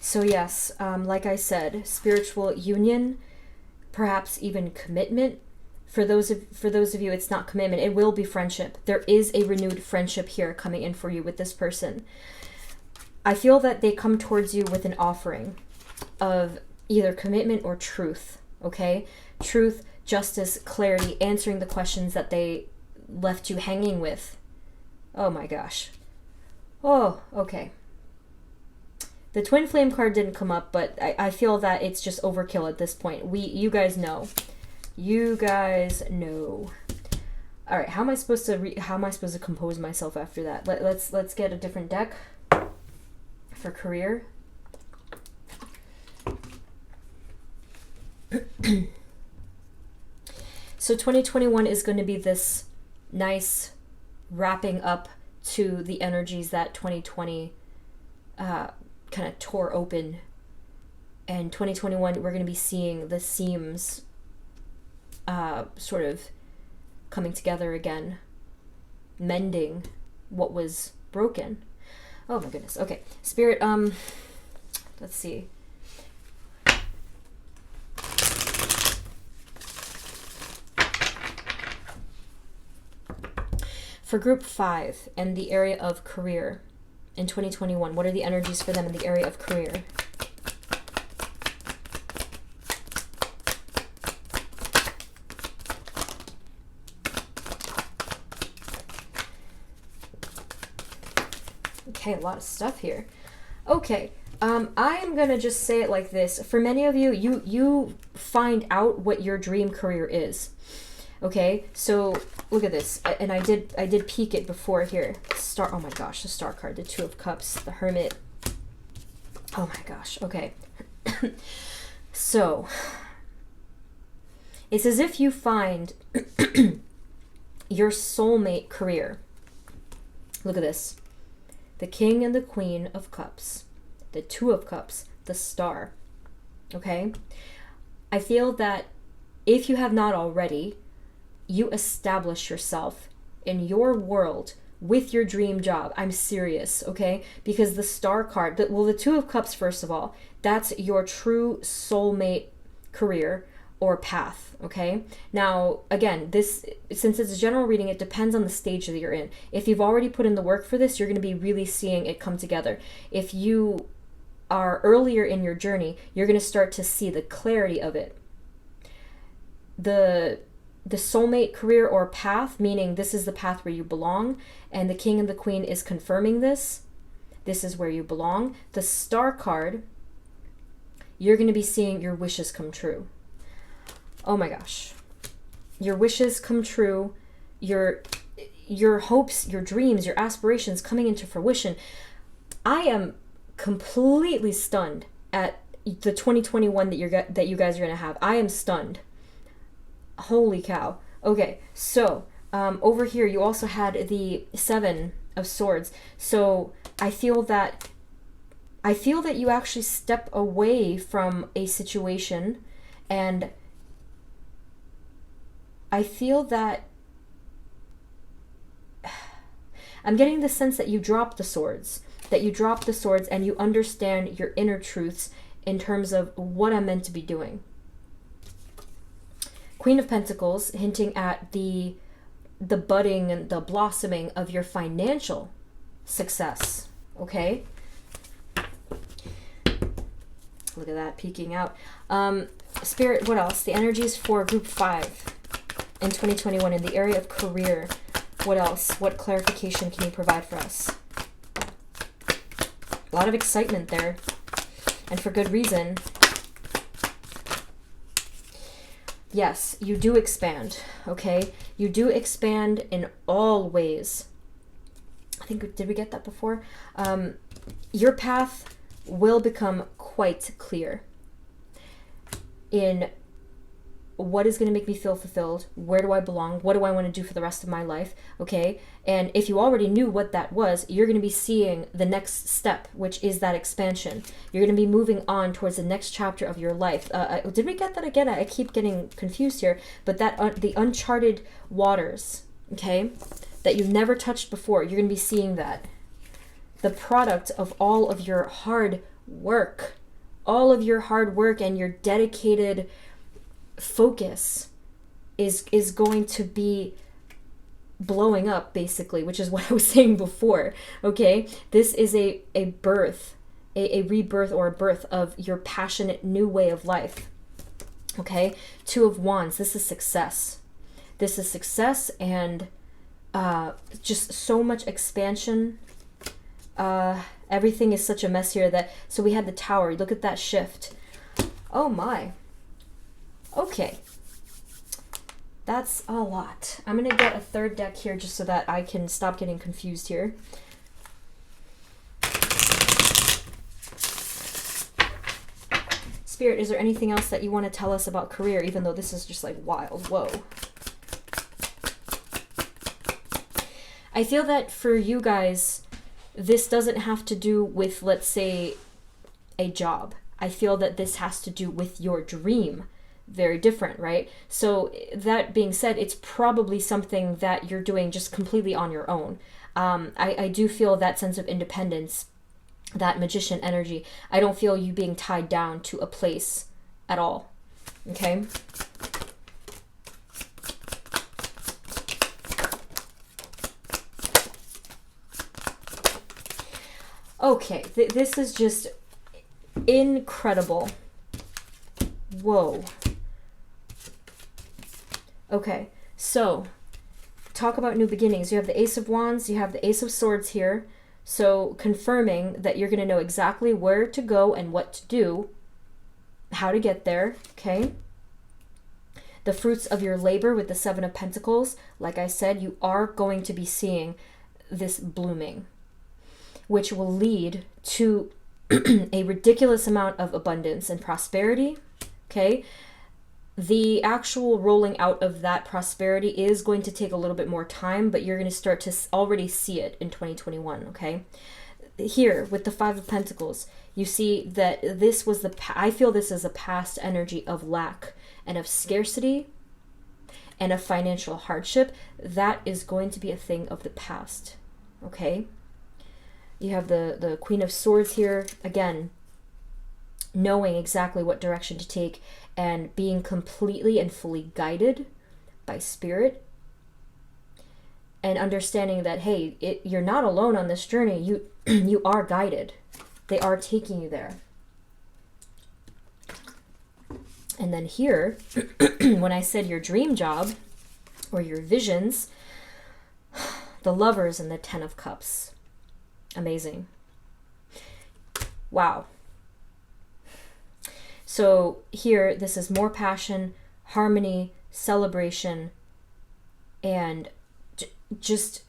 So yes, like I said, spiritual union, perhaps even commitment. For those of you, it's not commitment. It will be friendship. There is a renewed friendship here coming in for you with this person. I feel that they come towards you with an offering of either commitment or truth. Okay, truth, justice, clarity, answering the questions that they left you hanging with. Oh my gosh. Oh, okay. The twin flame card didn't come up, but I feel that it's just overkill at this point. You guys know. You guys know. All right, how am I supposed to compose myself after that? Let's get a different deck for career. So 2021 is going to be this nice wrapping up to the energies that 2020 kind of tore open. And 2021, we're going to be seeing the seams sort of coming together again, mending what was broken. Oh my goodness. Okay, Spirit, let's see. For group 5 and the area of career in 2021? What are the energies for them in the area of career? Okay, a lot of stuff here. Okay, I am gonna just say it like this. For many of you, you find out what your dream career is. Okay, so look at this, and I did peek it before here. Star. Oh my gosh, the Star card, the Two of Cups, the Hermit. Oh my gosh. Okay, so it's as if you find your soulmate career. Look at this. The King and the Queen of Cups, the Two of Cups, the Star, okay? I feel that if you have not already, you establish yourself in your world with your dream job. I'm serious, okay? Because the Star card, well, the Two of Cups, first of all, that's your true soulmate career or path, okay? Now, again, this, since it's a general reading, it depends on the stage that you're in. If you've already put in the work for this, you're going to be really seeing it come together. If you are earlier in your journey, you're going to start to see the clarity of it. The soulmate career or path, meaning this is the path where you belong, and the King and the Queen is confirming this. This is where you belong. The Star card, you're going to be seeing your wishes come true. Oh my gosh. Your wishes come true, your hopes, your dreams, your aspirations coming into fruition. I am completely stunned at the 2021 that you guys are going to have. I am stunned. Holy cow. Okay, so over here you also had the Seven of Swords. So I feel that you actually step away from a situation, and I feel that I'm getting the sense that you drop the swords, and you understand your inner truths in terms of what I'm meant to be doing. Queen of Pentacles, hinting at the budding and the blossoming of your financial success, okay? Look at that, peeking out. Spirit, what else? The energies for group 5 in 2021 in the area of career. What else? What clarification can you provide for us? A lot of excitement there, and for good reason. Yes, you do expand, okay? You do expand in all ways. I think, did we get that before? Your path will become quite clear in what is going to make me feel fulfilled, where do I belong, what do I want to do for the rest of my life, okay? And if you already knew what that was, you're going to be seeing the next step, which is that expansion. You're going to be moving on towards the next chapter of your life. Did we get that again? I keep getting confused here, but that the uncharted waters, okay, that you've never touched before, you're going to be seeing that. The product of all of your hard work, and your dedicated focus is going to be blowing up, basically, which is what I was saying before, okay? This is a birth, a rebirth or a birth of your passionate new way of life, okay? Two of Wands, this is success. This is success and just so much expansion. Everything is such a mess here that, so we had the Tower, look at that shift. Oh my. Okay, that's a lot. I'm going to get a third deck here just so that I can stop getting confused here. Spirit, is there anything else that you want to tell us about career, even though this is just like wild? Whoa. I feel that for you guys, this doesn't have to do with, let's say, a job. I feel that this has to do with your dream. Very different, right? So that being said, it's probably something that you're doing just completely on your own. I do feel that sense of independence, that magician energy. I don't feel you being tied down to a place at all, okay? Okay, this is just incredible. Whoa. Okay, so talk about new beginnings. You have the Ace of Wands, you have the Ace of Swords here. So confirming that you're going to know exactly where to go and what to do, how to get there, okay? The fruits of your labor with the Seven of Pentacles. Like I said, you are going to be seeing this blooming, which will lead to a ridiculous amount of abundance and prosperity, okay? The actual rolling out of that prosperity is going to take a little bit more time, but you're going to start to already see it in 2021, okay? Here, with the Five of Pentacles, you see that this was I feel this is a past energy of lack and of scarcity and of financial hardship. That is going to be a thing of the past, okay? You have the Queen of Swords here, again, knowing exactly what direction to take and being completely and fully guided by spirit, and understanding that, hey, you're not alone on this journey. You are guided. They are taking you there. And then here, when I said your dream job or your visions, the Lovers and the Ten of Cups. Amazing. Wow. So here, this is more passion, harmony, celebration, and just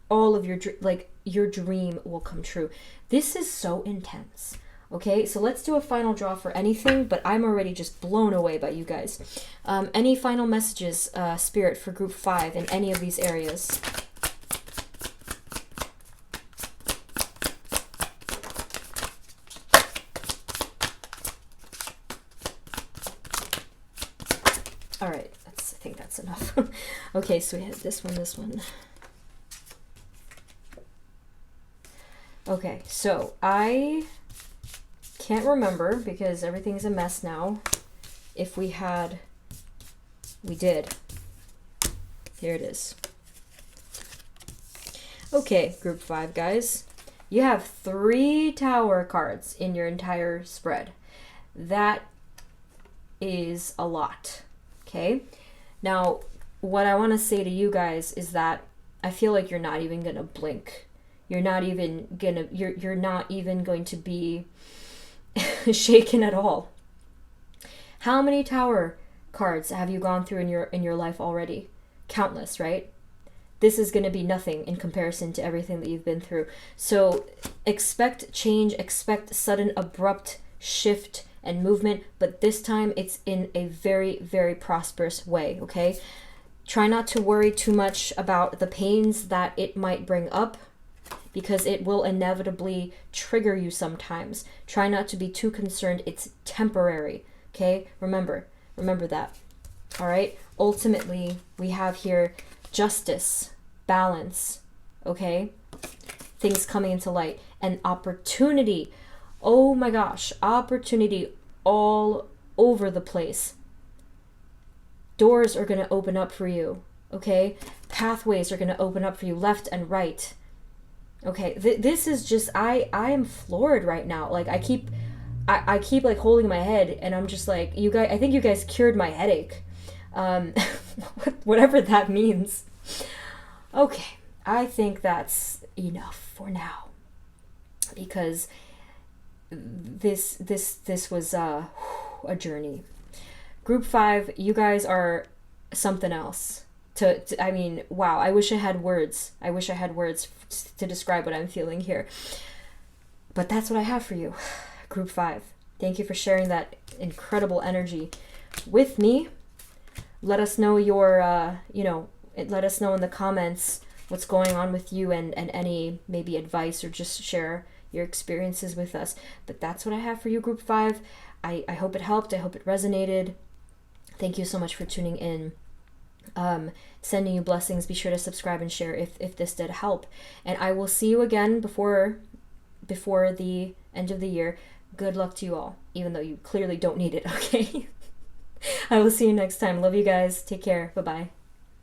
all of your dream will come true. This is so intense. Okay, so let's do a final draw for anything, but I'm already just blown away by you guys. Any final messages, Spirit, for group 5 in any of these areas? All right, I think that's enough. Okay, so we have this one. Okay, so I can't remember because everything's a mess now. If we did. Here it is. Okay, group 5, guys. You have 3 Tower cards in your entire spread. That is a lot. Okay, now what I want to say to you guys is that I feel like you're not even gonna blink. You're not even going to be shaken at all. How many Tower cards have you gone through in your life already? Countless, right? This is going to be nothing in comparison to everything that you've been through. So expect change, expect sudden abrupt shift and movement, but this time it's in a very, very prosperous way, okay? Try not to worry too much about the pains that it might bring up, because it will inevitably trigger you sometimes. Try not to be too concerned. It's temporary, okay? Remember that, all right? Ultimately, we have here justice, balance, okay? Things coming into light, and opportunity. Oh my gosh, opportunity all over the place. Doors are going to open up for you, okay? Pathways are going to open up for you left and right. Okay, this is just, I am floored right now. Like, I keep like holding my head, and I'm just like, you guys, I think you guys cured my headache. Whatever that means. Okay, I think that's enough for now, because this was a journey. Group 5, you guys are something else. I mean, wow, I wish I had words. I wish I had words to describe what I'm feeling here. But that's what I have for you, Group 5. Thank you for sharing that incredible energy with me. Let us know your, let us know in the comments what's going on with you, and any maybe advice, or just share your experiences with us. But that's what I have for you, Group 5. I hope it helped. I hope it resonated. Thank you so much for tuning in. Sending you blessings. Be sure to subscribe and share if this did help. And I will see you again before the end of the year. Good luck to you all, even though you clearly don't need it, okay? I will see you next time. Love you guys. Take care. Bye-bye.